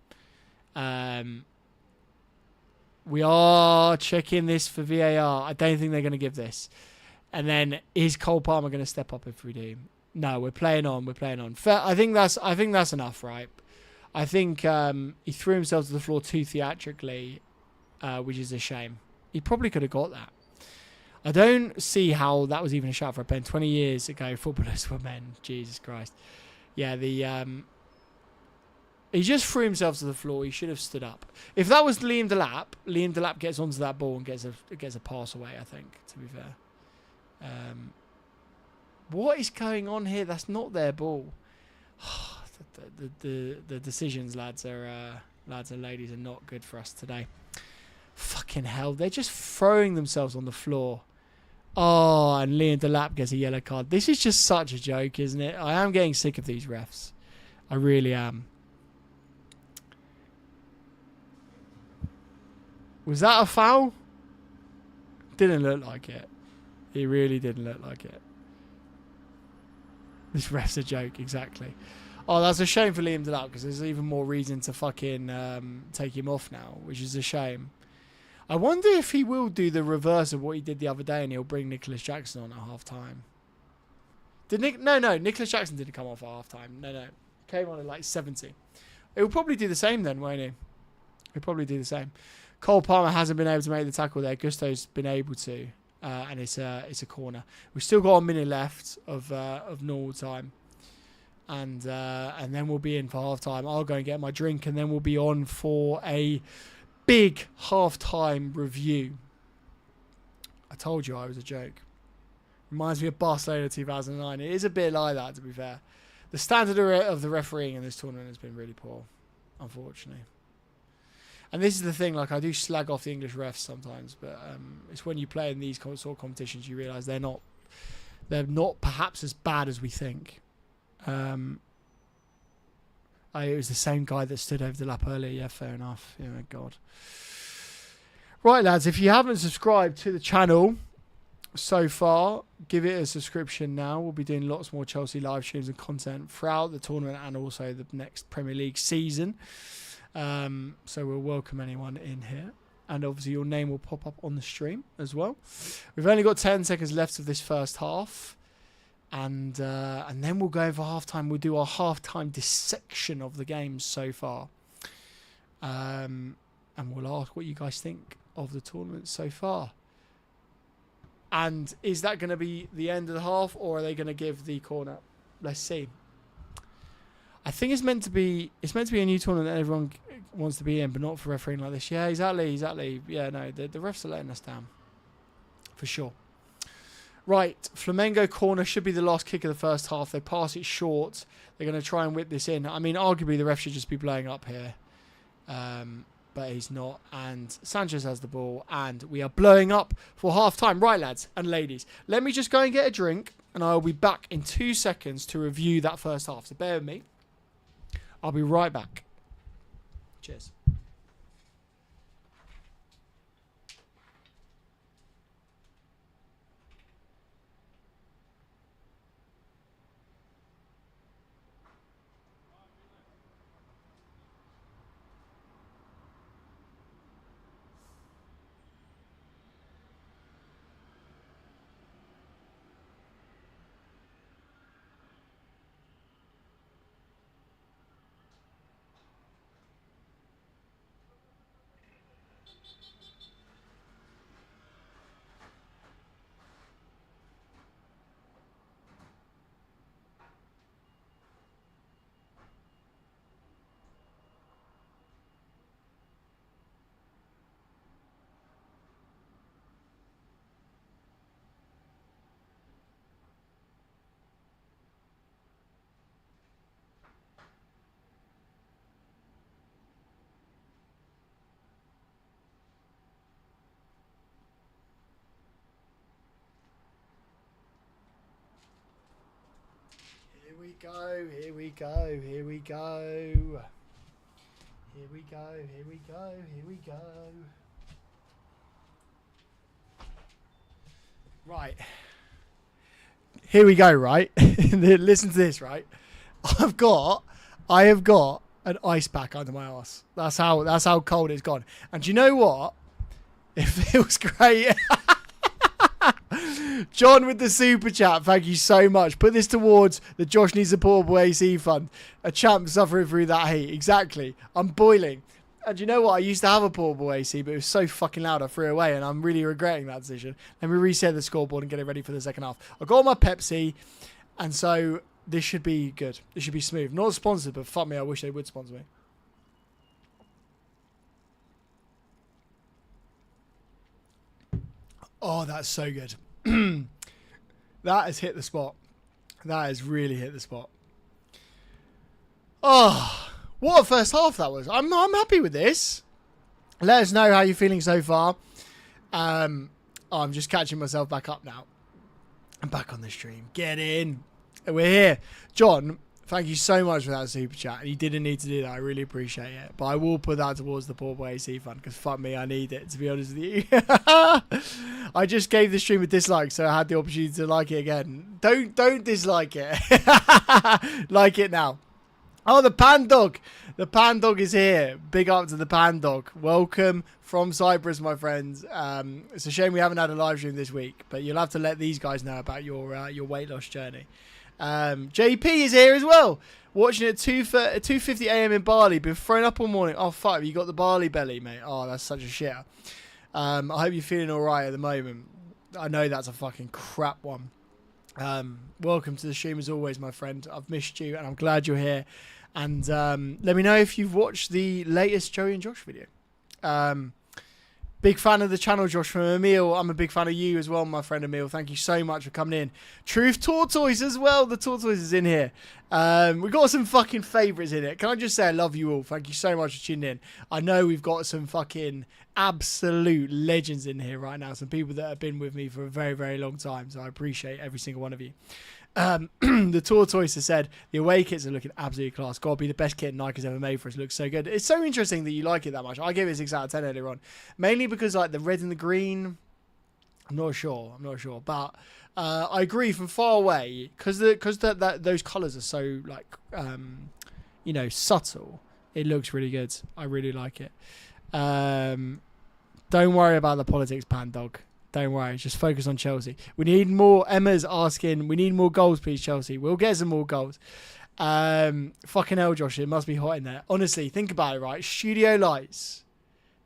We are checking this for VAR. I don't think they're going to give this. And then is Cole Palmer going to step up if we do? No, we're playing on. We're playing on. I think that's enough, right? I think he threw himself to the floor too theatrically, which is a shame. He probably could have got that. I don't see how that was even a shot for a pen. 20 years ago, footballers were men. Jesus Christ. Yeah, he just threw himself to the floor. He should have stood up. If that was Liam Delap gets onto that ball and gets a pass away, I think, to be fair. What is going on here? That's not their ball. The decisions, lads and ladies, are not good for us today. Fucking hell. They're just throwing themselves on the floor. Oh, and Liam Delap gets a yellow card. This is just such a joke, isn't it? I am getting sick of these refs. I really am. Was that a foul? Didn't look like it. It really didn't look like it. This ref's a joke, exactly. Oh, that's a shame for Liam Delap because there's even more reason to fucking take him off now, which is a shame. I wonder if he will do the reverse of what he did the other day and he'll bring Nicholas Jackson on at half-time. No, Nicholas Jackson didn't come off at half-time. No. Came on at like 70. He'll probably do the same then, won't he? He'll probably do the same. Cole Palmer hasn't been able to make the tackle there. Gusto's been able to. And it's a corner. We've still got a minute left of normal time. And then we'll be in for half-time. I'll go and get my drink and then we'll be on for a big half-time review. I told you I was a joke. Reminds me of Barcelona 2009. It is a bit like that, to be fair. The standard of the refereeing in this tournament has been really poor, unfortunately. And this is the thing, like I do slag off the English refs sometimes, but it's when you play in these sort of competitions you realise they're not perhaps as bad as we think. It was the same guy that stood over the lap earlier. Yeah, fair enough. Yeah, God. Right, lads, if you haven't subscribed to the channel so far, give it a subscription now. We'll be doing lots more Chelsea live streams and content throughout the tournament and also the next Premier League season. So we'll welcome anyone in here. And obviously your name will pop up on the stream as well. We've only got 10 seconds left of this first half. And then we'll go for half-time. We'll do our half-time dissection of the games so far. And we'll ask what you guys think of the tournament so far. And is that going to be the end of the half or are they going to give the corner? Let's see. I think it's meant to be a new tournament that everyone wants to be in, but not for refereeing like this. Yeah, exactly. Yeah, no, the refs are letting us down. For sure. Right, Flamengo corner should be the last kick of the first half. They pass it short. They're going to try and whip this in. I mean, arguably the ref should just be blowing up here. But he's not. And Sanchez has the ball. And we are blowing up for half-time. Right, lads and ladies. Let me just go and get a drink. And I'll be back in 2 seconds to review that first half. So bear with me. I'll be right back. Cheers. go. Here we go. Here we go. Here we go. Here we go. Here we go. Right. Here we go, right? Listen to this, right? I have got an ice pack under my ass. That's how cold it's gone. And do you know what? It feels great. John with the super chat, thank you so much. Put this towards the Josh Needs a Portable AC fund. A champ suffering through that heat. Exactly. I'm boiling. And you know what? I used to have a portable AC, but it was so fucking loud I threw it away, and I'm really regretting that decision. Let me reset the scoreboard and get it ready for the second half. I got my Pepsi, and so this should be good. This should be smooth. Not sponsored, but fuck me, I wish they would sponsor me. Oh, that's so good. That has hit the spot. That has really hit the spot. Oh, what a first half that was. I'm happy with this. Let us know how you're feeling so far. I'm just catching myself back up now. I'm back on the stream. Get in. We're here. John, thank you so much for that super chat. You didn't need to do that. I really appreciate it. But I will put that towards the portable AC fund because fuck me, I need it, to be honest with you. I just gave the stream a dislike, so I had the opportunity to like it again. Don't dislike it. Like it now. Oh, the Pan Dog. The Pan Dog is here. Big up to the Pan Dog. Welcome from Cyprus, my friends. It's a shame we haven't had a live stream this week, but you'll have to let these guys know about your weight loss journey. JP is here as well. Watching at 2:50 a.m. in Bali. Been thrown up all morning. Oh, fuck. You got the Bali belly, mate. Oh, that's such a shitter. I hope you're feeling all right at the moment. I know that's a fucking crap one. Welcome to the stream as always, my friend. I've missed you, and I'm glad you're here. And let me know if you've watched the latest Joey and Josh video. Big fan of the channel, Josh, from Emil. I'm a big fan of you as well, my friend Emil. Thank you so much for coming in. Truth Tortoise as well. The Tortoise is in here. We've got some fucking favourites in it. Can I just say I love you all? Thank you so much for tuning in. I know we've got some fucking absolute legends in here right now. Some people that have been with me for a very, very long time. So I appreciate every single one of you. The Tortoise has said the away kits are looking absolutely class. Gotta be the best kit Nike's ever made for us. Looks so good. It's so interesting that you like it that much. I gave it a 6 out of 10 earlier on, mainly because like the red and the green. I'm not sure, but I agree from far away because those colours are so like subtle. It looks really good. I really like it. Don't worry about the politics, Pan Dog. Don't worry, just focus on Chelsea. We need more. Emma's asking, we need more goals, please, Chelsea. We'll get some more goals. Fucking hell, Josh, it must be hot in there. Honestly, think about it, right? Studio lights,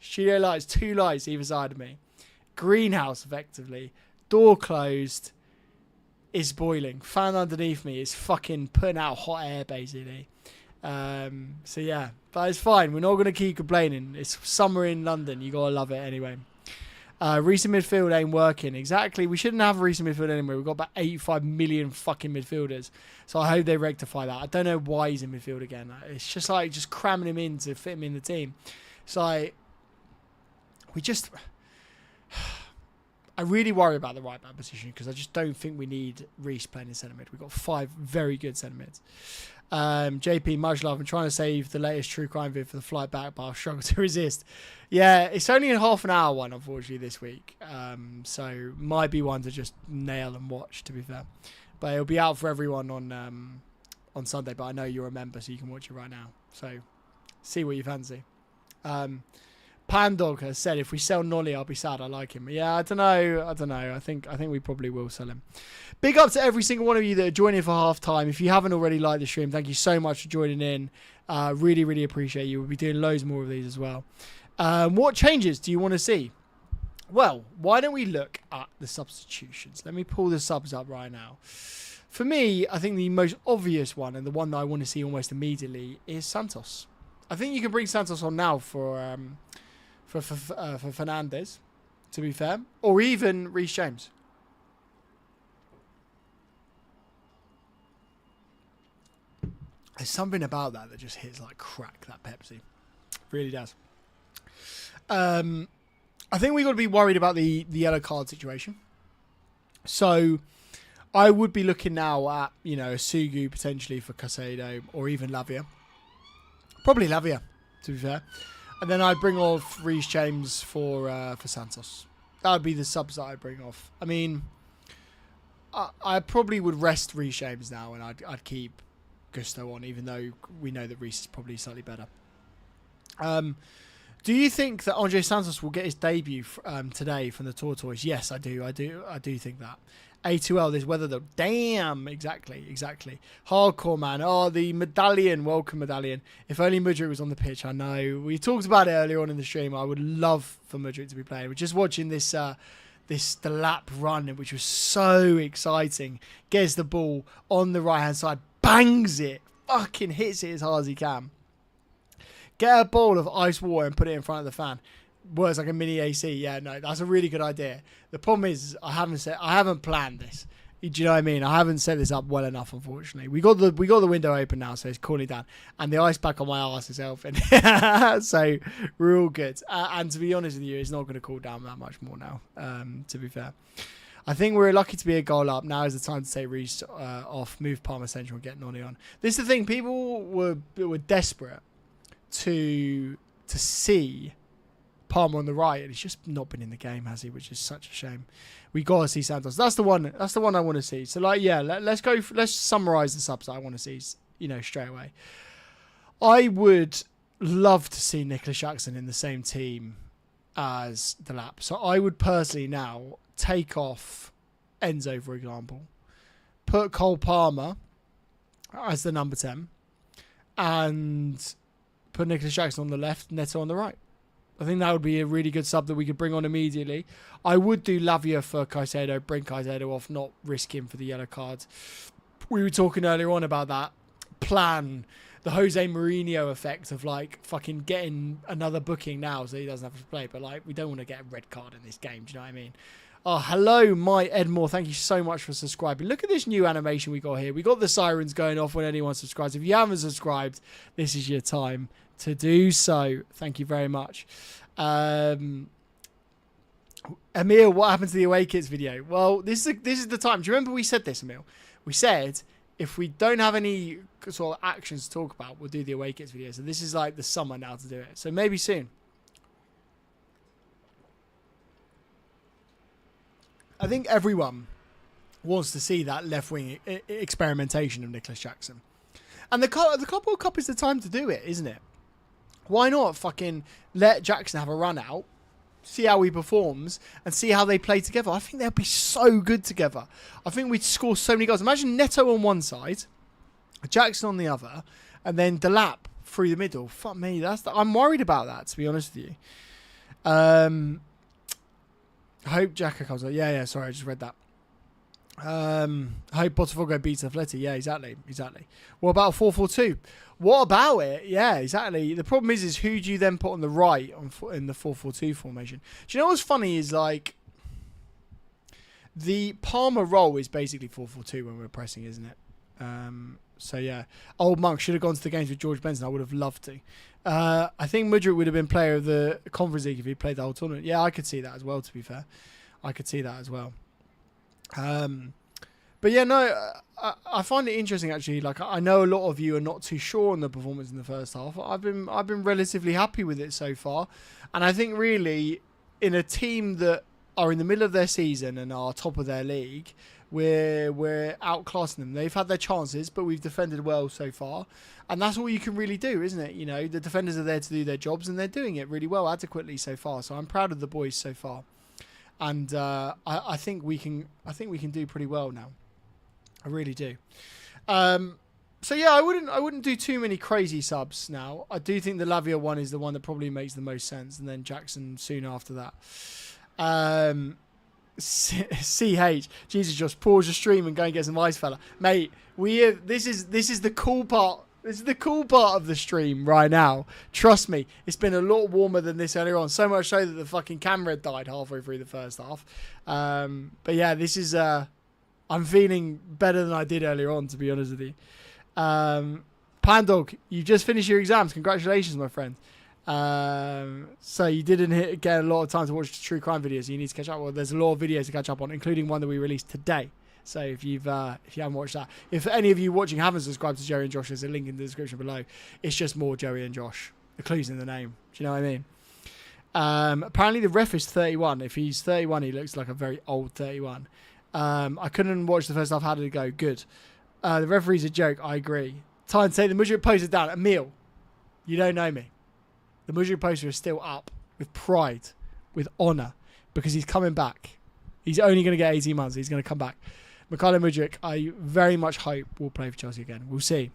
2 lights either side of me. Greenhouse, effectively. Door closed. It's boiling. Fan underneath me is fucking putting out hot air, basically. So yeah, but it's fine. We're not going to keep complaining. It's summer in London. You got to love it anyway. Recent midfield ain't working. Exactly. We shouldn't have a recent midfield anyway. We've got about 85 million fucking midfielders. So I hope they rectify that. I don't know why he's in midfield again. It's just like just cramming him in to fit him in the team. It's like I really worry about the right back position because I just don't think we need Reece playing in centre mid. We've got 5 very good centre mids. JP, much love. I'm trying to save the latest true crime vid for the flight back, but I'll struggle to resist. Yeah, it's only a half an hour one, unfortunately, this week. So might be one to just nail and watch, to be fair. But it'll be out for everyone on Sunday. But I know you're a member, so you can watch it right now. So see what you fancy. Pan Dog has said, if we sell Nolly, I'll be sad. I like him. Yeah, I don't know. I think we probably will sell him. Big up to every single one of you that are joining for half time. If you haven't already liked the stream, thank you so much for joining in. Really, really appreciate you. We'll be doing loads more of these as well. What changes do you want to see? Well, why don't we look at the substitutions? Let me pull the subs up right now. For me, I think the most obvious one and the one that I want to see almost immediately is Santos. I think you can bring Santos on now for Fernandes, to be fair, or even Reece James. There's something about that just hits like crack, that Pepsi. Really does. I think we've got to be worried about the yellow card situation. So I would be looking now at, you know, a Sugu potentially for Caicedo or even Lavia. Probably Lavia, to be fair. And then I'd bring off Reece James for Santos. That would be the subs that I'd bring off. I mean, I probably would rest Reece James now, and I'd keep Gusto on, even though we know that Reece is probably slightly better. Do you think that Andre Santos will get his debut today from the Tortoise? Yes, I do. I do think that. A2L, this weather though. Damn, exactly. Hardcore, man. Oh, the medallion. Welcome, medallion. If only Mudryk was on the pitch. I know. We talked about it earlier on in the stream. I would love for Mudryk to be playing. We're just watching this the lap run, which was so exciting. Gets the ball on the right-hand side. Bangs it. Fucking hits it as hard as he can. Get a bowl of ice water and put it in front of the fan. Works like a mini AC. Yeah, no, that's a really good idea. The problem is I haven't planned this. Do you know what I mean? I haven't set this up well enough, unfortunately. We got the window open now, so it's cooling down, and the ice pack on my arse is helping. So we're all good. And to be honest with you, it's not going to cool down that much more now. To be fair, I think we're lucky to be a goal up. Now is the time to take Reece off, move Palmer central, and get Noni on. This is the thing. People were desperate to see Palmer on the right, and he's just not been in the game, has he? Which is such a shame. We got to see Santos. That's the one I want to see. So like, yeah, let's summarize the subs that I want to see, you know, straight away. I would love to see Nicolas Jackson in the same team as the lap. So I would personally now take off Enzo, for example, put Cole Palmer as the number 10, and put Nicolas Jackson on the left, Neto on the right. I think that would be a really good sub that we could bring on immediately. I would do Lavia for Caicedo, bring Caicedo off, not risk him for the yellow card. We were talking earlier on about that plan, the Jose Mourinho effect of like fucking getting another booking now so he doesn't have to play. But like, we don't want to get a red card in this game. Do you know what I mean? Oh, hello, my Edmore. Thank you so much for subscribing. Look at this new animation we got here. We got the sirens going off when anyone subscribes. If you haven't subscribed, this is your time to do so. Thank you very much. Emil, what happened to the away kits video? Well, this is the time. Do you remember we said this, Emil? We said if we don't have any sort of actions to talk about, we'll do the away kits video. So this is like the summer now to do it. So maybe soon. I think everyone wants to see that left-wing experimentation of Nicolas Jackson. And the Club World Cup is the time to do it, isn't it? Why not fucking let Jackson have a run out, see how he performs, and see how they play together? I think they'll be so good together. I think we'd score so many goals. Imagine Neto on one side, Jackson on the other, and then Delap through the middle. Fuck me, I'm worried about that, to be honest with you. I hope Jacka comes up. Yeah, sorry, I just read that. I hope Botafogo beats Atleti. Yeah, exactly. What about 4-4-2? What about it? Yeah, exactly. The problem is who do you then put on the right in the 4-4-2 formation? Do you know what's funny is like the Palmer role is basically 4-4-2 when we're pressing, isn't it? So yeah, Old Monk should have gone to the games with George Benson. I would have loved to. I think Mudryk would have been player of the Conference League if he played the whole tournament. Yeah, I could see that as well, to be fair. I could see that as well. But yeah, no, I find it interesting actually. Like, I know a lot of you are not too sure on the performance in the first half. I've been relatively happy with it so far, and I think really in a team that are in the middle of their season and are top of their league, we're outclassing them. They've had their chances, but we've defended well so far, and that's all you can really do, isn't it? You know, the defenders are there to do their jobs, and they're doing it really well, adequately so far. So I'm proud of the boys so far, and I think we can do pretty well now. I really do. So yeah, I wouldn't do too many crazy subs now. I do think the Lavia one is the one that probably makes the most sense, and then Jackson soon after that. CH, Jesus, just pause your stream and go and get some ice, fella, mate. This is the cool part. This is the cool part of the stream right now. Trust me, it's been a lot warmer than this earlier on. So much so that the fucking camera died halfway through the first half. But yeah, this is I'm feeling better than I did earlier on, to be honest with you. Pandog, you just finished your exams. Congratulations, my friend. So you didn't get a lot of time to watch true crime videos. So you need to catch up. Well, there's a lot of videos to catch up on, including one that we released today. So if you haven't watched that, if any of you watching haven't subscribed to Joey and Josh, there's a link in the description below. It's just more Joey and Josh. The clue's in the name. Do you know what I mean? Apparently the ref is 31. If he's 31, he looks like a very old 31. I couldn't watch the first half. How did it go? Good. The referee's a joke. I agree. Time to say the Mudryk poster down. Emil, you don't know me. The Mudryk poster is still up with pride, with honour, because he's coming back. He's only going to get 18 months. He's going to come back. Mykhailo Mudryk, I very much hope will play for Chelsea again. We'll see.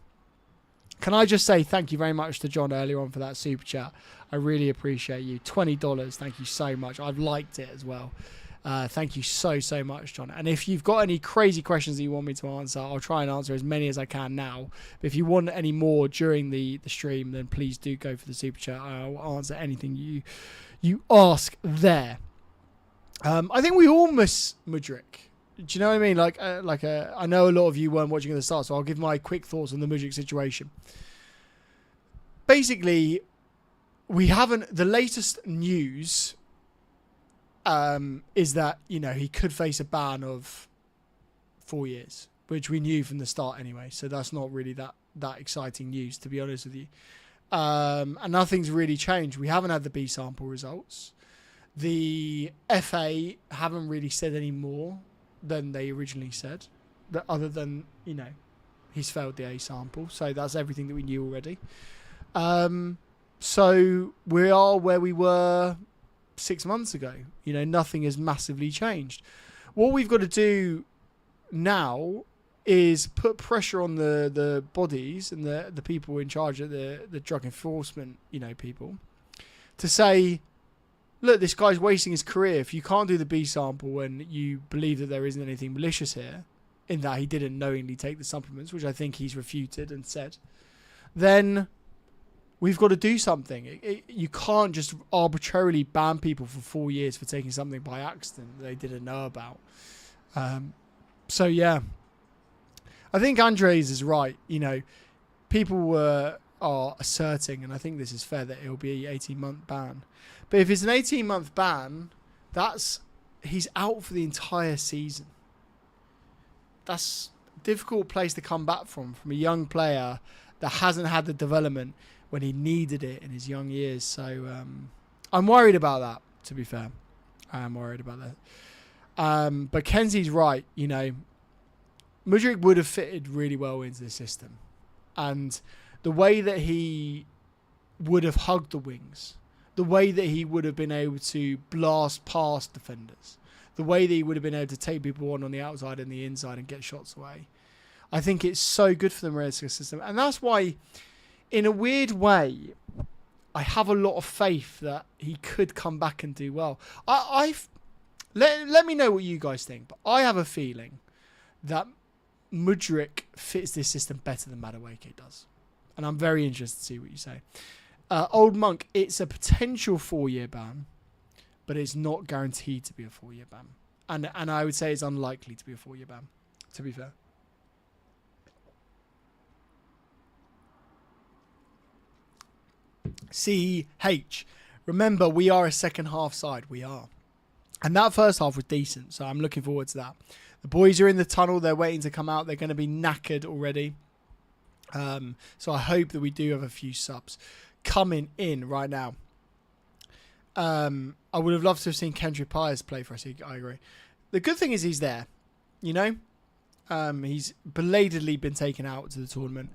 Can I just say thank you very much to John earlier on for that super chat. I really appreciate you. $20. Thank you so much. I've liked it as well. Thank you so much, John. And if you've got any crazy questions that you want me to answer, I'll try and answer as many as I can now. But if you want any more during the stream, then please do go for the super chat. I'll answer anything you ask there. I think we all miss Mudryk. Do you know what I mean? I know a lot of you weren't watching at the start, so I'll give my quick thoughts on the Mudryk situation. Basically, the latest news is that, he could face a ban of 4 years, which we knew from the start anyway. So that's not really that exciting news, to be honest with you. And nothing's really changed. We haven't had the B sample results. The FA haven't really said any more than they originally said, other than, he's failed the A sample. So that's everything that we knew already. So we are where we were 6 months ago. Nothing has massively changed. What we've got to do now is put pressure on the bodies and the people in charge of the drug enforcement, people, to say, look, this guy's wasting his career. If you can't do the B sample and you believe that there isn't anything malicious here, in that he didn't knowingly take the supplements, which I think he's refuted and said, then we've got to do something. You can't just arbitrarily ban people for 4 years for taking something by accident that they didn't know about. So, yeah. I think Andres is right. People are asserting, and I think this is fair, that it'll be an 18-month ban. But if it's an 18-month ban, he's out for the entire season. That's a difficult place to come back from a young player that hasn't had the development when he needed it in his young years. So I'm worried about that, to be fair. I am worried about that. But Kenzie's right. Mudryk would have fitted really well into the system. And the way that he would have hugged the wings, the way that he would have been able to blast past defenders, the way that he would have been able to take people on the outside and the inside and get shots away, I think it's so good for the Maresca system. And that's why, in a weird way, I have a lot of faith that he could come back and do well. Let me know what you guys think, but I have a feeling that Mudryk fits this system better than Madueke does. And I'm very interested to see what you say. Old Monk, it's a potential 4-year ban, but it's not guaranteed to be a 4-year ban. And I would say it's unlikely to be a 4-year ban, to be fair. CH. Remember, we are a second half side. We are. And that first half was decent, so I'm looking forward to that. The boys are in the tunnel. They're waiting to come out. They're going to be knackered already. So I hope that we do have a few subs coming in right now. I would have loved to have seen Kendrick Pius play for us. I agree. The good thing is he's there. He's belatedly been taken out to the tournament.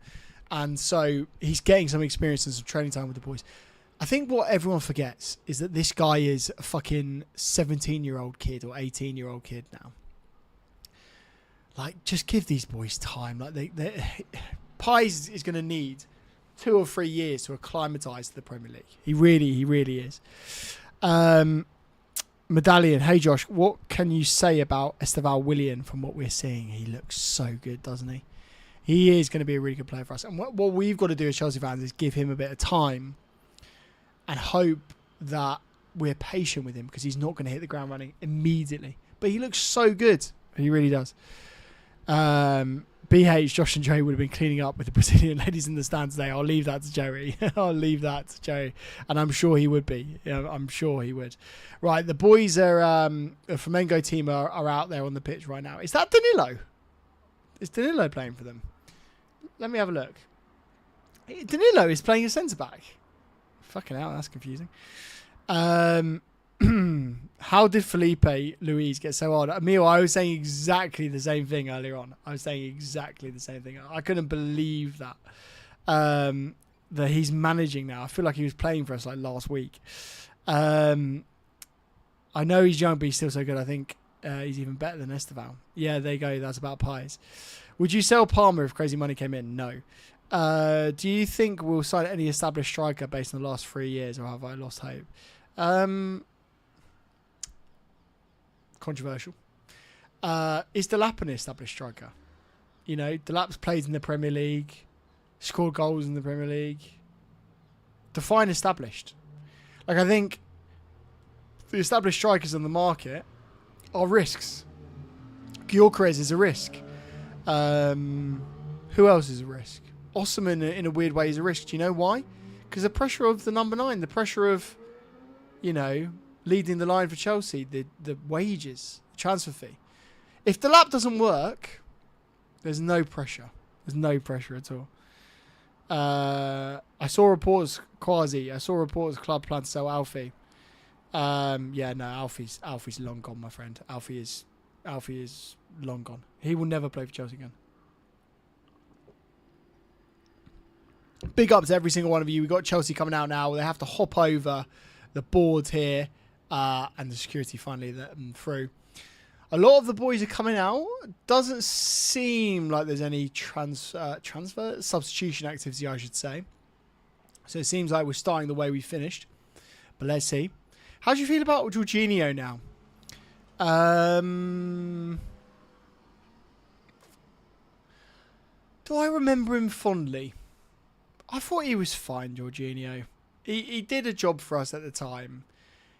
And so he's getting some experience and some training time with the boys. I think what everyone forgets is that this guy is a fucking 17-year-old kid or 18-year-old kid now. Just give these boys time. Pies is going to need 2 or 3 years to acclimatise to the Premier League. He really is. Medallion, hey Josh, what can you say about Esteval Willian from what we're seeing? He looks so good, doesn't he? He is going to be a really good player for us. And what we've got to do as Chelsea fans is give him a bit of time and hope that we're patient with him, because he's not going to hit the ground running immediately. But he looks so good. He really does. BH, Josh and Joey would have been cleaning up with the Brazilian ladies in the stands today. I'll leave that to Joey. I'll leave that to Joey. And I'm sure he would be. Yeah, I'm sure he would. Right, the boys are, the Flamengo team are out there on the pitch right now. Is that Danilo? Is Danilo playing for them? Let me have a look. Danilo is playing a centre-back. Fucking hell, that's confusing. How did Felipe Luis get so old? Emil, I was saying exactly the same thing earlier on. I couldn't believe that. That he's managing now. I feel like he was playing for us like last week. I know he's young, but he's still so good. I think he's even better than Esteval. Yeah, there you go. That's about pies. Would you sell Palmer if crazy money came in? No. Do you think we'll sign any established striker based on the last 3 years, or have I lost hope? Controversial. Is Delap an established striker? You know, Delap's played in the Premier League, scored goals in the Premier League. Define established. Like, I think the established strikers on the market are risks. Gyökeres is a risk. Who else is a risk? Osman, in a weird way, is a risk. Do you know why? Because the pressure of the number 9, the pressure of, you know, leading the line for Chelsea, the wages, the transfer fee. If the lap doesn't work, there's no pressure. There's no pressure at all. I saw reports, Quasi. I saw reports club plan to sell Alfie. Yeah, no, Alfie's long gone, my friend. Alfie is long gone. He will never play for Chelsea again. Big up to every single one of you. We've got Chelsea coming out now. They have to hop over the board here. And the security finally let them through. A lot of the boys are coming out. Doesn't seem like there's any substitution activity, I should say. So it seems like we're starting the way we finished. But let's see. How do you feel about Jorginho now? Do I remember him fondly? I thought he was fine, Jorginho. He did a job for us at the time.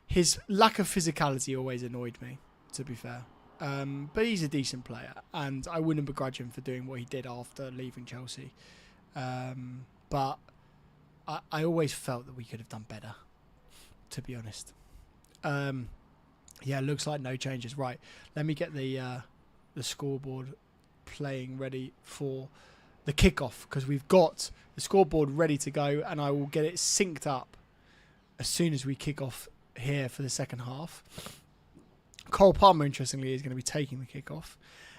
His lack of physicality always annoyed me, to be fair. But he's a decent player, and I wouldn't begrudge him for doing what he did after leaving Chelsea. But I always felt that we could have done better, to be honest. Yeah, looks like no changes. Right, let me get the scoreboard playing ready for the kickoff, because we've got the scoreboard ready to go, and I will get it synced up as soon as we kick off here for the second half. Cole Palmer, interestingly, is going to be taking the kickoff,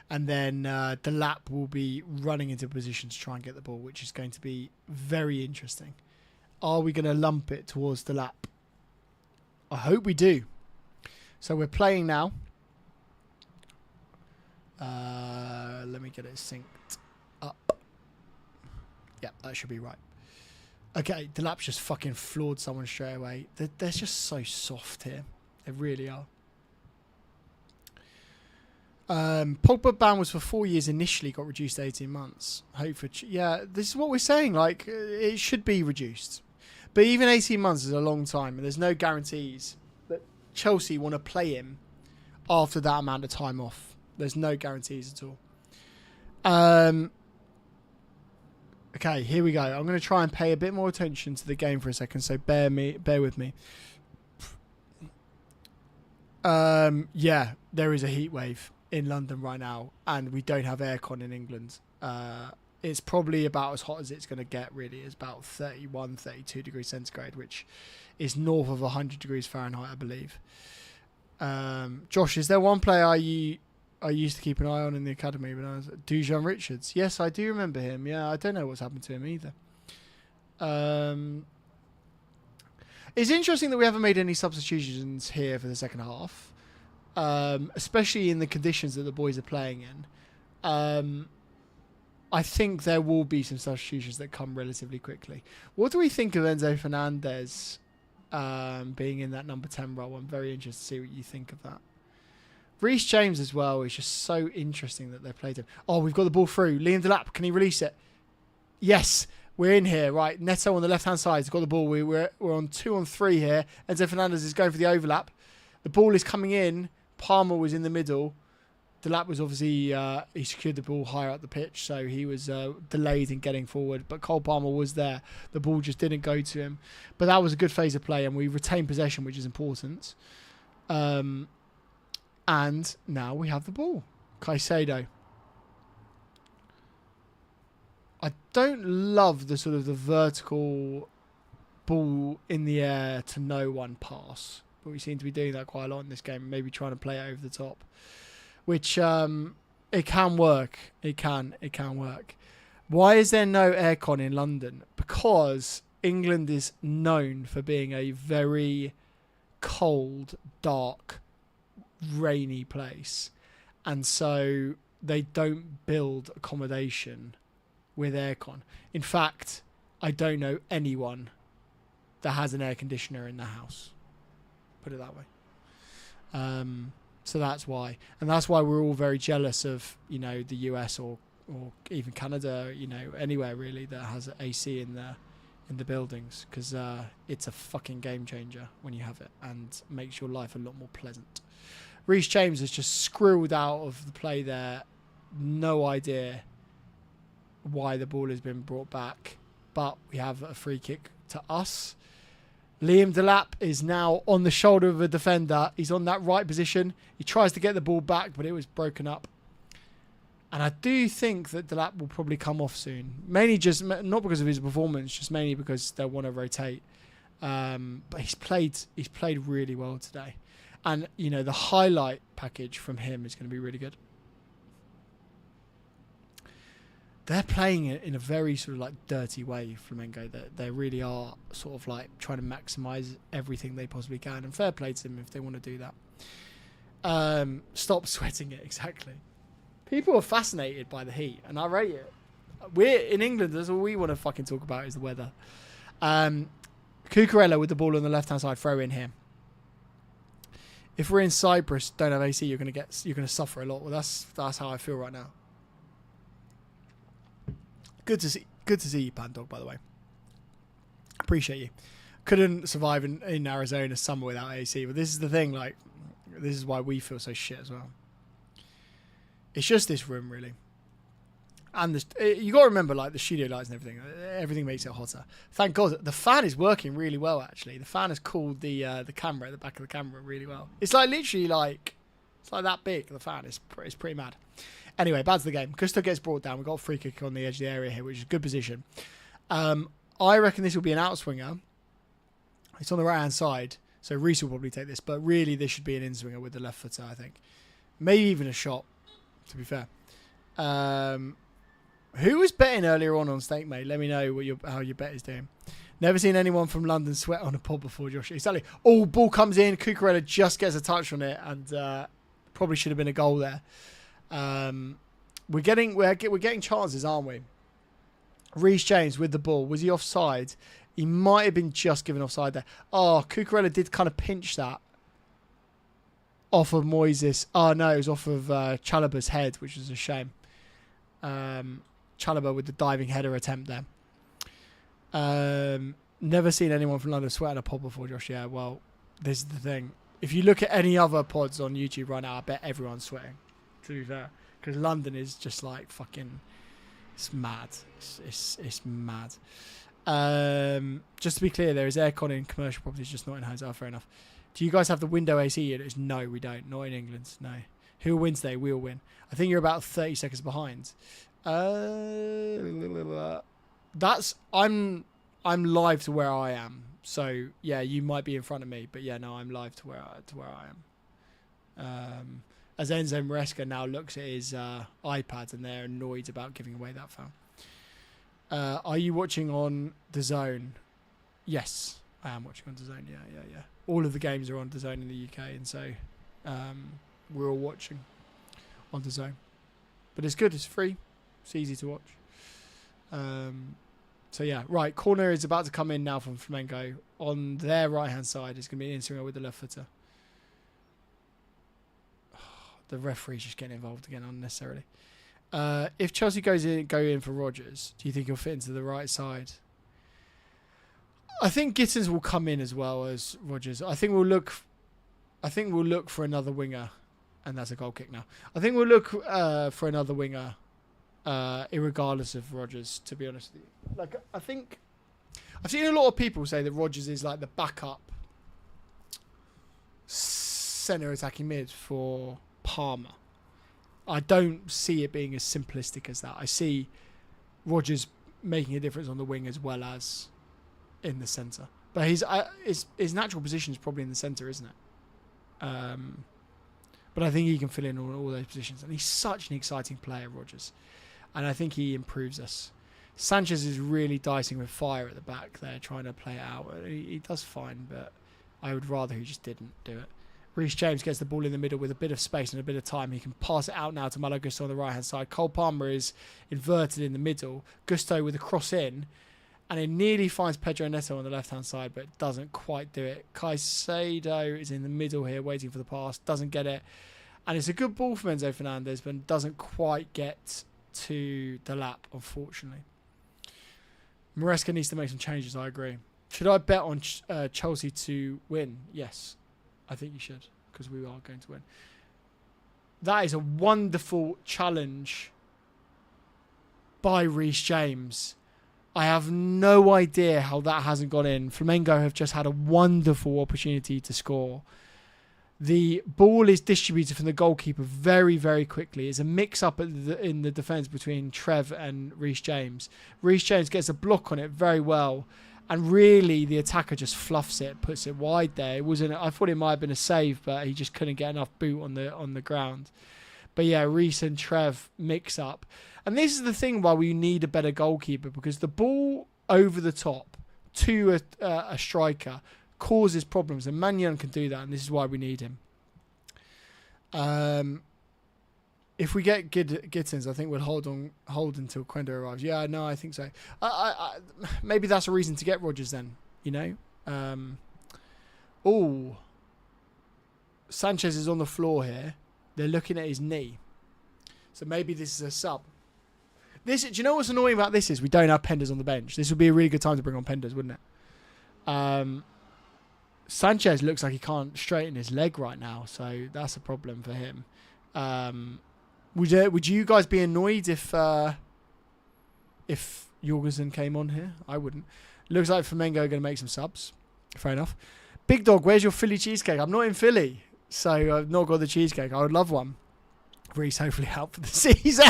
and then Delap will be running into position to try and get the ball, which is going to be very interesting. Are we going to lump it towards Delap? I hope we do. So we're playing now. Let me get it synced up. Yeah, that should be right. Okay, Delap's just fucking floored someone straight away. They're just so soft here. They really are. Pogba ban was for 4 years initially, got reduced to 18 months. Hope for... yeah, this is what we're saying. Like, it should be reduced. But even 18 months is a long time, and there's no guarantees that Chelsea want to play him after that amount of time off. There's no guarantees at all. Okay, here we go. I'm going to try and pay a bit more attention to the game for a second, so bear with me. Yeah, there is a heat wave in London right now, and we don't have aircon in England. It's probably about as hot as it's going to get, really. It's about 31, 32 degrees centigrade, which is north of 100 degrees Fahrenheit, I believe. Josh, is there one player I used to keep an eye on in the academy when I was Dujon Richards? Yes, I do remember him. Yeah, I don't know what's happened to him either. It's interesting that we haven't made any substitutions here for the second half, especially in the conditions that the boys are playing in. I think there will be some substitutions that come relatively quickly. What do we think of Enzo Fernandez being in that number 10 role? I'm very interested to see what you think of that. Reece James as well is just so interesting that they played him. Oh, we've got the ball through. Liam Delap, can he release it? Yes, we're in here. Right, Neto on the left-hand side has got the ball. We're on 2-on-3 here. Enzo Fernandez is going for the overlap. The ball is coming in. Palmer was in the middle. Delap was obviously, he secured the ball higher up the pitch, so he was delayed in getting forward. But Cole Palmer was there. The ball just didn't go to him. But that was a good phase of play, and we retained possession, which is important. And now we have the ball. Caicedo. I don't love the sort of the vertical ball in the air to no one pass. But we seem to be doing that quite a lot in this game. Maybe trying to play it over the top. Which, it can work. It can work. Why is there no aircon in London? Because England is known for being a very cold, dark, rainy place. And so they don't build accommodation with aircon. In fact, I don't know anyone that has an air conditioner in the house. Put it that way. So that's why. And that's why we're all very jealous of, you know, the US or even Canada, you know, anywhere really that has AC in the buildings, because it's a fucking game changer when you have it and makes your life a lot more pleasant. Reece James has just squirreled out of the play there. No idea why the ball has been brought back, but we have a free kick to us. Liam Delap is now on the shoulder of a defender. He's on that right position. He tries to get the ball back, but it was broken up. And I do think that Delap will probably come off soon. Mainly just, not because of his performance, just mainly because they'll want to rotate. But he's played really well today. And, you know, the highlight package from him is going to be really good. They're playing it in a very sort of like dirty way, Flamengo. They really are sort of like trying to maximise everything they possibly can. And fair play to them if they want to do that. Stop sweating it, exactly. People are fascinated by the heat, and I rate it. We're in England, that's all we want to fucking talk about is the weather. Cucurella with the ball on the left-hand side, throw in here. If we're in Cyprus, don't have AC, you're gonna suffer a lot. Well, that's how I feel right now. Good to see you, Pandog, by the way. Appreciate you. Couldn't survive in Arizona summer without AC, but this is the thing, like, this is why we feel so shit as well. It's just this room, really. And you got to remember, like, the studio lights and everything makes it hotter. Thank God, the fan is working really well, actually. The fan has cooled the camera at the back of the camera really well. It's like literally like, it's like that big, the fan. It's pretty mad. Anyway, back to the game. Gusto gets brought down. We've got a free kick on the edge of the area here, which is a good position. I reckon this will be an outswinger. It's on the right-hand side, so Reece will probably take this. But really, this should be an in-swinger with the left footer, I think. Maybe even a shot, to be fair. Who was betting earlier on Stake Mate? Let me know how your bet is doing. Never seen anyone from London sweat on a pod before, Josh. Exactly. Oh, ball comes in. Cucurella just gets a touch on it, and probably should have been a goal there. We're getting chances, aren't we? Reece James with the ball. Was he offside? He might have been just given offside there. Oh, Cucurella did kind of pinch that off of Moises. Oh, no, it was off of Chalaba's head, which is a shame. Chalaba with the diving header attempt there. Never seen anyone from London sweat on a pod before, Josh. Yeah, well, this is the thing. If you look at any other pods on YouTube right now, I bet everyone's sweating, to be fair. Because London is just like fucking... It's mad. It's mad. Just to be clear, there is aircon in commercial properties, just not in homes. Oh, fair enough. Do you guys have the window AC units? No, we don't. Not in England. No. Who will win today? We'll win. I think you're about 30 seconds behind. That's... I'm live to where I am. So, yeah, you might be in front of me. But, yeah, no, I'm live to where I am. As Enzo Maresca now looks at his iPad and they're annoyed about giving away that foul. Are you watching on DAZN? Yes, I am watching on DAZN. Yeah. All of the games are on DAZN in the UK, and so we're all watching on DAZN. But it's good. It's free. It's easy to watch. So yeah, right. Corner is about to come in now from Flamengo. On their right-hand side is going to be an in-swinger with the left footer. The referee's just getting involved again unnecessarily. If Chelsea go in for Rodgers, do you think he'll fit into the right side? I think Gittins will come in as well as Rodgers. I think we'll look for another winger And that's a goal kick now. I think we'll look for another winger, irregardless of Rodgers, to be honest with you. Like, I think I've seen a lot of people say that Rodgers is like the backup centre attacking mid for Palmer. I don't see it being as simplistic as that. I see Rodgers making a difference on the wing as well as in the centre. But his natural position is probably in the centre, isn't it? But I think he can fill in all those positions. And he's such an exciting player, Rodgers. And I think he improves us. Sanchez is really dicing with fire at the back there, trying to play it out. He does fine, but I would rather he just didn't do it. Reece James gets the ball in the middle with a bit of space and a bit of time. He can pass it out now to Malo Gusto on the right-hand side. Cole Palmer is inverted in the middle. Gusto with a cross in. And it nearly finds Pedro Neto on the left-hand side, but doesn't quite do it. Caicedo is in the middle here, waiting for the pass. Doesn't get it. And it's a good ball from Enzo Fernandez, but doesn't quite get to the lap, unfortunately. Maresca needs to make some changes, I agree. Should I bet on Chelsea to win? Yes, I think you should, because we are going to win. That is a wonderful challenge by Reece James. I have no idea how that hasn't gone in. Flamengo have just had a wonderful opportunity to score. The ball is distributed from the goalkeeper very, very quickly. It's a mix-up in the defence between Trev and Reece James. Reece James gets a block on it very well. And really, the attacker just fluffs it, puts it wide there. It wasn't. I thought it might have been a save, but he just couldn't get enough boot on the ground. But yeah, Reece and Trev mix up. And this is the thing why we need a better goalkeeper, because the ball over the top to a striker causes problems, and Magnan can do that, and this is why we need him. If we get Gittins, I think we'll hold until Quendo arrives. Yeah, no, I think so. Maybe that's a reason to get Rodgers then, you know. Sanchez is on the floor here. They're looking at his knee. So maybe this is a sub. Do you know what's annoying about this is we don't have Penders on the bench. This would be a really good time to bring on Penders, wouldn't it? Sanchez looks like he can't straighten his leg right now, so that's a problem for him. Would you guys be annoyed if Jorgensen came on here? I wouldn't. Looks like Flamengo are going to make some subs. Fair enough. Big Dog, where's your Philly cheesecake? I'm not in Philly, so I've not got the cheesecake. I would love one. Reece hopefully out for the season.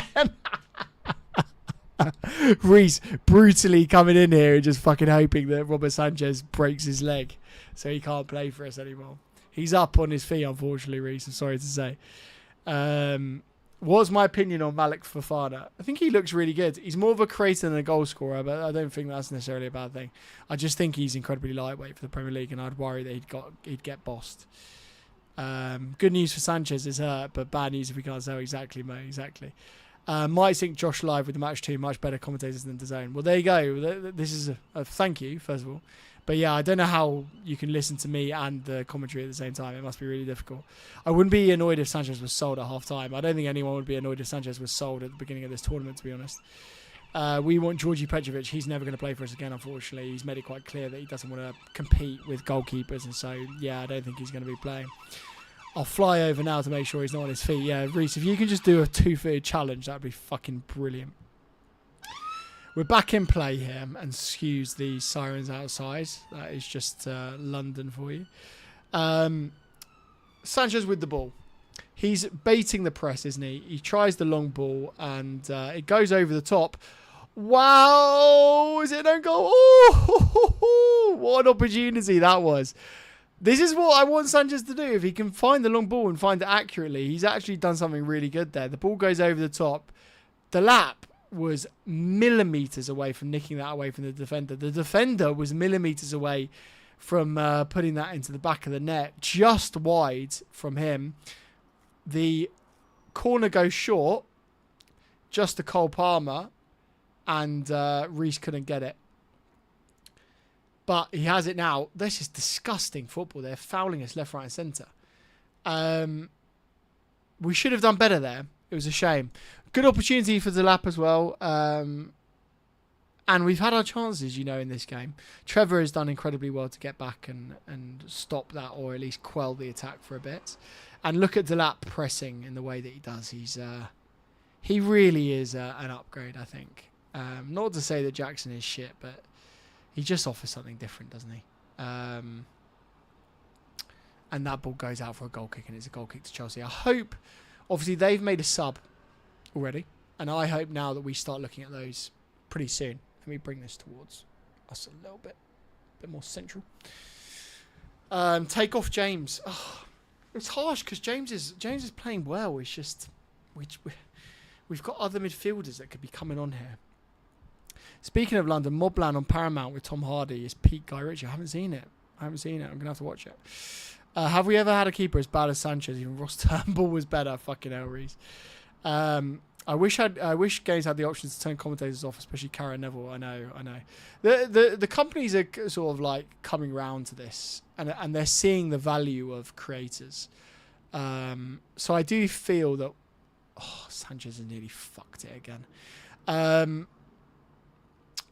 Reece brutally coming in here and just fucking hoping that Robert Sanchez breaks his leg so he can't play for us anymore. He's up on his feet, unfortunately, Reece. I'm sorry to say. What's my opinion on Malik Fofana? I think he looks really good. He's more of a creator than a goal scorer, but I don't think that's necessarily a bad thing. I just think he's incredibly lightweight for the Premier League, and I'd worry that he'd get bossed. Good news for Sanchez is hurt, but bad news if we can't sell. Exactly, mate. Exactly. Might think Josh live with the match 2, much better commentators than DAZN. Well, there you go. This is a thank you, first of all. But yeah, I don't know how you can listen to me and the commentary at the same time. It must be really difficult. I wouldn't be annoyed if Sanchez was sold at half time. I don't think anyone would be annoyed if Sanchez was sold at the beginning of this tournament, to be honest. We want Georgi Petrovic. He's never going to play for us again, unfortunately. He's made it quite clear that he doesn't want to compete with goalkeepers. And so, yeah, I don't think he's going to be playing. I'll fly over now to make sure he's not on his feet. Yeah, Reece, if you can just do a 2-footed challenge, that would be fucking brilliant. We're back in play here, and excuse the sirens outside. That is just London for you. Sanchez with the ball. He's baiting the press, isn't he? He tries the long ball, and it goes over the top. Wow! Is it an own goal? Oh, what an opportunity that was. This is what I want Sanchez to do. If he can find the long ball and find it accurately, he's actually done something really good there. The ball goes over the top. The lap was millimetres away from nicking that away from the defender. The defender was millimetres away from putting that into the back of the net, just wide from him. The corner goes short, just to Cole Palmer, and Reece couldn't get it. But he has it now. This is disgusting football. They're fouling us left, right and centre. We should have done better there. It was a shame. Good opportunity for the lap as well. And we've had our chances, you know, in this game. Trevor has done incredibly well to get back and stop that, or at least quell the attack for a bit. And look at Delap pressing in the way that he does. He really is an upgrade, I think. Not to say that Jackson is shit, but he just offers something different, doesn't he? And that ball goes out for a goal kick, and it's a goal kick to Chelsea. I hope, obviously, they've made a sub already, and I hope now that we start looking at those pretty soon. Let me bring this towards us a little bit more central. Take off James. Oh, it's harsh because James is playing well. It's just we've got other midfielders that could be coming on here. Speaking of London, Mobland on Paramount with Tom Hardy is peak Guy Ritchie. I haven't seen it. I'm gonna have to watch it. Have we ever had a keeper as bad as Sanchez? Even Ross Turnbull was better. Fucking hell, Reece. I wish games had the option to turn commentators off, especially Karen Neville. I know. The companies are sort of like coming round to this, and they're seeing the value of creators. So I do feel that Sanchez has nearly fucked it again.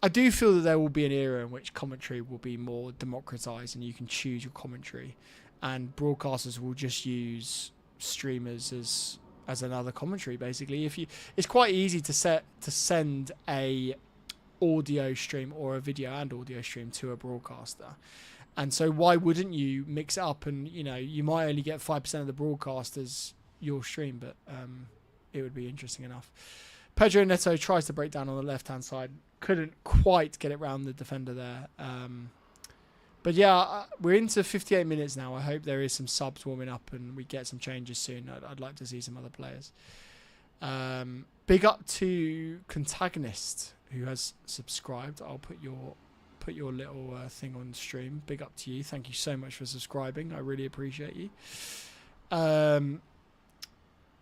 I do feel that there will be an era in which commentary will be more democratized, and you can choose your commentary, and broadcasters will just use streamers as another commentary. Basically, it's quite easy to send a audio stream or a video and audio stream to a broadcaster, and so why wouldn't you mix it up? And you might only get 5% of the broadcasters your stream, but it would be interesting enough. Pedro Neto tries to break down on the left-hand side. Couldn't quite get it round the defender there. But yeah, we're into 58 minutes now. I hope there is some subs warming up and we get some changes soon. I'd like to see some other players. Big up to Contagonist, who has subscribed. I'll put your little thing on stream. Big up to you. Thank you so much for subscribing. I really appreciate you.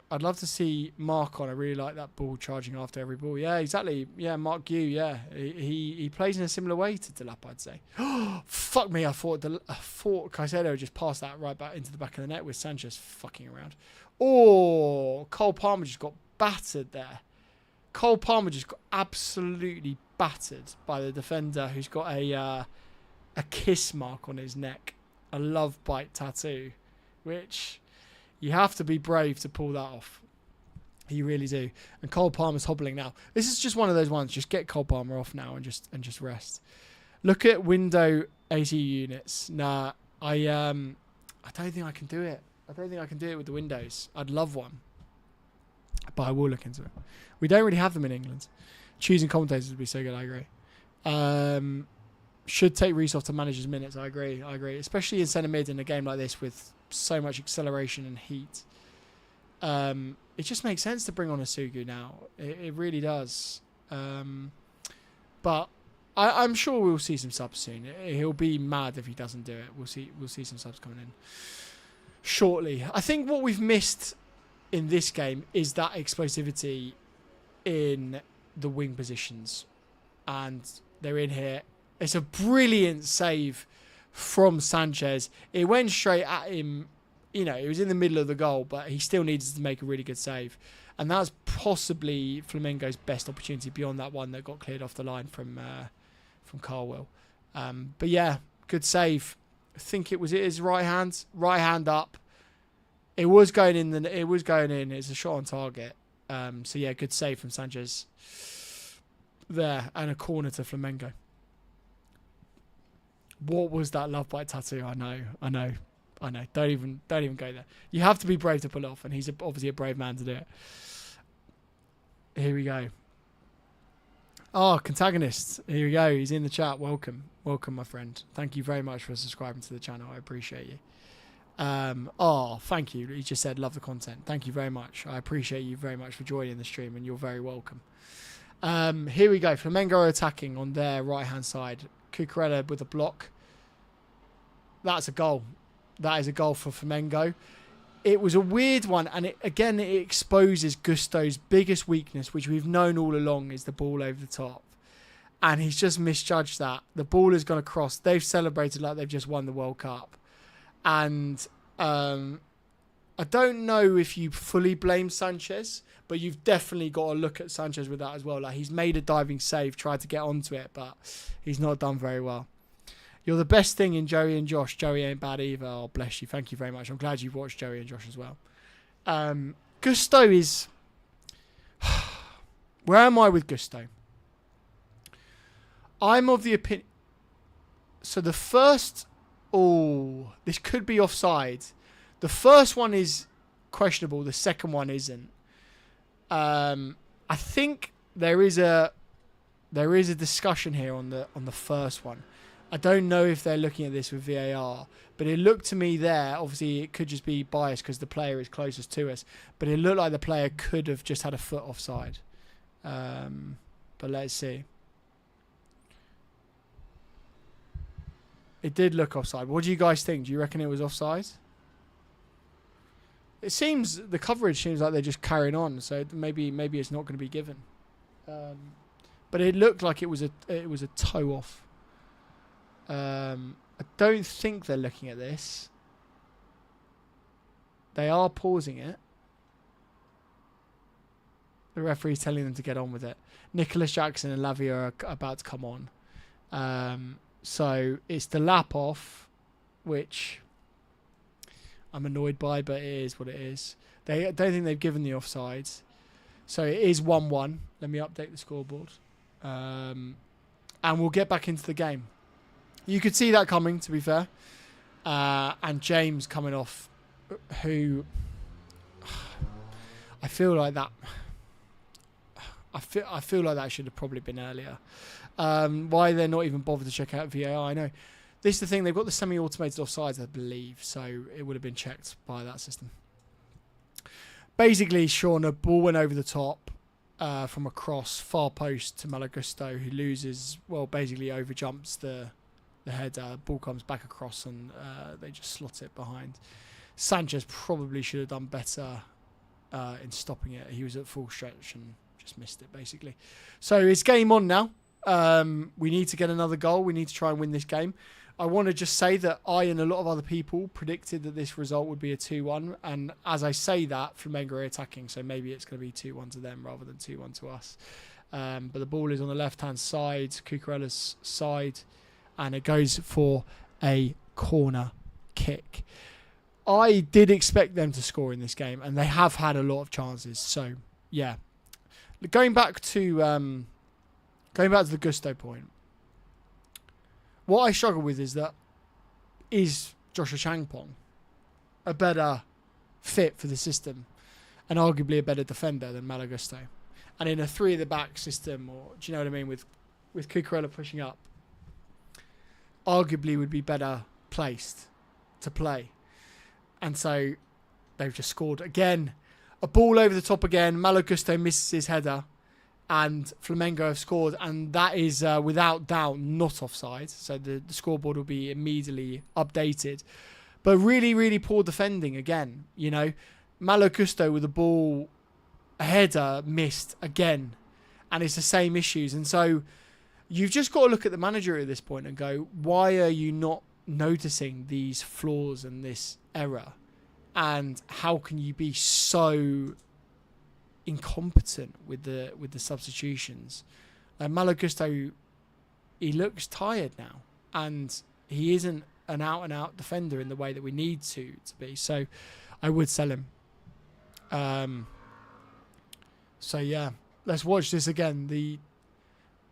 I'd love to see Mark on. I really like that ball charging after every ball. Yeah, exactly. Yeah, Mark Gu, yeah. He plays in a similar way to Delap, I'd say. Fuck me, I thought Caicedo just passed that right back into the back of the net with Sanchez fucking around. Oh, Cole Palmer just got battered there. Cole Palmer just got absolutely battered by the defender, who's got a kiss mark on his neck. A love bite tattoo, which... you have to be brave to pull that off. You really do. And Cole Palmer's hobbling now. This is just one of those ones. Just get Cole Palmer off now and just rest. Look at window 80 units. Nah, I don't think I can do it. I don't think I can do it with the windows. I'd love one, but I will look into it. We don't really have them in England. Choosing commentators would be so good. I agree. Should take Reece off to manage his minutes. I agree. Especially in centre mid in a game like this with so much acceleration and heat. It just makes sense to bring on Asugu now. It really does. But I'm sure we'll see some subs soon. He'll be mad if he doesn't do it. We'll see some subs coming in shortly. I think what we've missed in this game is that explosivity in the wing positions, and they're in here. It's a brilliant save from Sanchez. It went straight at him. It was in the middle of the goal, but he still needed to make a really good save. And that's possibly Flamengo's best opportunity beyond that one that got cleared off the line from Carwell. But yeah, good save. I think it was his right hand up. It was going in. It's a shot on target. So yeah, good save from Sanchez there, and a corner to Flamengo. What was that love bite tattoo? I know. Don't even go there. You have to be brave to pull it off, and he's obviously a brave man to do it. Here we go. Oh, Contagonist. Here we go. He's in the chat. Welcome, my friend. Thank you very much for subscribing to the channel. I appreciate you. Thank you. He just said love the content. Thank you very much. I appreciate you very much for joining the stream, and you're very welcome. Here we go. Flamengo are attacking on their right-hand side. Cucurella with a block. That's a goal. That is a goal for Flamengo. It was a weird one, and it exposes Gusto's biggest weakness, which we've known all along, is the ball over the top. And he's just misjudged that. The ball has gone across. They've celebrated like they've just won the World Cup. And I don't know if you fully blame Sanchez, but you've definitely got to look at Sanchez with that as well. Like, he's made a diving save, tried to get onto it, but he's not done very well. You're the best thing in Joey and Josh. Joey ain't bad either. Oh, bless you. Thank you very much. I'm glad you've watched Joey and Josh as well. Gusto is... Where am I with Gusto? I'm of the opinion... So the first... Oh, this could be offside. The first one is questionable. The second one isn't. I think there is a discussion here on the first one. I don't know if they're looking at this with VAR, but it looked to me there, obviously it could just be biased because the player is closest to us, but it looked like the player could have just had a foot offside. But let's see. It did look offside. What do you guys think? Do you reckon it was offside? It seems, the coverage seems like they're just carrying on, so maybe it's not going to be given. But it looked like it was a toe off. I don't think they're looking at this. They are pausing it. The referee's telling them to get on with it. Nicholas Jackson and Lavia are about to come on. So it's the lap off, which I'm annoyed by, but it is what it is. I don't think they've given the offsides. So it is 1-1. Let me update the scoreboard. And we'll get back into the game. You could see that coming, to be fair. And James coming off, who I feel like that. I feel like that should have probably been earlier. Why they're not even bothered to check out VAR, I know. This is the thing, they've got the semi-automated offsides, I believe, so it would have been checked by that system. Basically, Sean, a ball went over the top from a cross, far post to Malagusto, who loses, well, basically overjumps the header. Ball comes back across and they just slot it behind. Sanchez probably should have done better in stopping it. He was at full stretch and just missed it, basically. So it's game on now. We need to get another goal. We need to try and win this game. I want to just say that I and a lot of other people predicted that this result would be a 2-1. And as I say that, Flamengo are attacking. So maybe it's going to be 2-1 to them rather than 2-1 to us. But the ball is on the left-hand side, Cucurella's side. And it goes for a corner kick. I did expect them to score in this game. And they have had a lot of chances. So, yeah. Going back to the Gusto point. What I struggle with is Joshua Changpong a better fit for the system and arguably a better defender than Malagusto? And in a three at the back system, or do you know what I mean, with Cucurella pushing up, arguably would be better placed to play. And so they've just scored again. A ball over the top again. Malagusto misses his header. And Flamengo have scored, and that is without doubt not offside. So the scoreboard will be immediately updated. But really, really poor defending again. You know, Malo Gusto with the ball, a header missed again, and it's the same issues. And so you've just got to look at the manager at this point and go, why are you not noticing these flaws and this error? And how can you be so incompetent with the substitutions? Malo Gusto, he looks tired now, and he isn't an out-and-out defender in the way that we need to be. So I would sell him. So yeah, let's watch this again. The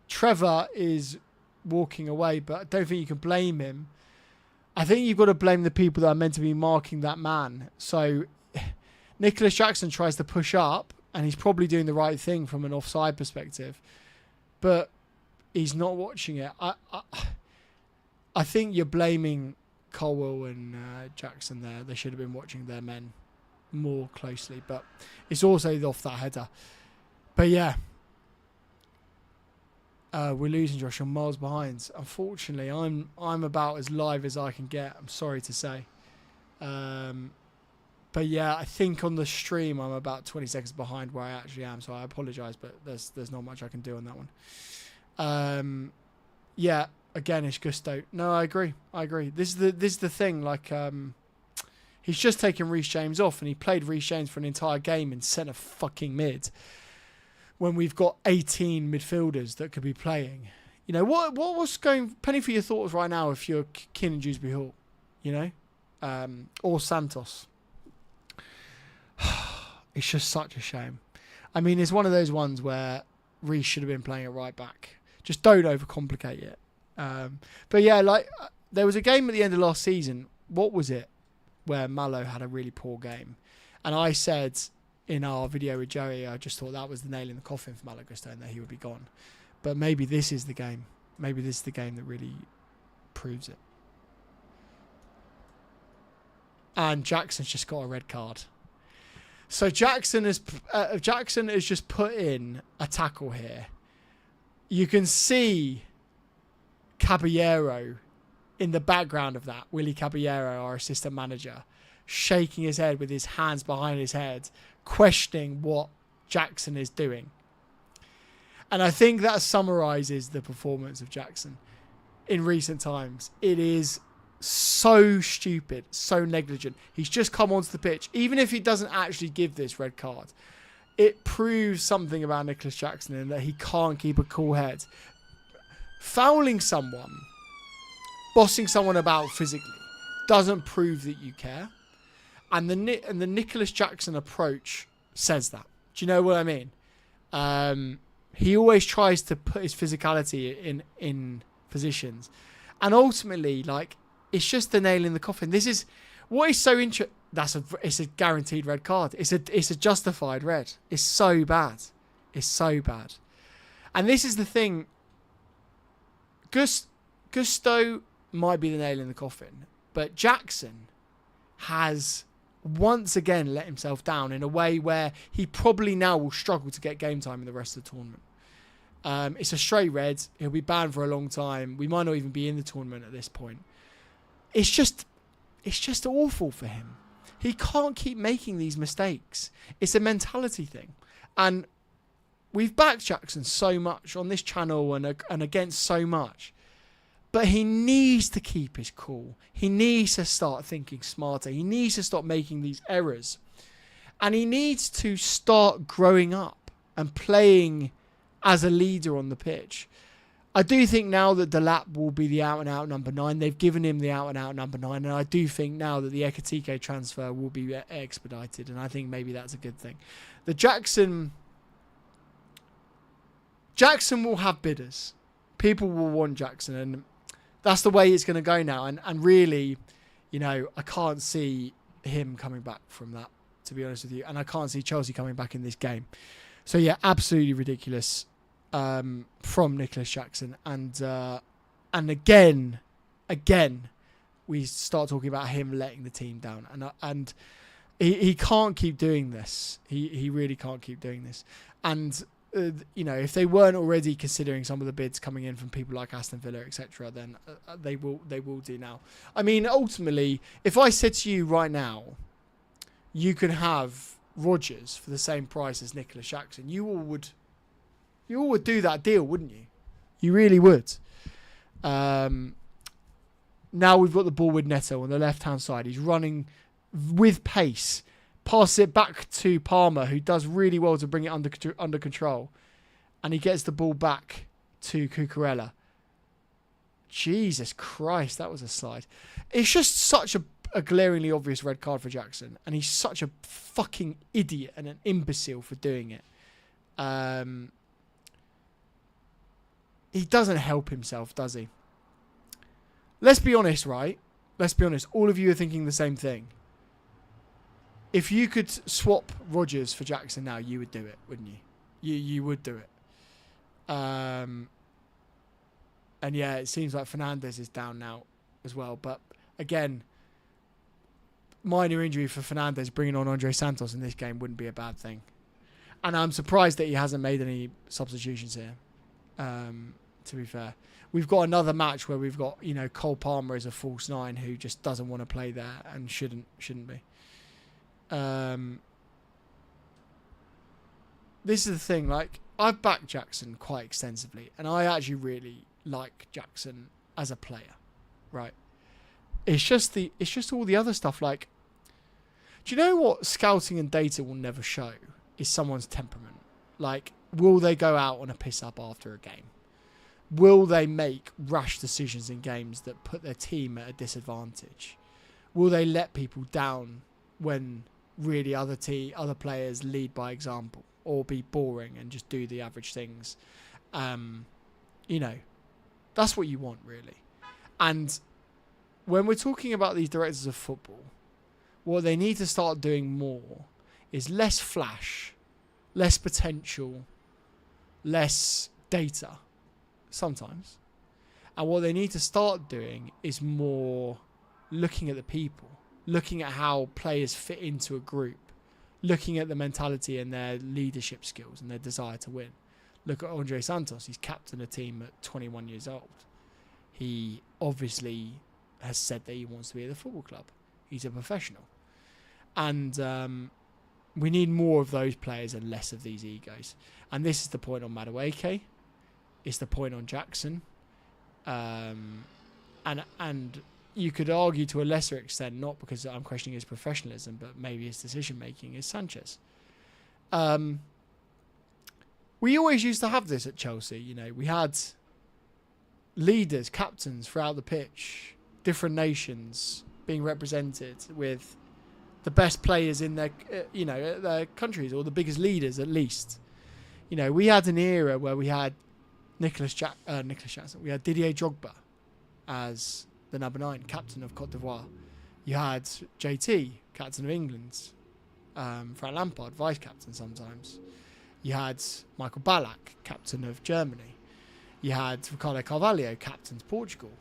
Trevor is walking away, but I don't think you can blame him. I think you've got to blame the people that are meant to be marking that man. So Nicholas Jackson tries to push up, and he's probably doing the right thing from an offside perspective, but he's not watching it. I think you're blaming Colwell and Jackson there. They should have been watching their men more closely, but it's also off that header. But yeah, we're losing, Josh. I'm miles behind. Unfortunately, I'm about as live as I can get. I'm sorry to say. But yeah, I think on the stream I'm about 20 seconds behind where I actually am, so I apologise, but there's not much I can do on that one. Yeah, again, it's Gusto. No, I agree. This is the thing. Like, he's just taken Reece James off, and he played Reece James for an entire game in centre fucking mid, when we've got 18 midfielders that could be playing. You know, what's going... Penny for your thoughts right now if you're Keane and Dewsbury Hall, you know? Or Santos. It's just such a shame. I mean, it's one of those ones where Reece should have been playing at right back. Just don't overcomplicate it. But yeah, like, there was a game at the end of last season. What was it? Where Malo had a really poor game. And I said in our video with Joey, I just thought that was the nail in the coffin for Malo Gusto and that he would be gone. But maybe this is the game. Maybe this is the game that really proves it. And Jackson's just got a red card. So Jackson has just put in a tackle here. You can see Caballero in the background of that. Willie Caballero, our assistant manager, shaking his head with his hands behind his head, questioning what Jackson is doing. And I think that summarises the performance of Jackson in recent times. It is so stupid, so negligent. He's just come onto the pitch. Even if he doesn't actually give this red card, it proves something about Nicholas Jackson in that he can't keep a cool head. Fouling someone, bossing someone about physically, doesn't prove that you care. And the Nicholas Jackson approach says that. Do you know what I mean? He always tries to put his physicality in positions. And ultimately, like, it's just the nail in the coffin. This is what is so interesting. It's a guaranteed red card. It's a justified red. It's so bad. It's so bad. And this is the thing. Gusto might be the nail in the coffin, but Jackson has once again let himself down in a way where he probably now will struggle to get game time in the rest of the tournament. It's a straight red. He'll be banned for a long time. We might not even be in the tournament at this point. It's just awful for him. He can't keep making these mistakes. It's a mentality thing. And we've backed Jackson so much on this channel and against so much. But he needs to keep his cool. He needs to start thinking smarter. He needs to stop making these errors. And he needs to start growing up and playing as a leader on the pitch. I do think now that Delap will be the out-and-out number 9. They've given him the out-and-out number 9. And I do think now that the Ekitike transfer will be expedited. And I think maybe that's a good thing. The Jackson will have bidders. People will want Jackson. And that's the way it's going to go now. And really, you know, I can't see him coming back from that, to be honest with you. And I can't see Chelsea coming back in this game. So, yeah, absolutely ridiculous from Nicholas Jackson. And again, we start talking about him letting the team down. And he can't keep doing this. He really can't keep doing this. And you know, if they weren't already considering some of the bids coming in from people like Aston Villa, etc., then they will do now. I mean, ultimately, if I said to you right now, you can have Rodgers for the same price as Nicholas Jackson, you all would do that deal, wouldn't you? You really would. Now we've got the ball with Neto on the left-hand side. He's running with pace. Pass it back to Palmer, who does really well to bring it under control. And he gets the ball back to Cucurella. Jesus Christ, that was a slide. It's just such a glaringly obvious red card for Jackson. And he's such a fucking idiot and an imbecile for doing it. He doesn't help himself, does he? Let's be honest, right? Let's be honest. All of you are thinking the same thing. If you could swap Rodgers for Jackson now, you would do it, wouldn't you? You would do it. And yeah, it seems like Fernandes is down now as well. But again, minor injury for Fernandes, bringing on Andre Santos in this game wouldn't be a bad thing. And I'm surprised that he hasn't made any substitutions here, to be fair. We've got another match where we've got, you know, Cole Palmer as a false 9 who just doesn't want to play there and shouldn't be. This is the thing, like, I've backed Jackson quite extensively and I actually really like Jackson as a player, right? It's just all the other stuff. Like, do you know what scouting and data will never show is someone's temperament? Like, will they go out on a piss up after a game? will they make rash decisions in games that put their team at a disadvantage? Will they let people down when really other players lead by example, or be boring and just do the average things? You know, that's what you want, really. And when we're talking about these directors of football, what they need to start doing more is less flash, less potential, less data sometimes. And what they need to start doing is more looking at the people, looking at how players fit into a group, looking at the mentality and their leadership skills and their desire to win. Look at Andre Santos. He's captained a team at 21 years old. He obviously has said that he wants to be at the football club. He's a professional. And we need more of those players and less of these egos. And this is the point on Madueke. It's the point on Jackson. And you could argue to a lesser extent, not because I'm questioning his professionalism, but maybe his decision-making, is Sanchez. We always used to have this at Chelsea. You know, we had leaders, captains throughout the pitch, different nations being represented with the best players in their, their countries, or the biggest leaders at least. You know, we had an era where we had Nicholas Jackson. We had Didier Drogba as the number 9, captain of Cote d'Ivoire. You had JT, captain of England. Frank Lampard, vice captain sometimes. You had Michael Ballack, captain of Germany. You had Ricardo Carvalho, captain of Portugal.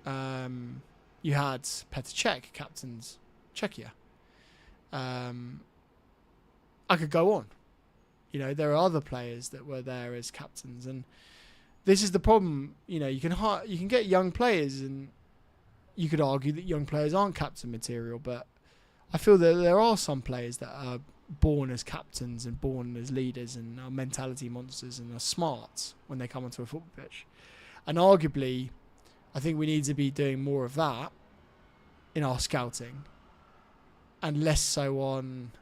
You had Petr Cech, captain Czechia. I could go on. You know, there are other players that were there as captains, and this is the problem. You know, you can get young players, and you could argue that young players aren't captain material, but I feel that there are some players that are born as captains and born as leaders and are mentality monsters and are smart when they come onto a football pitch. And arguably, I think we need to be doing more of that in our scouting, and less so on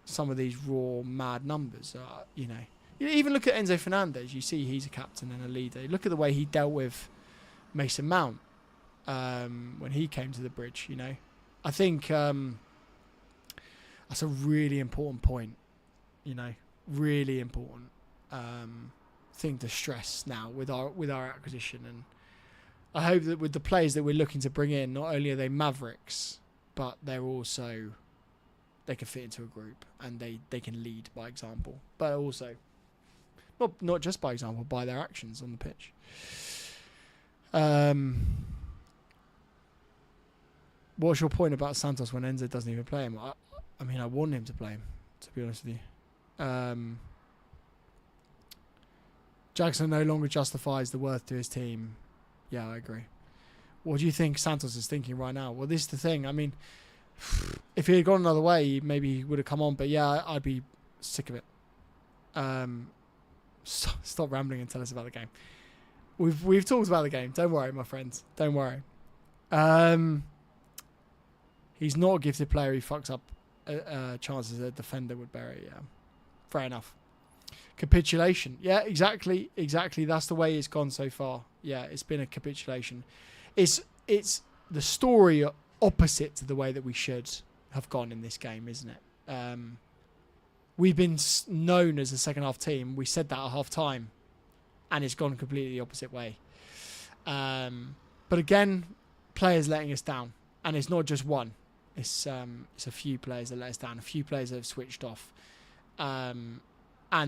some of these raw, mad numbers. You even look at Enzo Fernandez. You see he's a captain and a leader. Look at the way he dealt with Mason Mount when he came to the bridge. You know, I think that's a really important point. You know, really important thing to stress now with our acquisition. And I hope that with the players that we're looking to bring in, not only are they mavericks, but they're also, they can fit into a group and they can lead by example, but also not just by example, by their actions on the pitch. What's your point about Santos when Enzo doesn't even play him? I mean, I want him to play him, to be honest with you. Jackson no longer justifies the worth to his team. Yeah, I agree. What do you think Santos is thinking right now? Well, this is the thing. I mean, if he had gone another way, maybe he would have come on. But yeah, I'd be sick of it. Stop rambling and tell us about the game. We've talked about the game. Don't worry, my friends. Don't worry. He's not a gifted player. He fucks up chances a defender would bury. Yeah, fair enough. Capitulation. Yeah, exactly. That's the way it's gone so far. Yeah, it's been a capitulation. It's the story opposite to the way that we should have gone in this game, isn't it? We've been known as a second half team. We said that at half time, and it's gone completely the opposite way. But again, players letting us down, and it's not just one. It's a few players that let us down. A few players that have switched off. And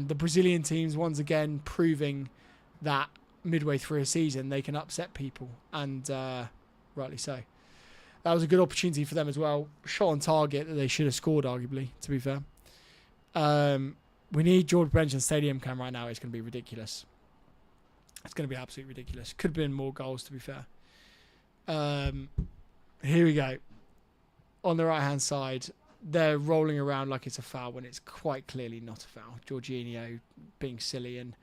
the Brazilian teams, once again, proving that midway through a season, they can upset people. And rightly so. That was a good opportunity for them as well. Shot on target that they should have scored, arguably, to be fair. We need George Bench and Stadium Cam right now. It's going to be ridiculous. It's going to be absolutely ridiculous. Could have been more goals, to be fair. Here we go. On the right-hand side, they're rolling around like it's a foul when it's quite clearly not a foul. Jorginho being silly and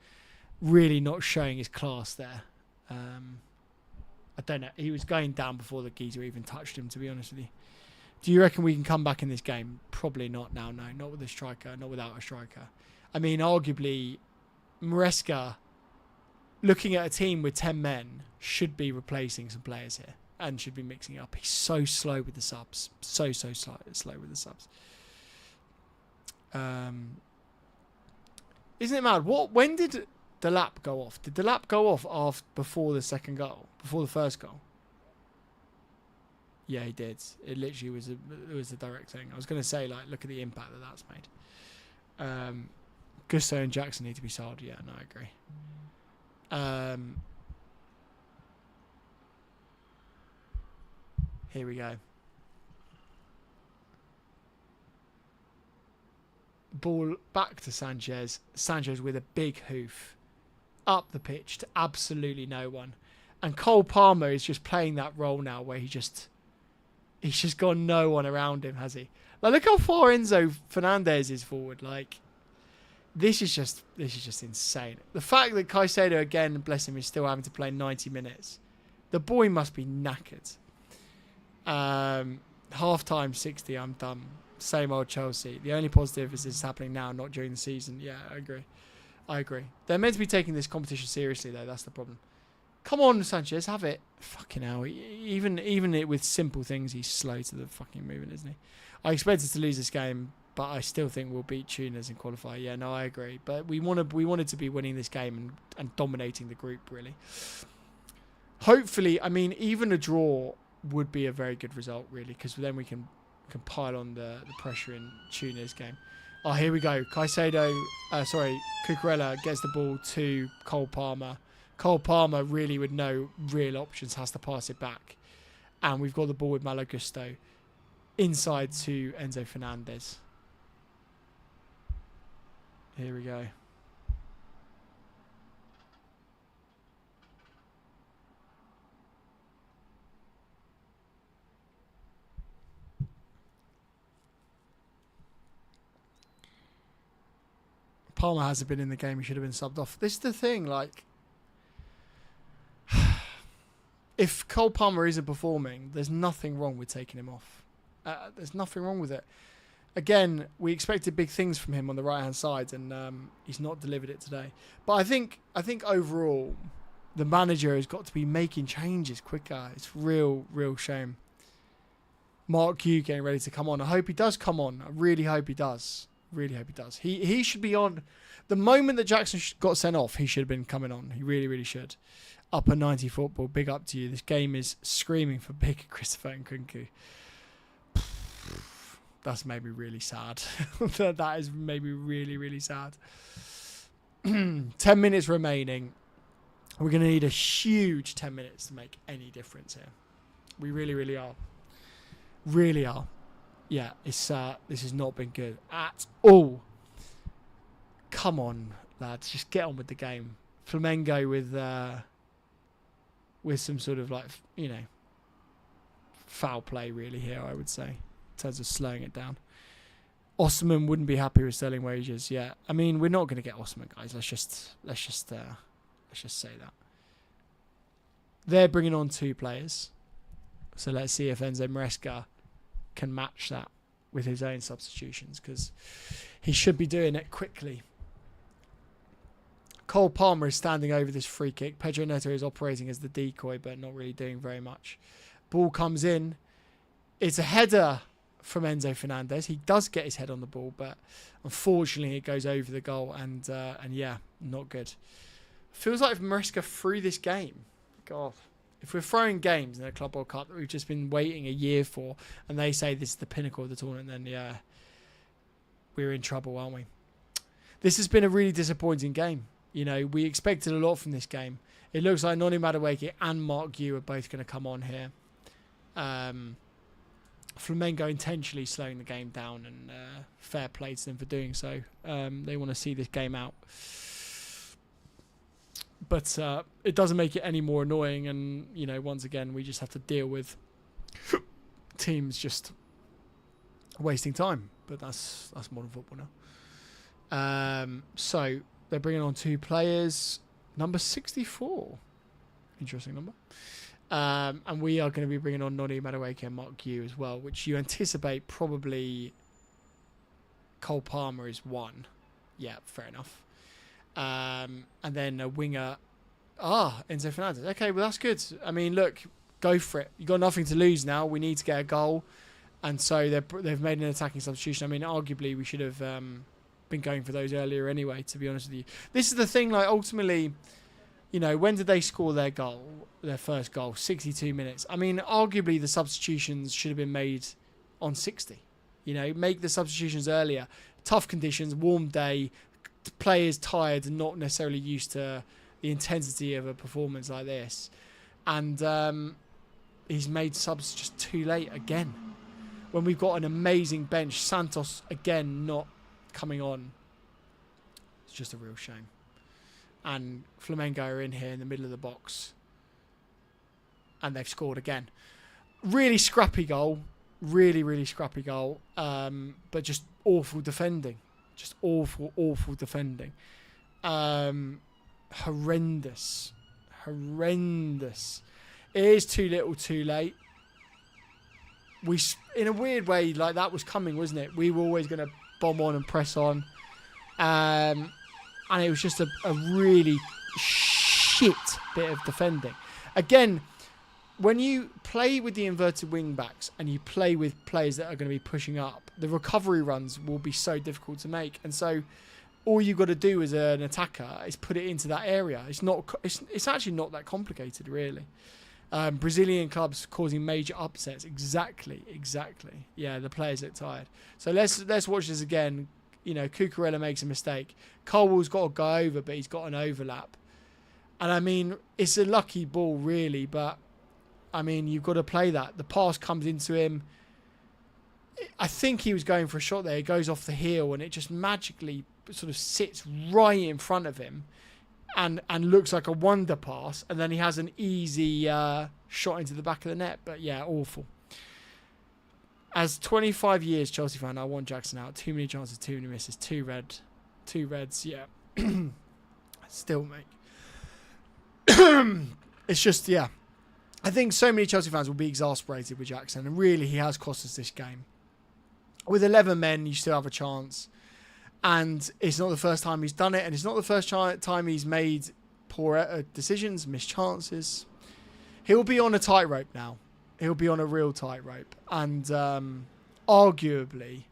really not showing his class there. I don't know. He was going down before the geezer even touched him, to be honest with you. Do you reckon we can come back in this game? Probably not now, no. Not with a striker, not without a striker. I mean, arguably, Maresca looking at a team with 10 men, should be replacing some players here and should be mixing up. He's so slow with the subs. So slow with the subs. Isn't it mad? When did the lap go off? Did the lap go off before the second goal? Before the first goal? Yeah, he did. It literally was a direct thing. I was going to say, like, look at the impact that's made. Gusto and Jackson need to be sold. Yeah, no, I agree. Here we go. Ball back to Sanchez. Sanchez with a big hoof. Up the pitch to absolutely no one. And Cole Palmer is just playing that role now where he's just got no one around him, has he? Like, look how far Enzo Fernandez is forward. Like, this is just insane. The fact that Caicedo, again, bless him, is still having to play 90 minutes. The boy must be knackered. Half time 60, I'm done. Same old Chelsea. The only positive is it's happening now, not during the season. Yeah, I agree. They're meant to be taking this competition seriously, though. That's the problem. Come on, Sanchez, have it. Fucking hell. Even it with simple things, he's slow to the fucking movement, isn't he? I expected to lose this game, but I still think we'll beat Tunis and qualify. Yeah, no, I agree. But we wanted to be winning this game and dominating the group, really. Hopefully, I mean, even a draw would be a very good result, really, because then we can pile on the pressure in Tunis game. Oh, here we go. Cucurella gets the ball to Cole Palmer. Cole Palmer, really with no real options, has to pass it back. And we've got the ball with Malo Gusto inside to Enzo Fernandez. Here we go. Palmer hasn't been in the game. He should have been subbed off. This is the thing, like, if Cole Palmer isn't performing, there's nothing wrong with taking him off. There's nothing wrong with it. Again, we expected big things from him on the right-hand side, and he's not delivered it today. But I think overall, the manager has got to be making changes quicker. It's real shame. Mark Hugh getting ready to come on. I hope he does come on. I really hope he does. Really hope he does. He should be on. The moment that Jackson got sent off, he should have been coming on. He really should. Upper 90 football. Big up to you. This game is screaming for big Christopher Nkunku. That's made me really sad. That is made me really sad. 10 minutes remaining. We're going to need a huge 10 minutes to make any difference here. We really are. Really are. Yeah, this has not been good at all. Come on, lads, just get on with the game. Flamengo with some sort of, like, you know, foul play really here, I would say, in terms of slowing it down. Osman wouldn't be happy with selling wages. Yeah, I mean, we're not going to get Osman, guys. Let's just say that. They're bringing on 2 players, so let's see if Enzo Maresca can match that with his own substitutions, because he should be doing it quickly. Cole Palmer is standing over this free kick. Pedro Neto is operating as the decoy, but not really doing very much. Ball comes in. It's a header from Enzo Fernandez. He does get his head on the ball, but unfortunately it goes over the goal, and yeah, not good. Feels like Maresca threw this game. God. If we're throwing games in a Club World Cup that we've just been waiting a year for, and they say this is the pinnacle of the tournament, then yeah, we're in trouble, aren't we? This has been a really disappointing game. You know, we expected a lot from this game. It looks like Noni Madueke and Mark Yu are both going to come on here. Flamengo intentionally slowing the game down, and fair play to them for doing so. They want to see this game out. But it doesn't make it any more annoying, and, you know, once again, we just have to deal with teams just wasting time. But that's modern football now. So they're bringing on 2 players. Number 64. Interesting number. And we are going to be bringing on Noni Madueke and Mark Yu as well, which you anticipate probably Cole Palmer is 1. Yeah, fair enough. And then a winger, Enzo Fernandez. Okay, well, that's good. I mean, look, go for it. You've got nothing to lose now. We need to get a goal. And so they've made an attacking substitution. I mean, arguably, we should have been going for those earlier anyway, to be honest with you. This is the thing, like, ultimately, you know, when did they score their goal, their first goal? 62 minutes. I mean, arguably, the substitutions should have been made on 60. You know, make the substitutions earlier. Tough conditions, warm day, players tired and not necessarily used to the intensity of a performance like this. And he's made subs just too late again. When we've got an amazing bench, Santos again not coming on. It's just a real shame. And Flamengo are in here in the middle of the box. And they've scored again. Really scrappy goal. Really, really scrappy goal. But just awful defending. Just awful, awful defending. Horrendous. Horrendous. It is too little, too late. In a weird way, like, that was coming, wasn't it? We were always going to bomb on and press on. And it was just a really shit bit of defending. Again, when you play with the inverted wing backs and you play with players that are going to be pushing up, the recovery runs will be so difficult to make. And so all you've got to do as an attacker is put it into that area. It's actually not that complicated, really. Brazilian clubs causing major upsets. Exactly. Yeah, the players look tired. So let's watch this again. You know, Cucurella makes a mistake. Colwell's got to go over, but he's got an overlap. And I mean, it's a lucky ball, really, but I mean, you've got to play that. The pass comes into him. I think he was going for a shot there. It goes off the heel, and it just magically sort of sits right in front of him. And looks like a wonder pass, and then he has an easy shot into the back of the net. But yeah, awful. As 25 years Chelsea fan, I want Jackson out. Too many chances, too many misses, two reds. Yeah, still, mate. It's just, yeah. I think so many Chelsea fans will be exasperated with Jackson, and really, he has cost us this game. With 11 men, you still have a chance. And it's not the first time he's done it. And it's not the first time he's made poor decisions, missed chances. He'll be on a tightrope now. He'll be on a real tightrope. And arguably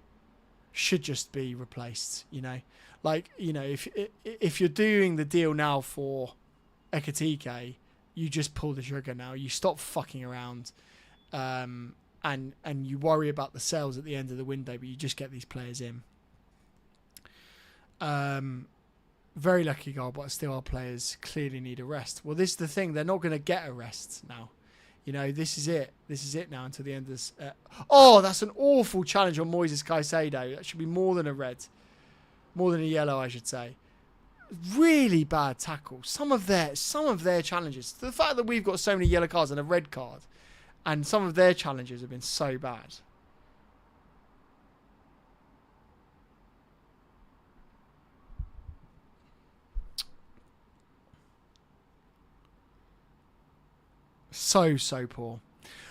should just be replaced, you know. Like, you know, if you're doing the deal now for Ekitike, you just pull the trigger now. You stop fucking around. And you worry about the sales at the end of the window, but you just get these players in. Very lucky goal, but still our players clearly need a rest. Well, this is the thing. They're not going to get a rest now. You know, this is it. This is it now until the end of this. Oh, that's an awful challenge on Moises Caicedo. That should be more than a red. More than a yellow, I should say. Really bad tackle. Some of their challenges. The fact that we've got so many yellow cards and a red card, and some of their challenges have been so bad. So poor.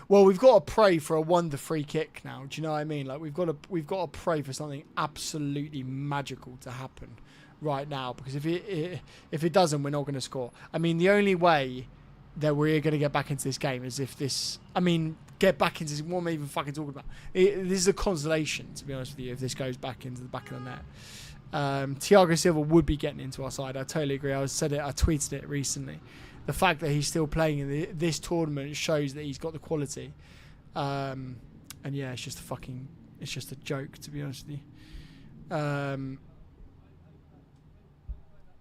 Well, we've got to pray for a wonder free kick now. Do you know what I mean? Like, we've got to pray for something absolutely magical to happen right now, because if it doesn't, we're not going to score. I mean, the only way that we're going to get back into this game is if this. I mean, get back into this. What am I even fucking talking about? This is a consolation, to be honest with you, if this goes back into the back of the net. Thiago Silva would be getting into our side. I totally agree. I tweeted it recently. The fact that he's still playing in this tournament shows that he's got the quality. And yeah, it's just a joke, to be honest with you.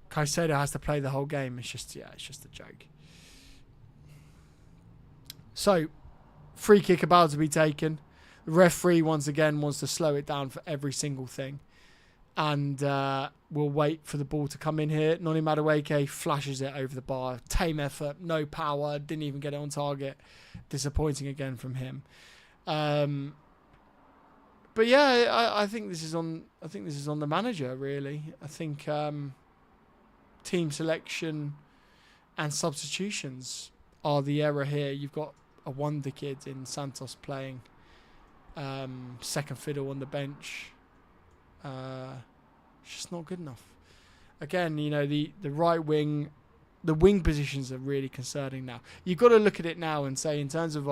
Caicedo has to play the whole game. It's just a joke. So, free kick about to be taken. The referee once again wants to slow it down for every single thing. And we'll wait for the ball to come in here. Noni Madueke flashes it over the bar. Tame effort, no power, didn't even get it on target. Disappointing again from him. But yeah, I think this is on the manager, really. I think team selection and substitutions are the error here. You've got a wonder kid in Santos playing second fiddle on the bench. It's just not good enough. Again, you know, the right wing the wing positions are really concerning now. You've got to look at it now and say, in terms of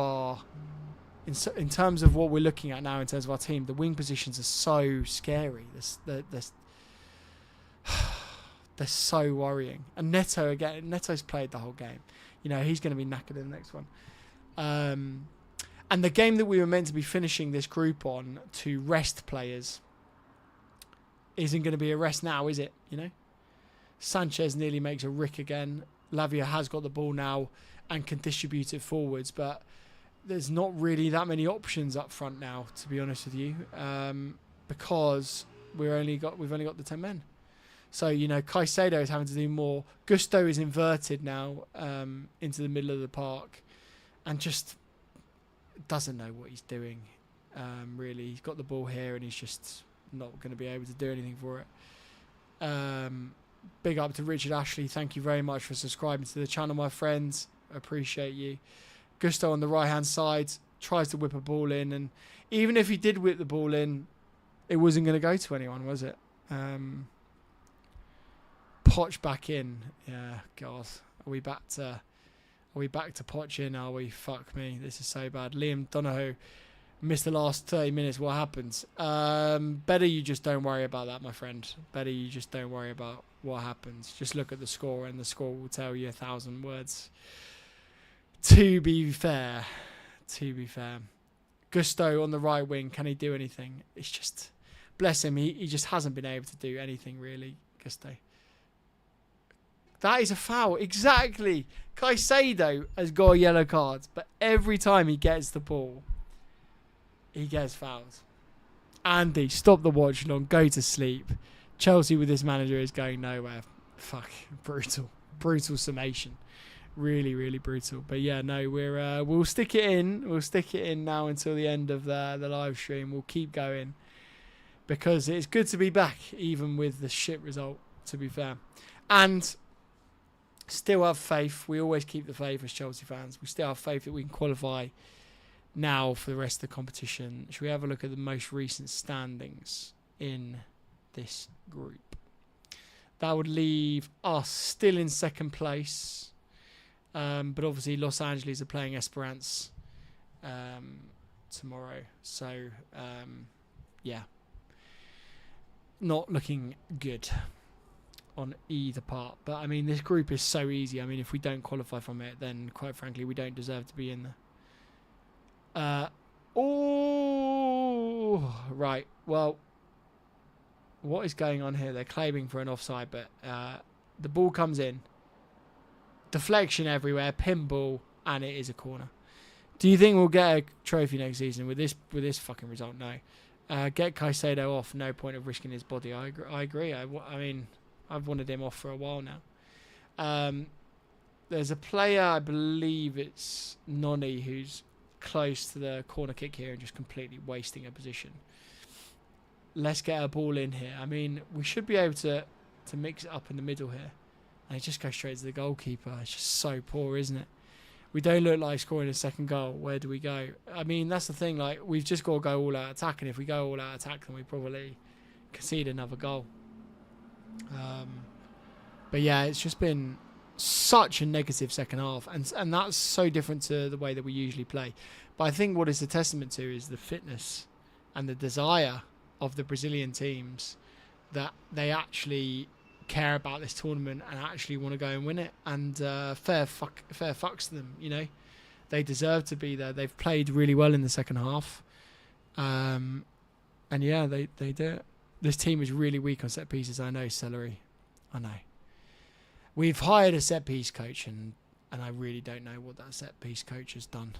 in terms of what we're looking at now, in terms of our team, the wing positions are so scary. They're so worrying. And Neto, again, Neto's played the whole game. You know, he's going to be knackered in the next one. And the game that we were meant to be finishing this group on to rest players isn't going to be a rest now, is it? You know? Sanchez nearly makes a rick again. Lavia has got the ball now and can distribute it forwards, but there's not really that many options up front now, to be honest with you, because we've only got the 10 men. So, you know, Caicedo is having to do more. Gusto is inverted now into the middle of the park and just doesn't know what he's doing, really. He's got the ball here and he's just not going to be able to do anything for it. Big up to Richard Ashley. Thank you very much for subscribing to the channel, my friends. I appreciate you. Gusto on the right-hand side tries to whip a ball in, and even if he did whip the ball in, it wasn't going to go to anyone, was it? Poch back in. Yeah, God. Are we back to Poch in? Are we? Fuck me. This is so bad. Liam Donoghue missed the last 30 minutes. What happens? Better you just don't worry about that, my friend. Better you just don't worry about what happens. Just look at the score, and the score will tell you 1,000 words. To be fair. Gusto on the right wing. Can he do anything? It's just, bless him. He just hasn't been able to do anything, really, Gusto. That is a foul. Exactly. Caicedo has got a yellow card, but every time he gets the ball, he gets fouled. Andy, stop the watch long. Go to sleep. Chelsea with this manager is going nowhere. Fuck. Brutal. Brutal summation. Really, really brutal. But yeah, no, we'll stick it in. We'll stick it in now until the end of the live stream. We'll keep going because it's good to be back, even with the shit result, to be fair. And still have faith. We always keep the faith as Chelsea fans. We still have faith that we can qualify now for the rest of the competition. Should we have a look at the most recent standings in this group? That would leave us still in second place. But obviously Los Angeles are playing Esperance tomorrow. So, yeah. Not looking good on either part. But, I mean, this group is so easy. I mean, if we don't qualify from it, then, quite frankly, we don't deserve to be in there. Right. Well, what is going on here? They're claiming for an offside, but the ball comes in. Deflection everywhere, pinball, and it is a corner. Do you think we'll get a trophy next season with this fucking result? No. Get Caicedo off. No point of risking his body. I agree. I mean, I've wanted him off for a while now. There's a player, I believe it's Noni, who's close to the corner kick here and just completely wasting a position. Let's get a ball in here. I mean, we should be able to mix it up in the middle here. And it just goes straight to the goalkeeper. It's just so poor, isn't it? We don't look like scoring a second goal. Where do we go? I mean, that's the thing. Like, we've just got to go all out attack. And if we go all out attack, then we probably concede another goal. But yeah, it's just been such a negative second half. And that's so different to the way that we usually play. But I think what it's a testament to is the fitness and the desire of the Brazilian teams that they actually care about this tournament and actually want to go and win it, and fair fucks to them, you know. They deserve to be there. They've played really well in the second half, and yeah, they do it. This team is really weak on set pieces. I know, Celery, I know. We've hired a set piece coach, and I really don't know what that set piece coach has done.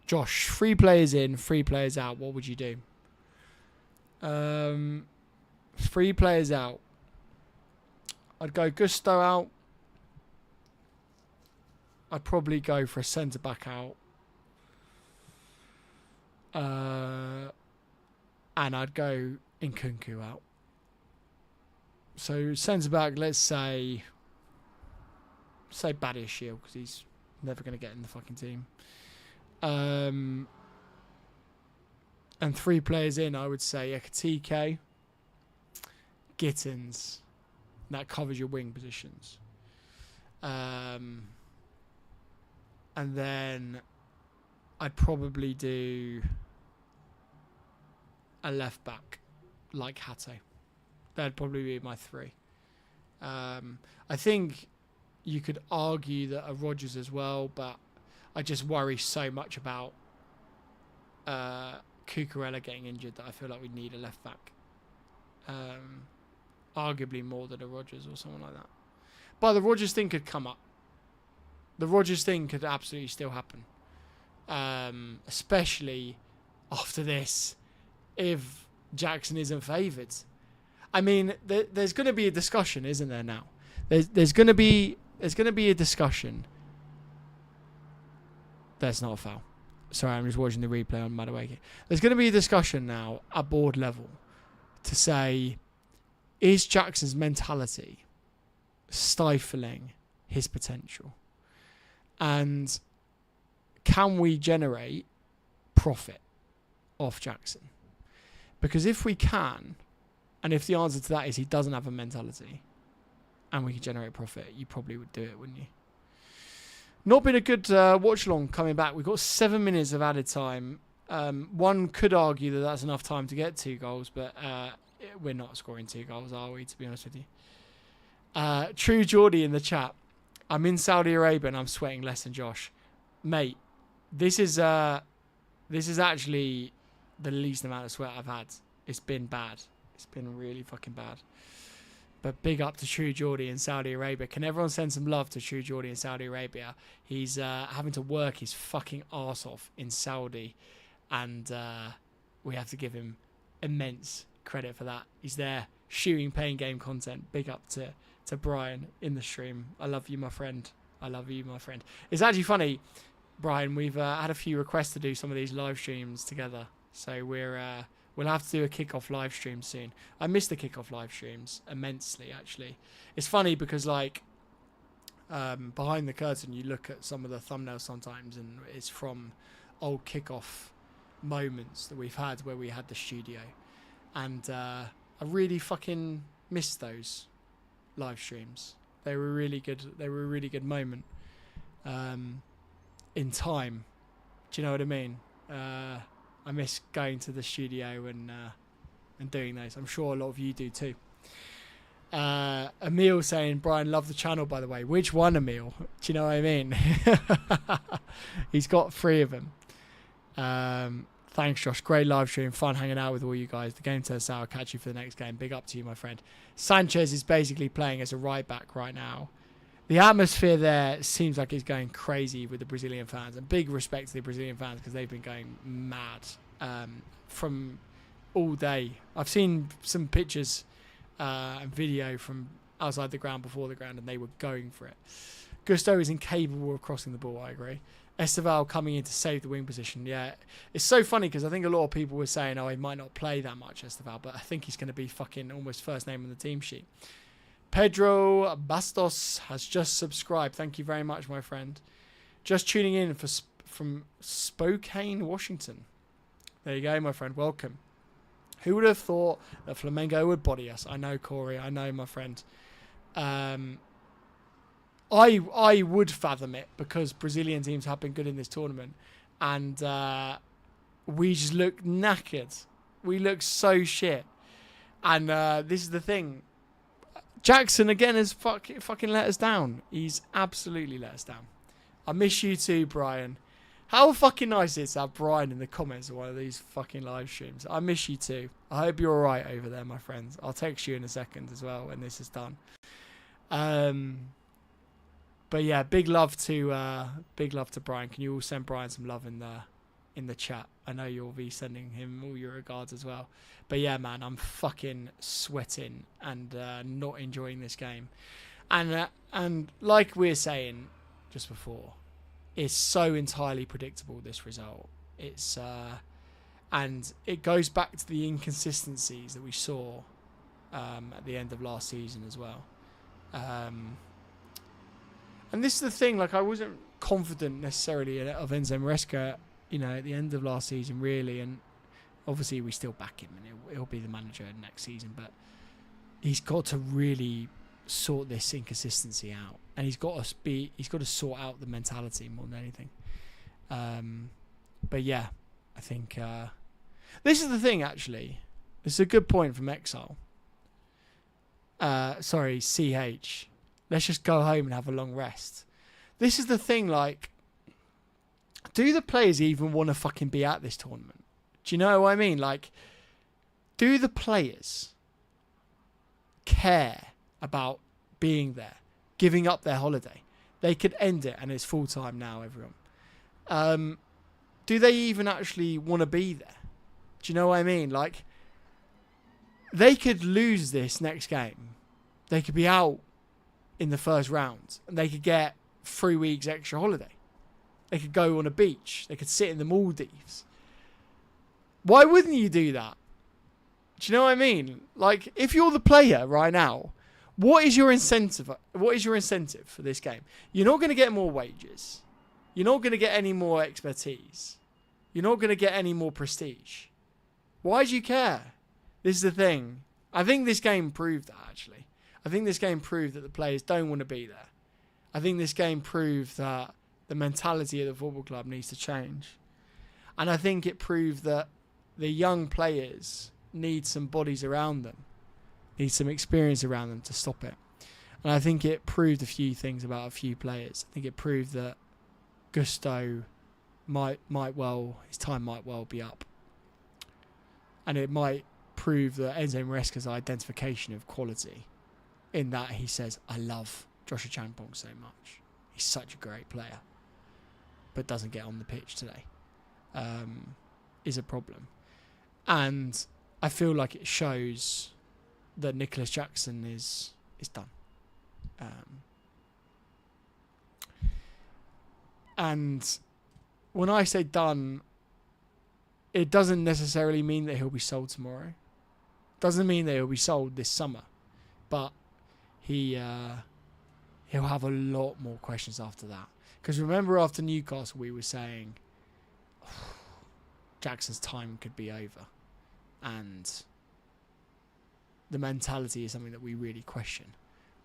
Josh, 3 players in, 3 players out. What would you do? 3 players out. I'd go Gusto out. I'd probably go for a centre-back out. And I'd go Nkunku out. So centre-back, let's say Badiashile, because he's never going to get in the fucking team. And 3 players in, I would say Ekatike, Gittins, that covers your wing positions. And then I'd probably do a left back like Hato. That'd probably be my 3. I think you could argue that a Rodgers as well, but I just worry so much about Cucurella getting injured that I feel like we need a left back. Arguably more than a Rodgers or someone like that. But the Rodgers thing could come up. The Rodgers thing could absolutely still happen. Especially after this, if Jackson isn't favoured. I mean, there's going to be a discussion, isn't there now? There's going to be a discussion. That's not a foul. Sorry, I'm just watching the replay on Madueke. There's going to be a discussion now at board level to say, is Jackson's mentality stifling his potential? And can we generate profit off Jackson? Because if we can, and if the answer to that is he doesn't have a mentality, and we can generate profit, you probably would do it, wouldn't you? Not been a good watch-along coming back. We've got 7 minutes of added time. One could argue that that's enough time to get 2 goals, but we're not scoring 2 goals, are we, to be honest with you? True Geordie in the chat. I'm in Saudi Arabia and I'm sweating less than Josh. Mate, this is actually the least amount of sweat I've had. It's been bad. It's been really fucking bad. But big up to True Geordie in Saudi Arabia. Can everyone send some love to True Geordie in Saudi Arabia? He's having to work his fucking arse off in Saudi. And we have to give him immense credit for that. He's there shooting pain game content. Big up to Brian in the stream. I love you, my friend. I love you, my friend. It's actually funny, Brian. We've had a few requests to do some of these live streams together. So we'll have to do a kickoff live stream soon. I miss the kickoff live streams immensely, actually. It's funny because, like, behind the curtain, you look at some of the thumbnails sometimes, and it's from old kickoff moments that we've had where we had the studio. And I really fucking miss those live streams. They were really good. They were a really good moment in time. Do you know what I mean? I miss going to the studio and doing those. I'm sure a lot of you do too. Emil saying, Brian, love the channel, by the way. Which one, Emil? Do you know what I mean? He's got 3 of them. Thanks, Josh. Great live stream. Fun hanging out with all you guys. The game turns out. I'll catch you for the next game. Big up to you, my friend. Sanchez is basically playing as a right back right now. The atmosphere there seems like it's going crazy with the Brazilian fans. And big respect to the Brazilian fans because they've been going mad from all day. I've seen some pictures and video from outside the ground, before the ground, and they were going for it. Gusto is incapable of crossing the ball, I agree. Esteval coming in to save the wing position. Yeah, it's so funny because I think a lot of people were saying, oh, he might not play that much, Esteval, but I think he's going to be fucking almost first name on the team sheet. Pedro Bastos has just subscribed. Thank you very much, my friend. Just tuning in from Spokane, Washington. There you go, my friend. Welcome. Who would have thought that Flamengo would body us? I know, Corey. I know, my friend. I would fathom it because Brazilian teams have been good in this tournament, and we just look knackered. We look so shit. And this is the thing. Jackson again has fucking let us down. He's absolutely let us down. I miss you too, Brian. How fucking nice is to have Brian in the comments of one of these fucking live streams. I miss you too. I hope you're alright over there, my friends. I'll text you in a second as well when this is done. But yeah, big love to Brian. Can you all send Brian some love in the chat? I know you'll be sending him all your regards as well. But yeah, man, I'm fucking sweating and not enjoying this game. And like we were saying just before, it's so entirely predictable, this result. It's and it goes back to the inconsistencies that we saw at the end of last season as well. And this is the thing, like, I wasn't confident necessarily of Enzo Maresca, you know, at the end of last season, really. And obviously we still back him and he'll be the manager next season. But he's got to really sort this inconsistency out, and he's got to sort out the mentality more than anything. But yeah, I think this is the thing. Actually, this is a good point from Exile. Sorry, CH. Let's just go home and have a long rest. This is the thing. Like, do the players even want to fucking be at this tournament? Do you know what I mean? Like, do the players care about being there, giving up their holiday? They could end it and it's full time now, everyone. Do they even actually want to be there? Do you know what I mean? Like, they could lose this next game. They could be out in the first round and they could get 3 weeks extra holiday. They could go on a beach. They could sit in the Maldives. Why wouldn't you do that? Do you know what I mean? Like, if you're the player right now, what is your incentive? What is your incentive for this game? You're not going to get more wages. You're not going to get any more expertise. You're not going to get any more prestige. Why do you care? This is the thing. I think this game proved that, actually. I think this game proved that the players don't want to be there. I think this game proved that the mentality of the football club needs to change. And I think it proved that the young players need some bodies around them, need some experience around them to stop it. And I think it proved a few things about a few players. I think it proved that Gusto his time might well be up. And it might prove that Enzo Maresca's identification of quality, in that he says, I love Joshua Champong so much. He's such a great player, but doesn't get on the pitch today, is a problem. And I feel like it shows that Nicholas Jackson is done. And when I say done, it doesn't necessarily mean that he'll be sold tomorrow. Doesn't mean that he'll be sold this summer. But he'll have a lot more questions after that. Because remember, after Newcastle, we were saying Jackson's time could be over. And the mentality is something that we really question.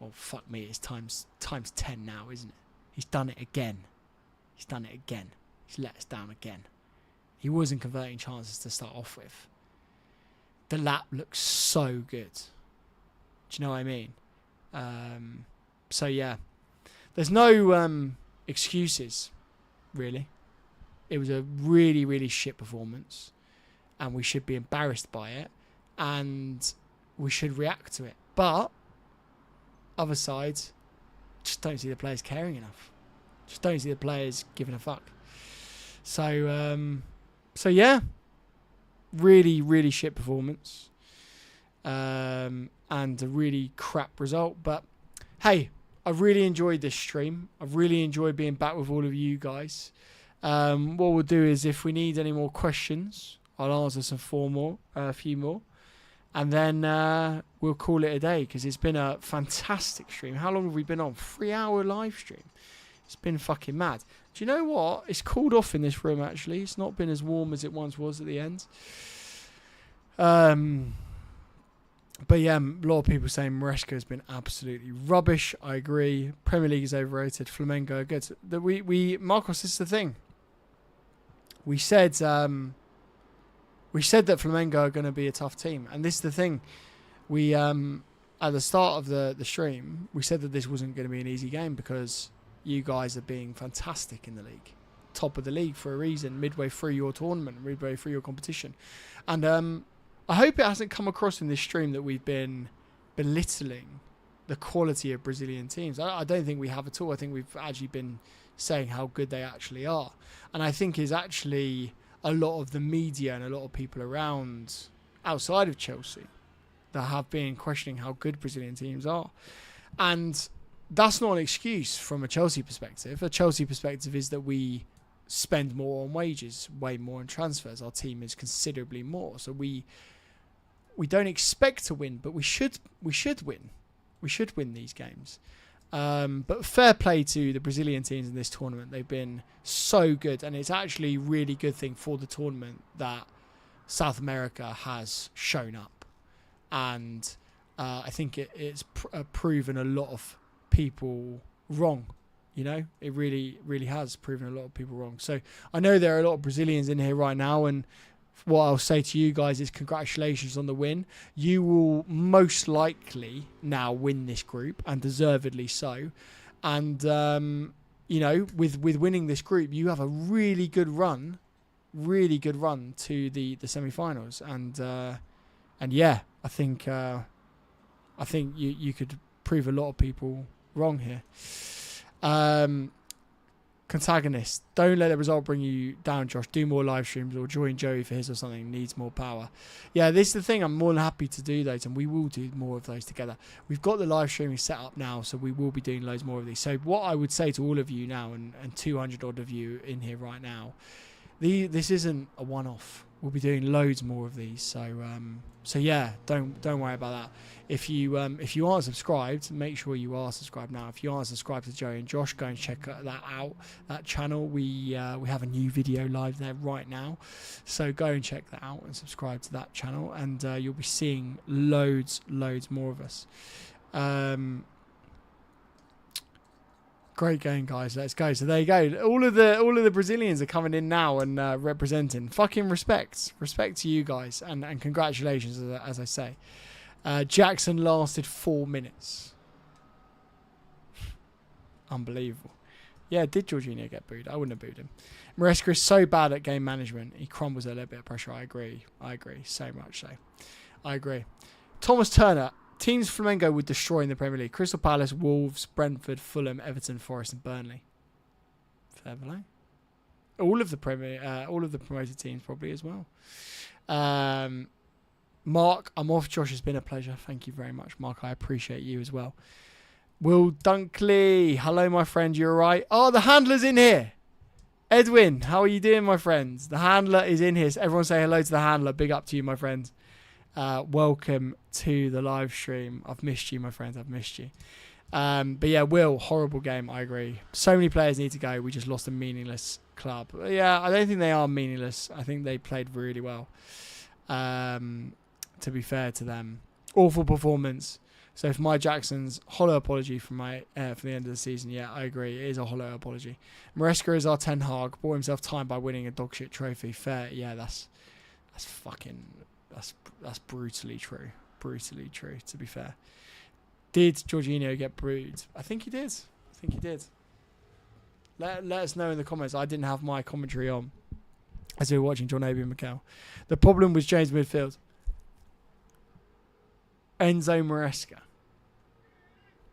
Well, fuck me, it's times 10 now, isn't it? He's done it again. He's let us down again. He wasn't converting chances to start off with. The lap looks so good. Do you know what I mean? So yeah, there's no excuses, really. It was a really, really shit performance, and we should be embarrassed by it, and we should react to it. But other side, just don't see the players caring enough. Just don't see the players giving a fuck. So yeah, really, really shit performance, and a really crap result. But hey, I've really enjoyed this stream. I've really enjoyed being back with all of you guys. What we'll do is, if we need any more questions, I'll answer a few more, and then we'll call it a day, because it's been a fantastic stream. How long have we been on? 3-hour live stream. It's been fucking mad. Do you know what? It's cooled off in this room, actually. It's not been as warm as it once was at the end. But yeah, a lot of people saying Maresca has been absolutely rubbish. I agree. Premier League is overrated. Flamengo are good. Marcos, this is the thing. We said that Flamengo are going to be a tough team, and this is the thing. We at the start of the stream, we said that this wasn't going to be an easy game, because you guys are being fantastic in the league, top of the league for a reason, midway through your tournament, midway through your competition. And I hope it hasn't come across in this stream that we've been belittling the quality of Brazilian teams. I don't think we have at all. I think we've actually been saying how good they actually are. And I think is actually a lot of the media and a lot of people around outside of Chelsea that have been questioning how good Brazilian teams are. And that's not an excuse from a Chelsea perspective. A Chelsea perspective is that we spend more on wages, way more on transfers. Our team is considerably more. So we don't expect to win, but we should win. We should win these games. But fair play to the Brazilian teams in this tournament. They've been so good, and it's actually a really good thing for the tournament that South America has shown up. And I think it's proven a lot of people wrong. You know, it really, really has proven a lot of people wrong. So I know there are a lot of Brazilians in here right now, and what I'll say to you guys is congratulations on the win. You will most likely now win this group, and deservedly so. And you know, with winning this group, you have a really good run to the semi-finals. And yeah, I think you could prove a lot of people wrong here. Contagonist, don't let the result bring you down, Josh. Do more live streams or join Joey for his or something. Needs more power. Yeah, this is the thing. I'm more than happy to do those, and we will do more of those together. We've got the live streaming set up now, so we will be doing loads more of these. So what I would say to all of you now, and 200 odd of you in here right now, this isn't a one-off. We'll be doing loads more of these. So yeah, don't worry about that. If you aren't subscribed, make sure you are subscribed now. If you aren't subscribed to Joey and Josh, go and check that out. That channel, we have a new video live there right now. So go and check that out and subscribe to that channel, and you'll be seeing loads more of us. Great game, guys. Let's go. So there you go. All of the Brazilians are coming in now and representing. Fucking respect to you guys, and congratulations, as I say. Jackson lasted 4 minutes. Unbelievable. Yeah, did Jorginho get booed? I wouldn't have booed him. Maresca is so bad at game management. He crumbles a little bit of pressure. I agree. So much so. I agree. Thomas Turner. Teams Flamengo would destroy in the Premier League: Crystal Palace, Wolves, Brentford, Fulham, Everton, Forest, and Burnley. Fair play. All of the promoted teams probably as well. Mark, I'm off. Josh, has been a pleasure. Thank you very much, Mark. I appreciate you as well. Will Dunkley, hello, my friend. You're right. Oh, the handler's in here. Edwin, how are you doing, my friends? The handler is in here. So everyone say hello to the handler. Big up to you, my friends. Welcome to the live stream. I've missed you, my friends. I've missed you. But yeah, Will, horrible game. I agree. So many players need to go. We just lost a meaningless club. Yeah, I don't think they are meaningless. I think they played really well. To be fair to them, awful performance. So for my Jackson's hollow apology for the end of the season. Yeah, I agree. It is a hollow apology. Maresca is our Ten Hag. Bought himself time by winning a dogshit trophy. Fair. Yeah, that's brutally true. Brutally true, to be fair. Did Jorginho get booed? I think he did. Let us know in the comments. I didn't have my commentary on as we were watching John Obi and Mikel. The problem was James midfield. Enzo Maresca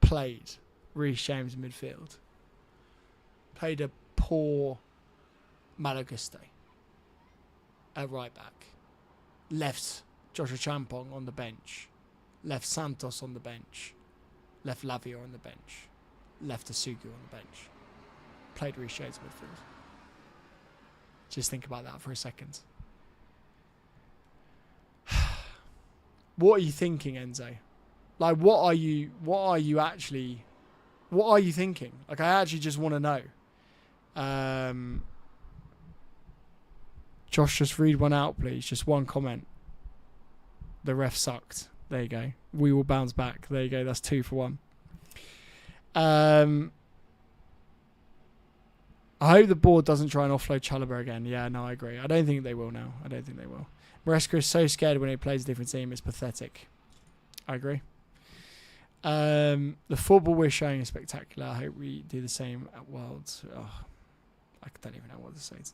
played Reece James midfield. Played a poor Malaguste at right back. Left Joshua Champong on the bench. Left Santos on the bench. Left Lavia on the bench. Left Asugu on the bench. Played Reece James midfield. Just think about that for a second. What are you thinking, Enzo? Like, what are you thinking? Like, I actually just want to know. Josh, just read one out, please. Just one comment. The ref sucked. There you go. We will bounce back. There you go. That's 2 for 1. I hope the board doesn't try and offload Chalobah again. Yeah, no, I agree. I don't think they will now. Maresca is so scared when he plays a different team. It's pathetic. I agree. The football we're showing is spectacular. I hope we do the same at Worlds. Oh, I don't even know what to say to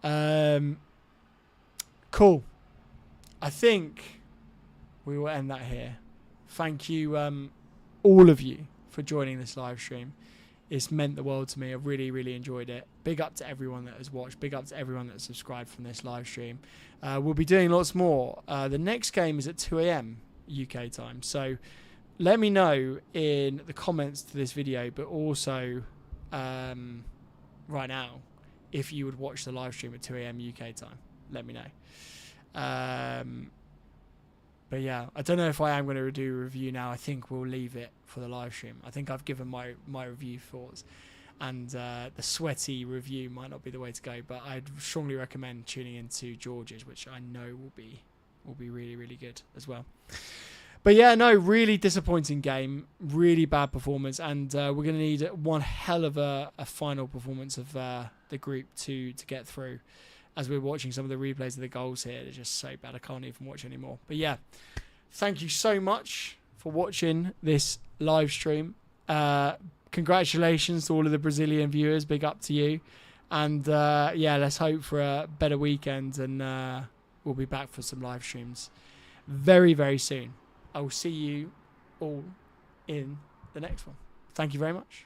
that. Cool. I think we will end that here. Thank you, all of you, for joining this live stream. It's meant the world to me. I've really, really enjoyed it. Big up to everyone that has watched. Big up to everyone that subscribed from this live stream. We'll be doing lots more. The next game is at 2 a.m. UK time. So let me know in the comments to this video, but also right now, if you would watch the live stream at 2 a.m. UK time. Let me know. But yeah, I don't know if I am going to do a review now. I think we'll leave it for the live stream. I think I've given my review thoughts, and the sweaty review might not be the way to go, but I'd strongly recommend tuning into George's, which I know will be really, really good as well. But yeah, no, really disappointing game, really bad performance, and we're going to need one hell of a final performance of the group to get through. As we're watching some of the replays of the goals here, they're just so bad I can't even watch anymore. But yeah, thank you so much for watching this live stream. Congratulations to all of the Brazilian viewers, big up to you. And yeah, let's hope for a better weekend, and we'll be back for some live streams very, very soon. I will see you all in the next one. Thank you very much.